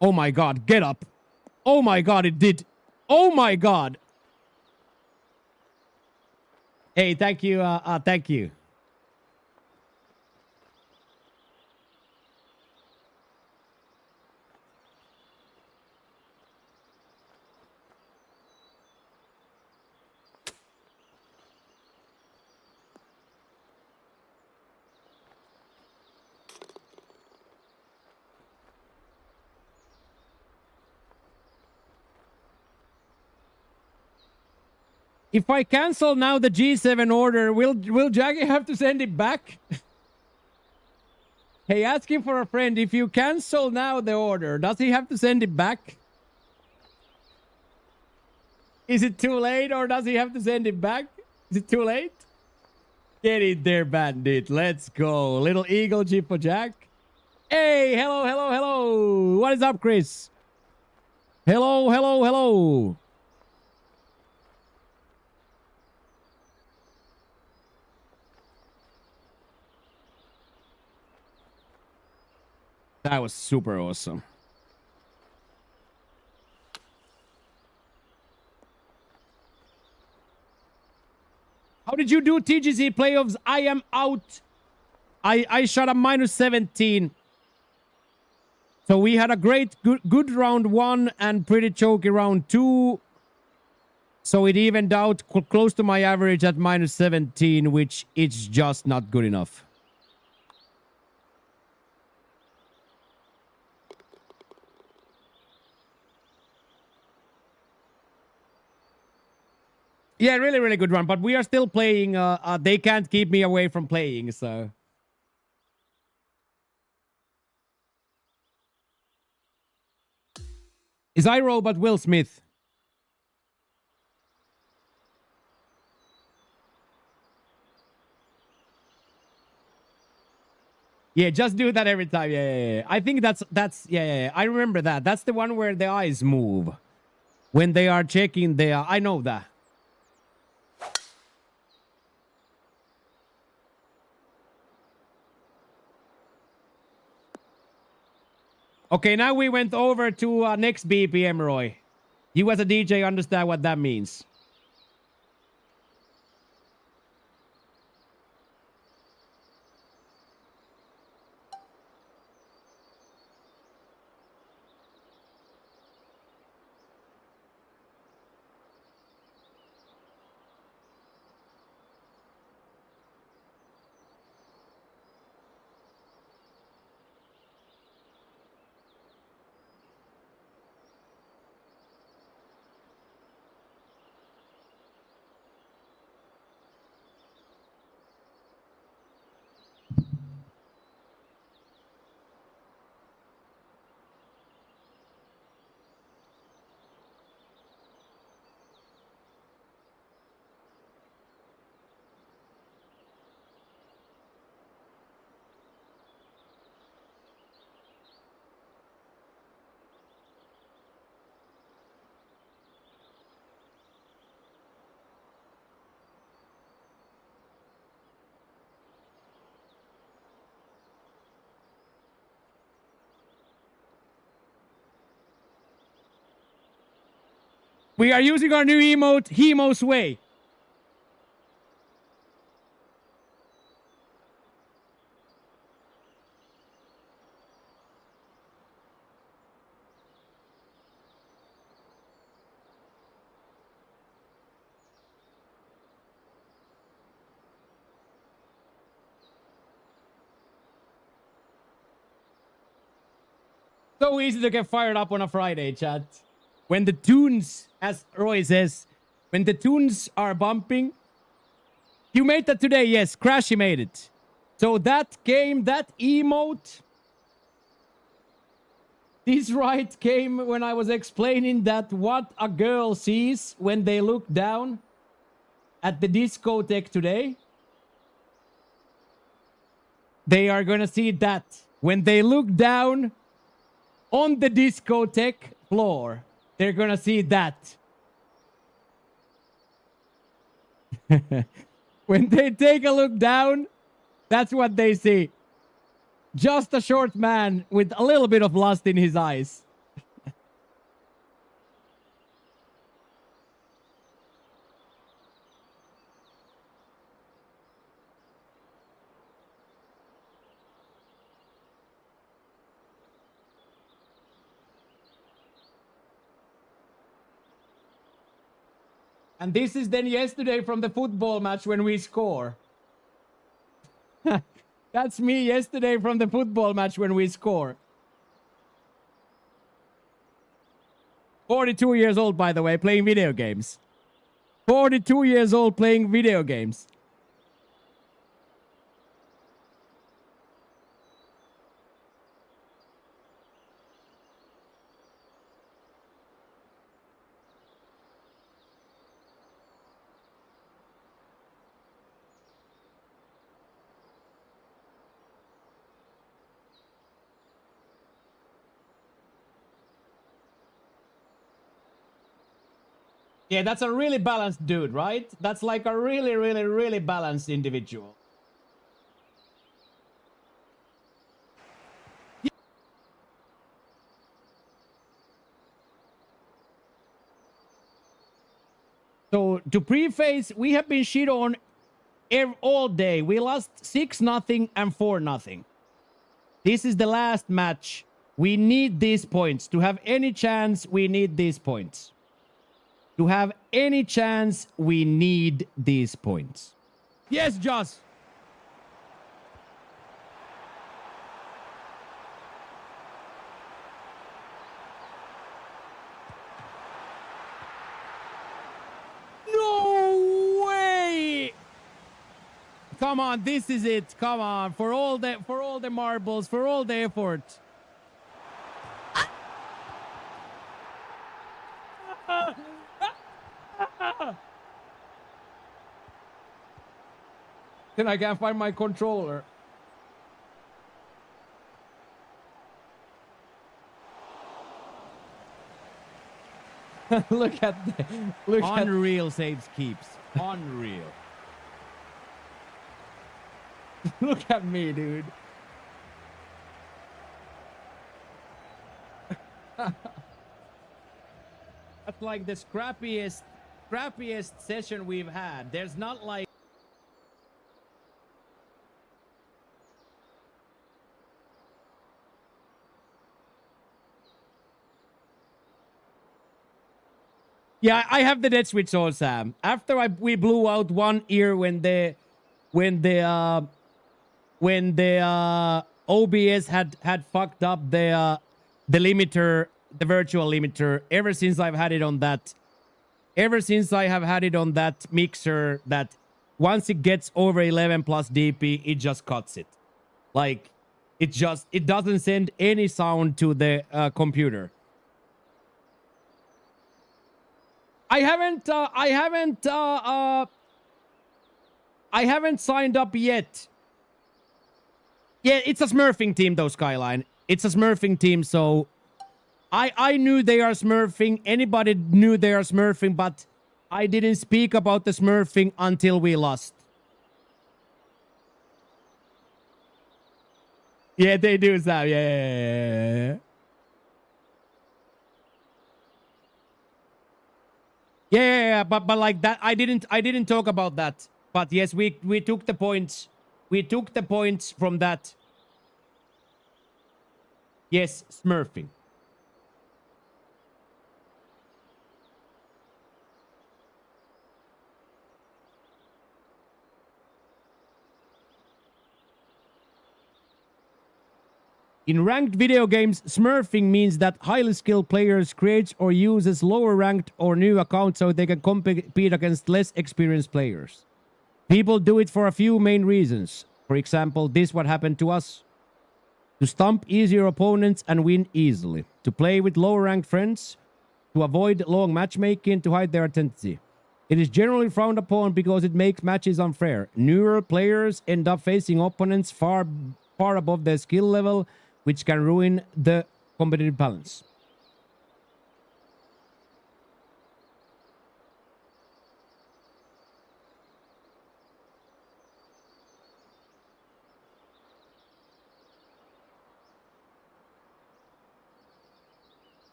Oh my God! Get up! Oh my God! It did! Oh my God! Hey, thank you. Thank you. If I cancel now the G7 order, will Jackie have to send it back? Hey, asking for a friend, if you cancel now the order, does he have to send it back? Is it too late or does he have to send it back? Is it too late? Get it there, bandit. Let's go. Little eagle G for Jack. Hey, hello. What is up, Chris? Hello. That was super awesome. How did you do TGC playoffs? I am out. I shot a -17. So we had a good round 1 and pretty choky round 2. So it evened out close to my average at -17, which is just not good enough. Yeah, really good run. But we are still playing. They can't keep me away from playing, so... Is iRobot Will Smith? Yeah, just do that every time. Yeah. I think that's yeah. I remember that. That's the one where the eyes move when they are checking the. I know that. Okay, now we went over to next BPM, Roy. You as a DJ understand what that means. We are using our new emote, Hemo's Way. So easy to get fired up on a Friday, chat. When the tunes, as Roy says, when the tunes are bumping. You made that today, yes. Crashy made it. So that game, that emote, this right came when I was explaining that what a girl sees when they look down at the discotheque today. They are gonna see that when they look down on the discotheque floor. They're gonna see that. When they take a look down, that's what they see. Just a short man with a little bit of lust in his eyes. And this is then yesterday from the football match when we score. That's me yesterday from the football match when we score. 42 years old, by the way, playing video games. 42 years old playing video games. Yeah, that's a really balanced dude, right? That's like a really, really, really balanced individual. So to preface, we have been shit on all day. We lost 6-0 and 4-0. This is the last match. We need these points. To have any chance, we need these points. To have any chance, we need these points. Yes, Joss. No way! Come on, this is it. Come on, for all the marbles, for all the effort. Then I can't find my controller. Look at unreal saves keeps. Unreal. Look at me, dude. That's like the scrappiest session we've had. There's not like yeah, I have the dead switch on, Sam. After we blew out one ear when the OBS had fucked up the limiter, the virtual limiter. Ever since I've had it on that, mixer, that once it gets over 11 plus dp, it just cuts it. Like it doesn't send any sound to the computer. I haven't signed up yet. Yeah, it's a smurfing team though, Skyline. It's a smurfing team, so I knew they are smurfing. Anybody knew they are smurfing, but I didn't speak about the smurfing until we lost. Yeah, they do, Sam. Yeah. Yeah, but like that, I didn't talk about that. But yes, we took the points. We took the points from that. Yes, smurfing. In ranked video games, smurfing means that highly skilled players create or uses lower ranked or new accounts so they can compete against less experienced players. People do it for a few main reasons. For example, this what happened to us. To stump easier opponents and win easily. To play with lower ranked friends. To avoid long matchmaking, to hide their identity. It is generally frowned upon because it makes matches unfair. Newer players end up facing opponents far above their skill level, which can ruin the competitive balance.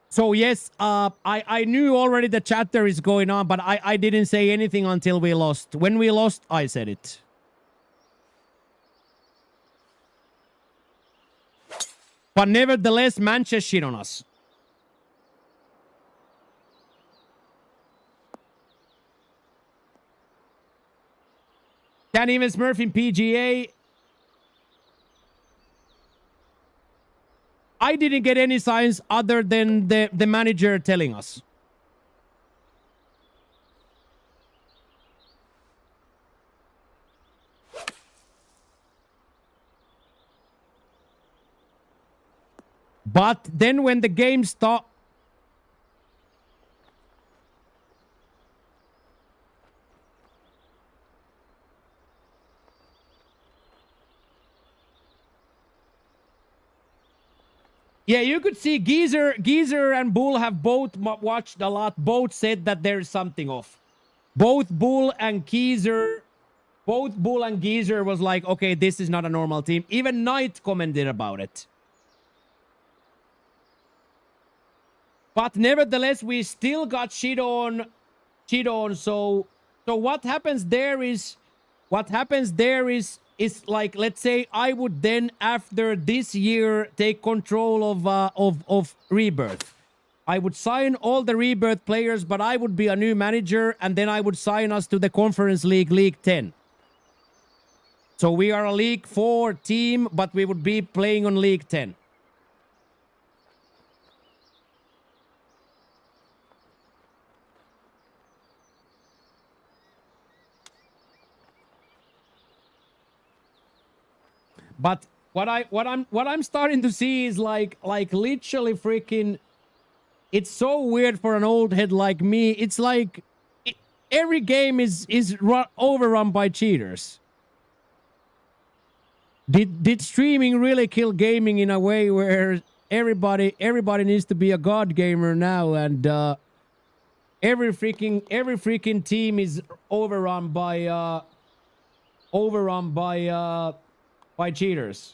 So yes, I knew already the chatter is going on, but I didn't say anything until we lost. When we lost, I said it. But nevertheless, Manchester shit on us. Can't even smurf in PGA. I didn't get any signs other than the manager telling us. But then when the game stopped... Yeah, you could see Geezer and Bull have both watched a lot. Both said that there's something off. Both Bull and Geezer was like, okay, this is not a normal team. Even Knight commented about it. But nevertheless, we still got shit on. So what happens there is like, let's say I would then after this year take control of Rebirth. I would sign all the Rebirth players, but I would be a new manager, and then I would sign us to the Conference League, League 10. So we are a League 4 team, but we would be playing on League 10. But what I'm starting to see is like literally freaking, it's so weird for an old head like me. It's like every game is overrun by cheaters. Did streaming really kill gaming in a way where everybody needs to be a god gamer now, and every freaking team is overrun by cheaters.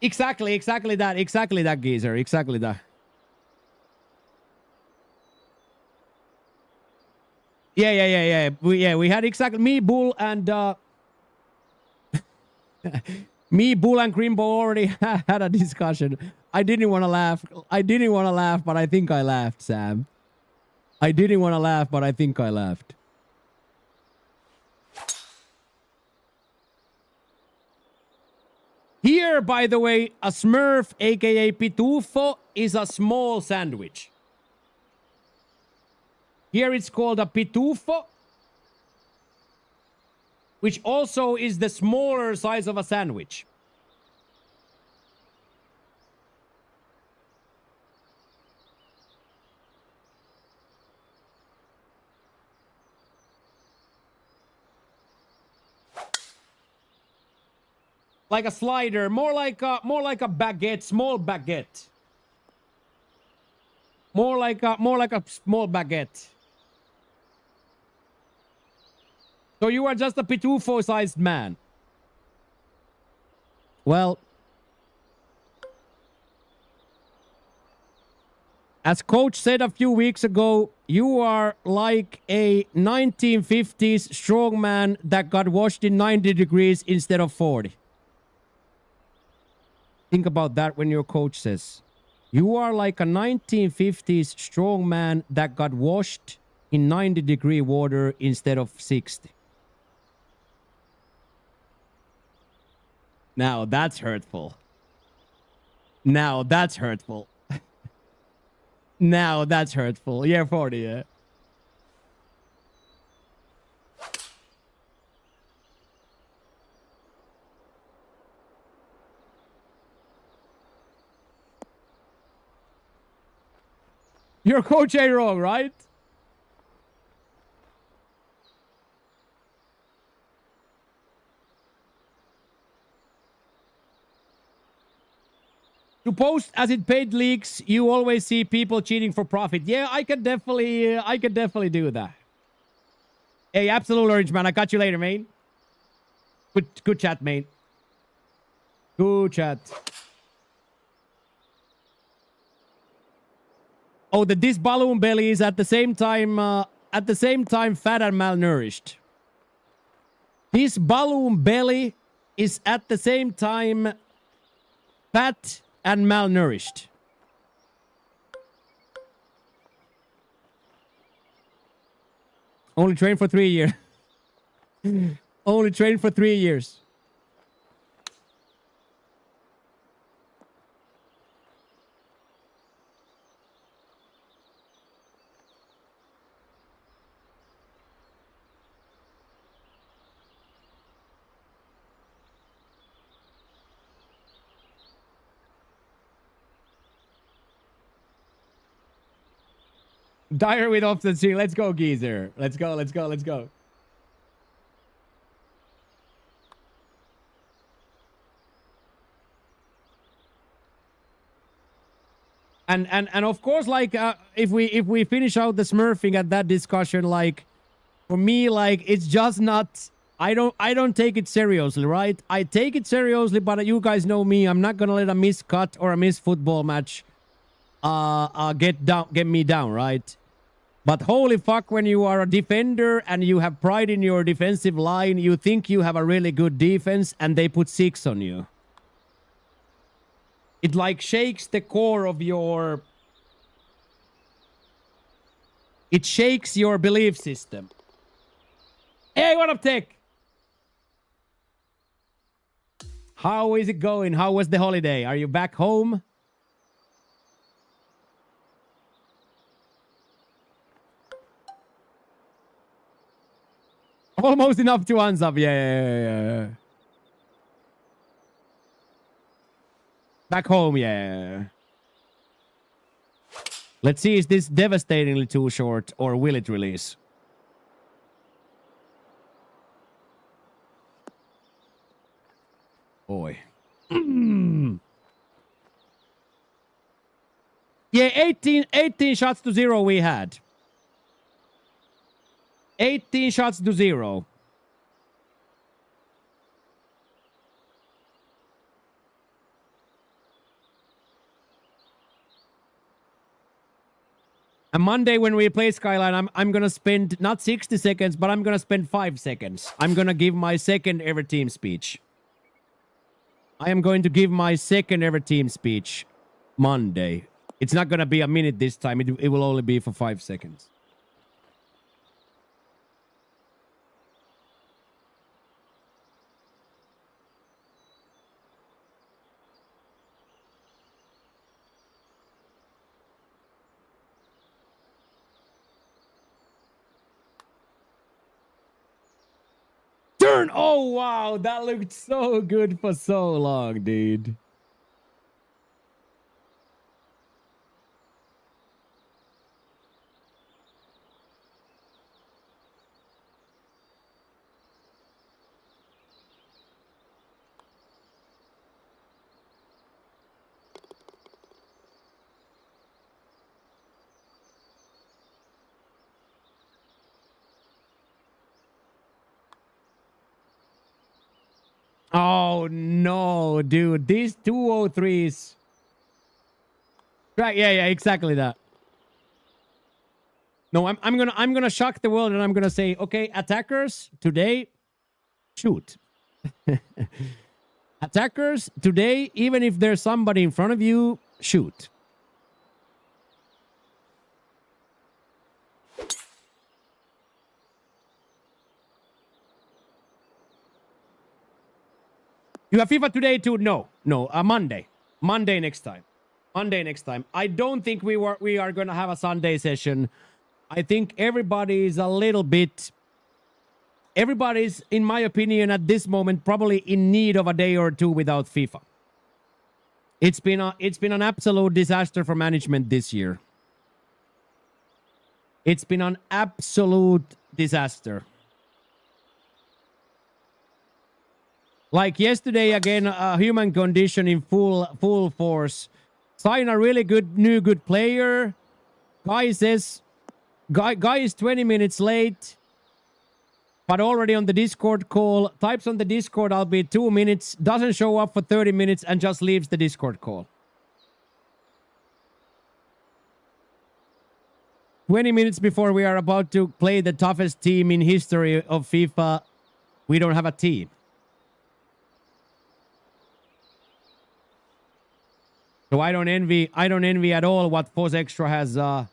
Exactly that, geezer. Exactly that. Yeah. We had exactly me, Bull, and me, Bull, and Grimbo already had a discussion. I didn't want to laugh, but I think I laughed, Sam. I didn't want to laugh, but I think I laughed. Here, by the way, a Smurf, aka Pitufo, is a small sandwich. Here it's called a Pitufo, which also is the smaller size of a sandwich. Like a slider, more like a baguette, small baguette. More like a small baguette. So you are just a pitufo-sized man. Well, as coach said a few weeks ago, you are like a 1950s strongman that got washed in 90 degrees instead of 40. Think about that when your coach says, you are like a 1950s strongman that got washed in 90-degree water instead of 60. Now that's hurtful. Now that's hurtful. Now that's hurtful. Yeah, 40, yeah. Your coach ain't wrong, right? To post as it paid leaks, you always see people cheating for profit. Yeah, I could definitely do that. Hey, absolute orange man. I got you later, mate. Good chat, mate. Good chat. Oh, this balloon belly is at the same time fat and malnourished. This balloon belly is at the same time fat and malnourished. Only trained for 3 years. Only trained for 3 years. Dyer with offset C. Let's go, geezer. Let's go. And of course, like if we finish out the smurfing at that discussion, like for me, like it's just not. I don't take it seriously, right? I take it seriously, but you guys know me. I'm not gonna let a missed cut or a missed football match get me down, right? But holy fuck, when you are a defender and you have pride in your defensive line, you think you have a really good defense and they put 6 on you. It like shakes the core of your... It shakes your belief system. Hey, what up, Tech? How is it going? How was the holiday? Are you back home? Almost enough to unsub. Yeah. Back home, yeah. Let's see, is this devastatingly too short or will it release? Boy. Yeah, 18 shots to 0 we had. 18 shots to 0. And Monday when we play Skyline, I'm gonna spend not 60 seconds, but I'm gonna spend 5 seconds. I'm gonna give my second ever team speech. I am going to give my second ever team speech Monday. It's not gonna be a minute this time. It will only be for 5 seconds. Turn! Oh, wow. That looked so good for so long, dude. Oh, no, dude. These 203s. Right, yeah, exactly that. No, I'm gonna shock the world and I'm gonna say, okay, attackers, today, shoot. Attackers, today, even if there's somebody in front of you, shoot. You have FIFA today too? No, Monday. Monday next time. Monday next time. I don't think we are gonna have a Sunday session. I think everybody's a little bit. Everybody's, in my opinion, at this moment, probably in need of a day or two without FIFA. It's been an absolute disaster for management this year. It's been an absolute disaster. Like yesterday, again, human condition in full force. Sign a really good player. Guy says, guy is 20 minutes late, but already on the Discord call. Types on the Discord, I'll be 2 minutes. Doesn't show up for 30 minutes and just leaves the Discord call. 20 minutes before we are about to play the toughest team in history of FIFA, we don't have a team. So I don't envy at all what Foz Extra has what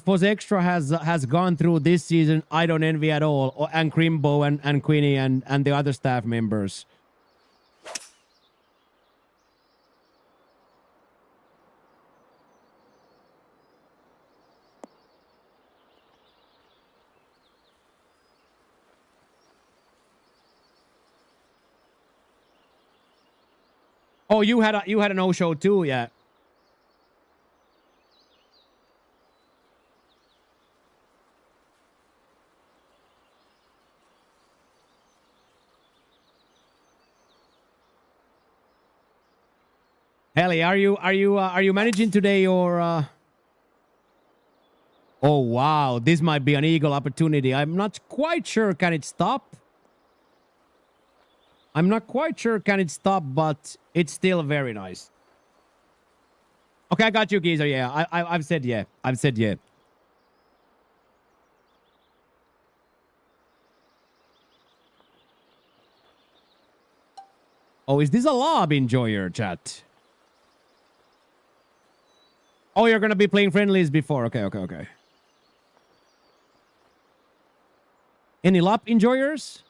Foz Extra has gone through this season. I don't envy at all. And Crimbo and Queenie and the other staff members. Oh, you had a no-show too, yeah. Helly, are you managing today or? Oh wow, this might be an eagle opportunity. I'm not quite sure. Can it stop? I'm not quite sure. Can it stop? But it's still very nice. Okay, I got you, geezer. Yeah, I've said yeah. I've said yeah. Oh, is this a lob enjoyer, chat? Oh, you're gonna be playing friendlies before. Okay. Any lap enjoyers?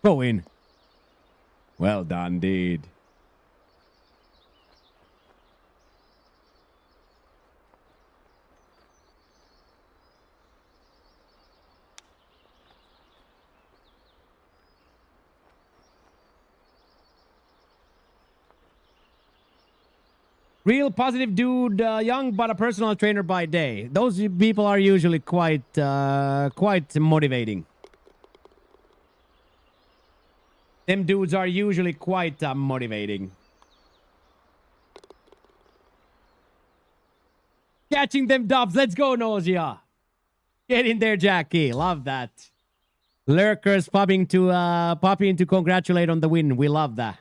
Go in. Well done, dude. Real positive dude, young but a personal trainer by day. Those people are usually quite motivating. Them dudes are usually quite motivating. Catching them dubs. Let's go, Nausea. Get in there, Jackie. Love that. Lurkers popping to congratulate on the win. We love that.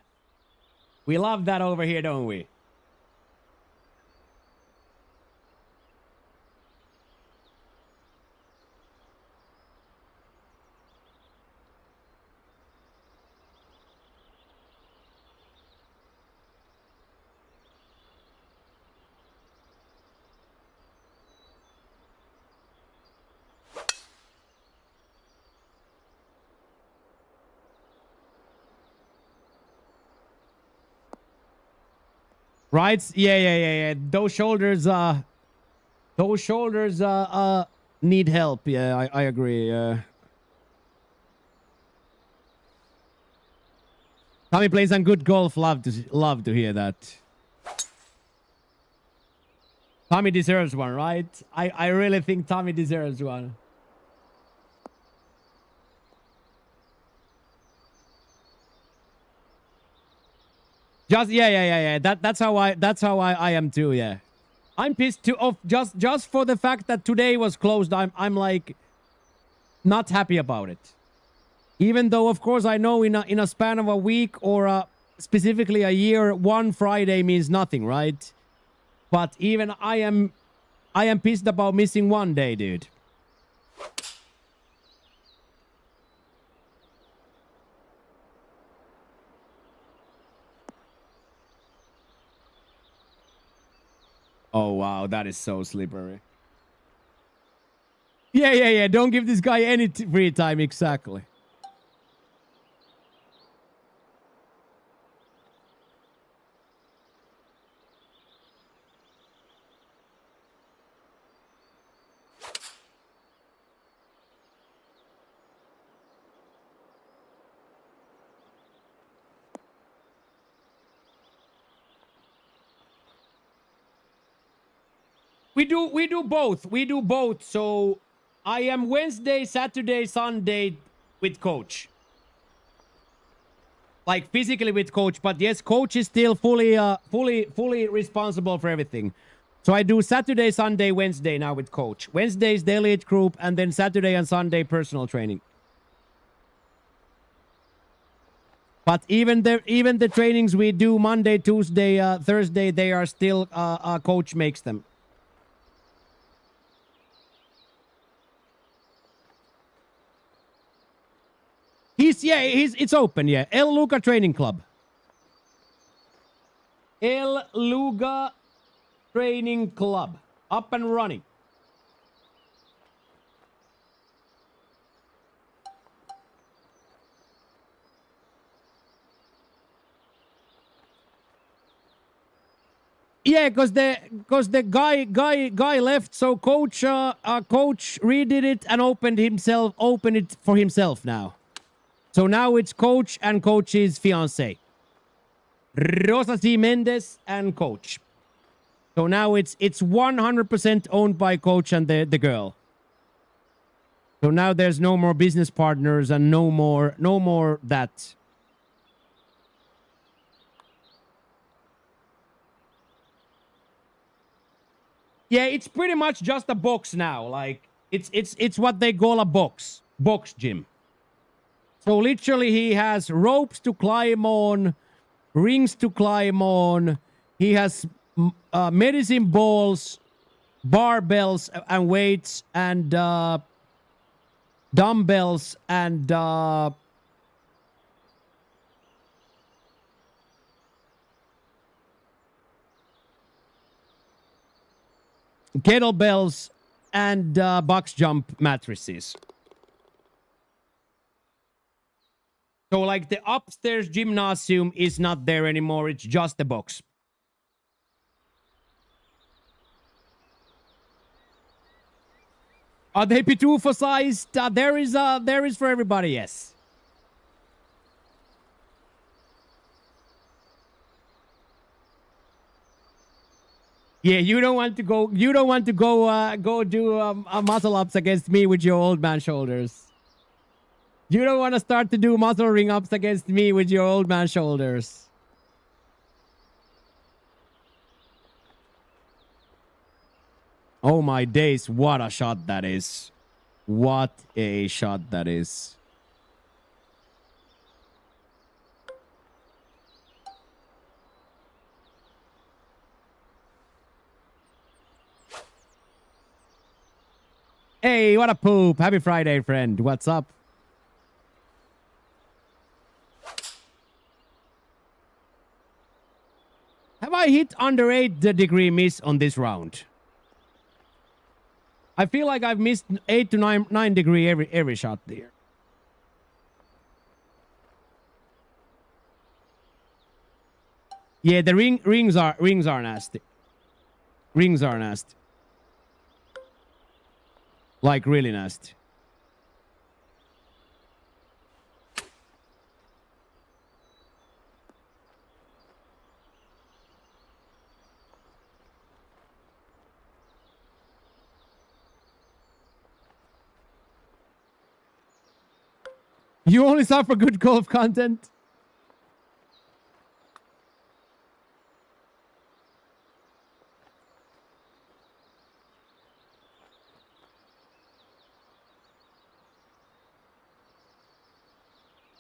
We love that over here, don't we? Right? Yeah. Those shoulders need help. Yeah, I agree. Tommy plays some good golf. Love to hear that. Tommy deserves one, right? I really think Tommy deserves one. Just yeah. That's how I am too. Yeah, I'm pissed too off just for the fact that today was closed. I'm like not happy about it. Even though, of course, I know in a span of a week or specifically a year, one Friday means nothing, right? But even I am pissed about missing one day, dude. Oh, wow. That is so slippery. Yeah. Don't give this guy any free time. Exactly. We do both. We do both. So I am Wednesday, Saturday, Sunday with coach. Like physically with coach, but yes, coach is still fully responsible for everything. So I do Saturday, Sunday, Wednesday now with coach. Wednesday is the elite group, and then Saturday and Sunday personal training. But even the trainings we do Monday, Tuesday, Thursday, they are still coach makes them. It's open, yeah. El Luga Training Club. El Luga Training Club. Up and running. Yeah, because the guy left, so coach redid it and opened it for himself now. So now it's coach and coach's fiance, Rosa C. Mendes and coach. So now it's 100% owned by coach and the girl. So now there's no more business partners and no more that. Yeah, it's pretty much just a box now. Like it's what they call a box gym. So literally he has ropes to climb on, rings to climb on. He has medicine balls, barbells and weights and dumbbells and kettlebells and box jump mattresses. So like the upstairs gymnasium is not there anymore. It's just the box. Are they pitufo sized? There is for everybody. Yes. Yeah, you don't want to go. You don't want to go do muscle ups against me with your old man shoulders. You don't want to start to do muscle ring ups against me with your old man shoulders. Oh my days! What a shot that is! What a shot that is! Hey, what a poop! Happy Friday, friend. What's up? Have I hit under 8-degree miss on this round? I feel like I've missed 8 to 9 degree every shot there. Yeah, the rings are nasty. Rings are nasty. Like really nasty. You only suffer good golf content?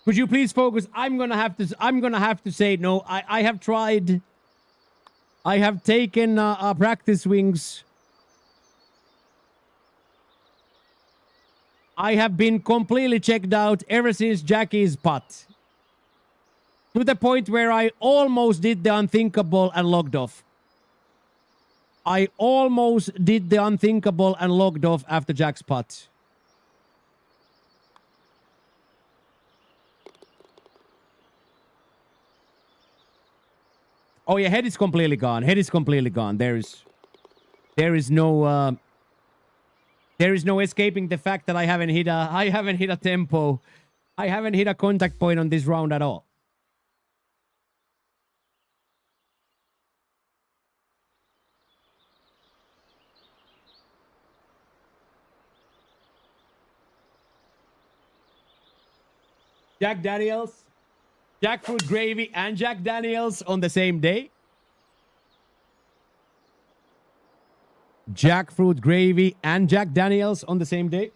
Could you please focus? I'm gonna have to say no. I have tried. I have taken practice swings. I have been completely checked out ever since Jackie's putt. To the point where I almost did the unthinkable and logged off. I almost did the unthinkable and logged off after Jack's putt. Oh yeah, head is completely gone. Head is completely gone. There is no escaping the fact that I haven't hit a tempo. I haven't hit a contact point on this round at all. Jack Daniels, jackfruit gravy, and Jack Daniels on the same day. Jackfruit gravy and Jack Daniels on the same day.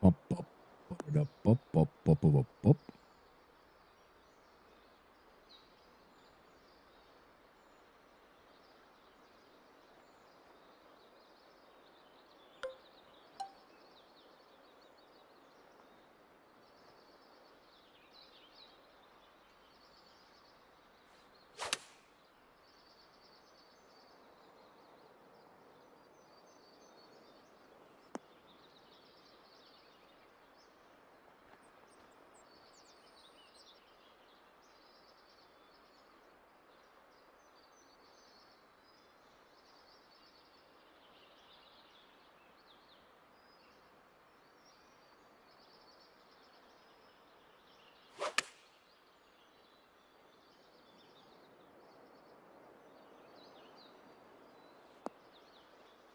Pop, pop, pop, pop, pop, pop, pop, pop.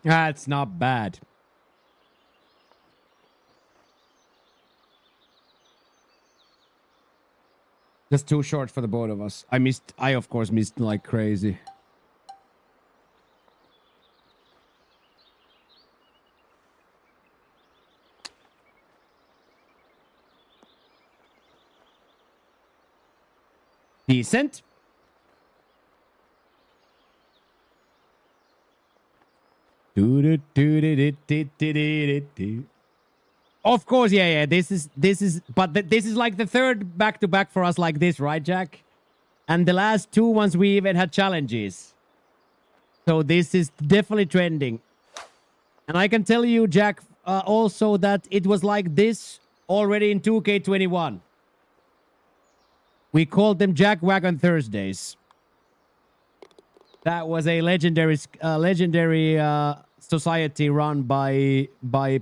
That's not bad. Just too short for the both of us. I of course missed like crazy. Decent. Of course, yeah. This is, but this is like the third back-to-back for us like this, right, Jack? And the last two ones we even had challenges. So this is definitely trending. And I can tell you, Jack, also that it was like this already in 2K21. We called them Jack Wagon Thursdays. That was a legendary society run by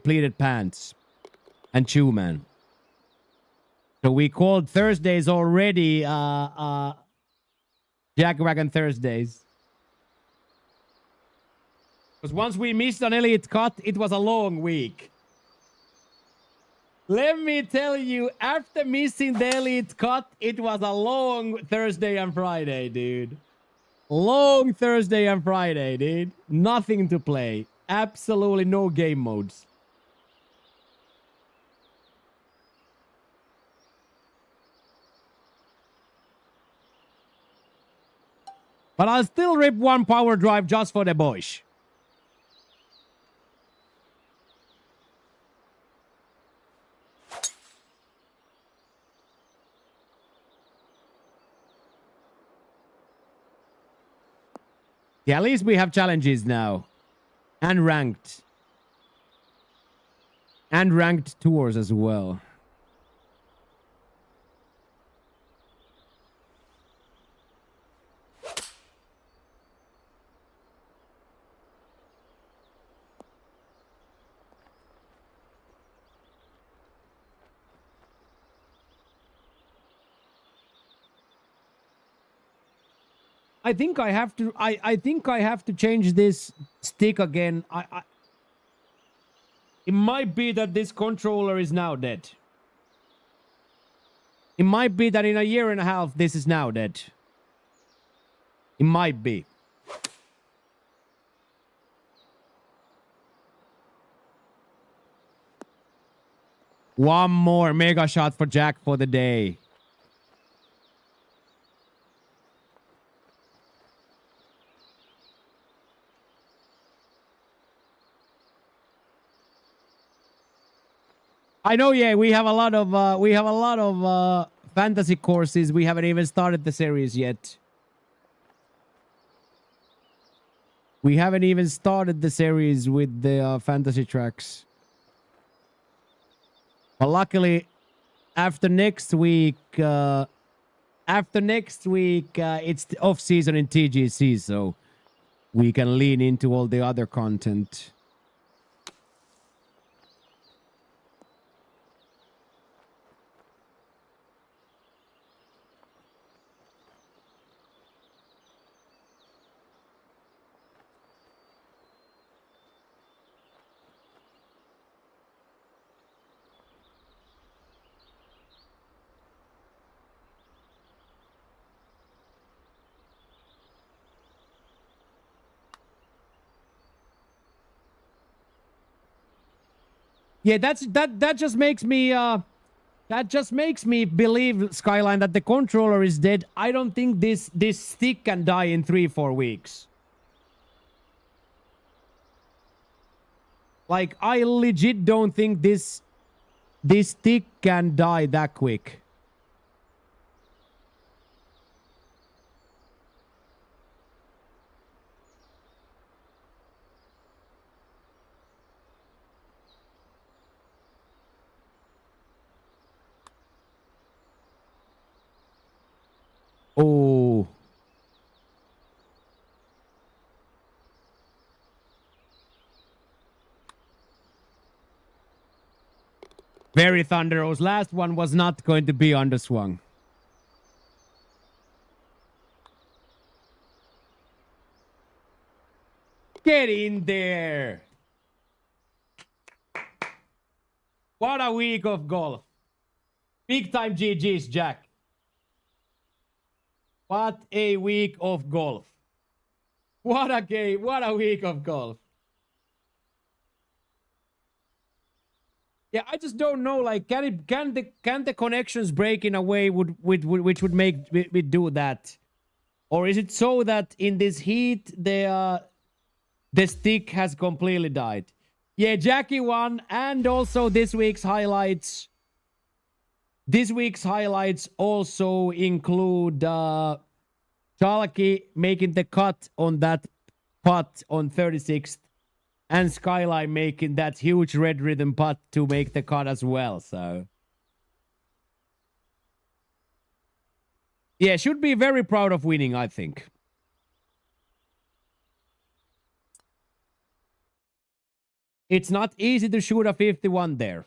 Pleated Pants and Chew Man. So we called Thursdays already Jack Wagon Thursdays. Because once we missed an elite cut, it was a long week. Let me tell you, after missing the elite cut, it was a long Thursday and Friday, dude. Long Thursday and Friday, dude. Nothing to play. Absolutely no game modes. But I'll still rip one power drive just for the boys. Yeah, at least we have challenges now. And ranked. And ranked tours as well. I think I have to. I think I have to change this stick again. It might be that this controller is now dead. It might be that in a year and a half this is now dead. It might be. One more mega shot for Jack for the day. I know, yeah, we have a lot of fantasy courses. We haven't even started the series yet. We haven't even started the series with the fantasy tracks. But luckily, after next week, it's the off season in TGC, so we can lean into all the other content. Yeah, that just makes me believe, Skyline, that the controller is dead. I don't think this stick can die in 3-4 weeks. Like, I legit don't think this stick can die that quick. Oh. Very Thunderous. Last one was not going to be underswung. Get in there. What a week of golf. Big time GG's, Jack. What a week of golf. What a game. What a week of golf. Yeah, I just don't know. Like, can the connections break in a way which would make it do that, or is it so that in this heat the stick has completely died? Yeah, Jackie won, and also this week's highlights. This week's highlights also include Chalky making the cut on that putt on 36th, and Skyline making that huge red rhythm putt to make the cut as well. So yeah, should be very proud of winning, I think. It's not easy to shoot a 51 there.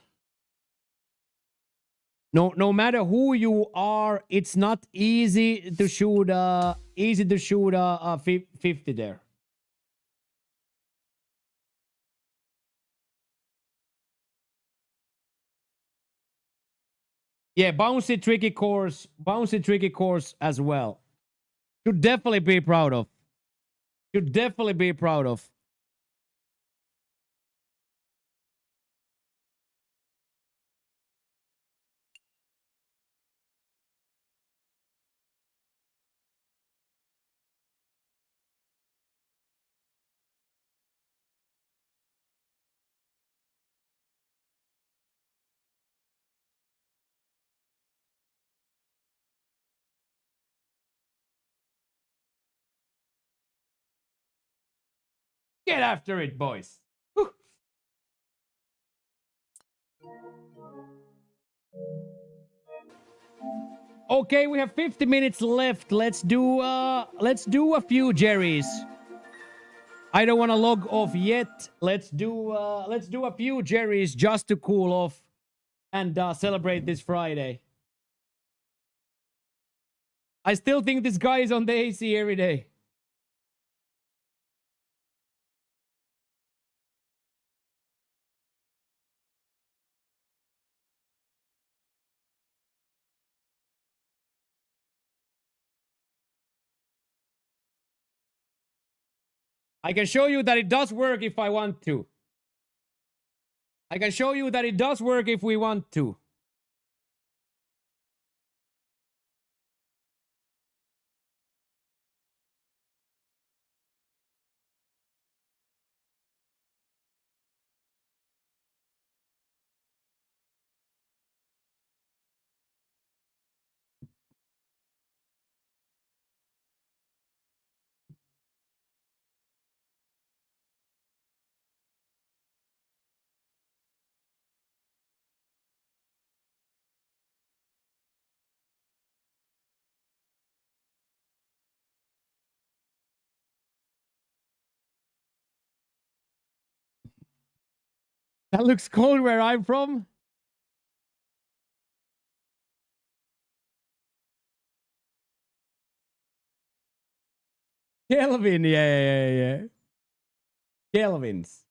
No matter who you are, it's not easy to shoot a 50 there. Yeah, bouncy tricky course as well. Should definitely be proud of. Should definitely be proud of. Get after it, boys. Whew. Okay, we have 50 minutes left. Let's do a few Jerry's. I don't want to log off yet. Let's do a few Jerry's just to cool off and celebrate this Friday. I still think this guy is on the AC every day. I can show you that it does work if I want to. I can show you that it does work if we want to. That looks cold where I'm from. Kelvin, yeah. Kelvins.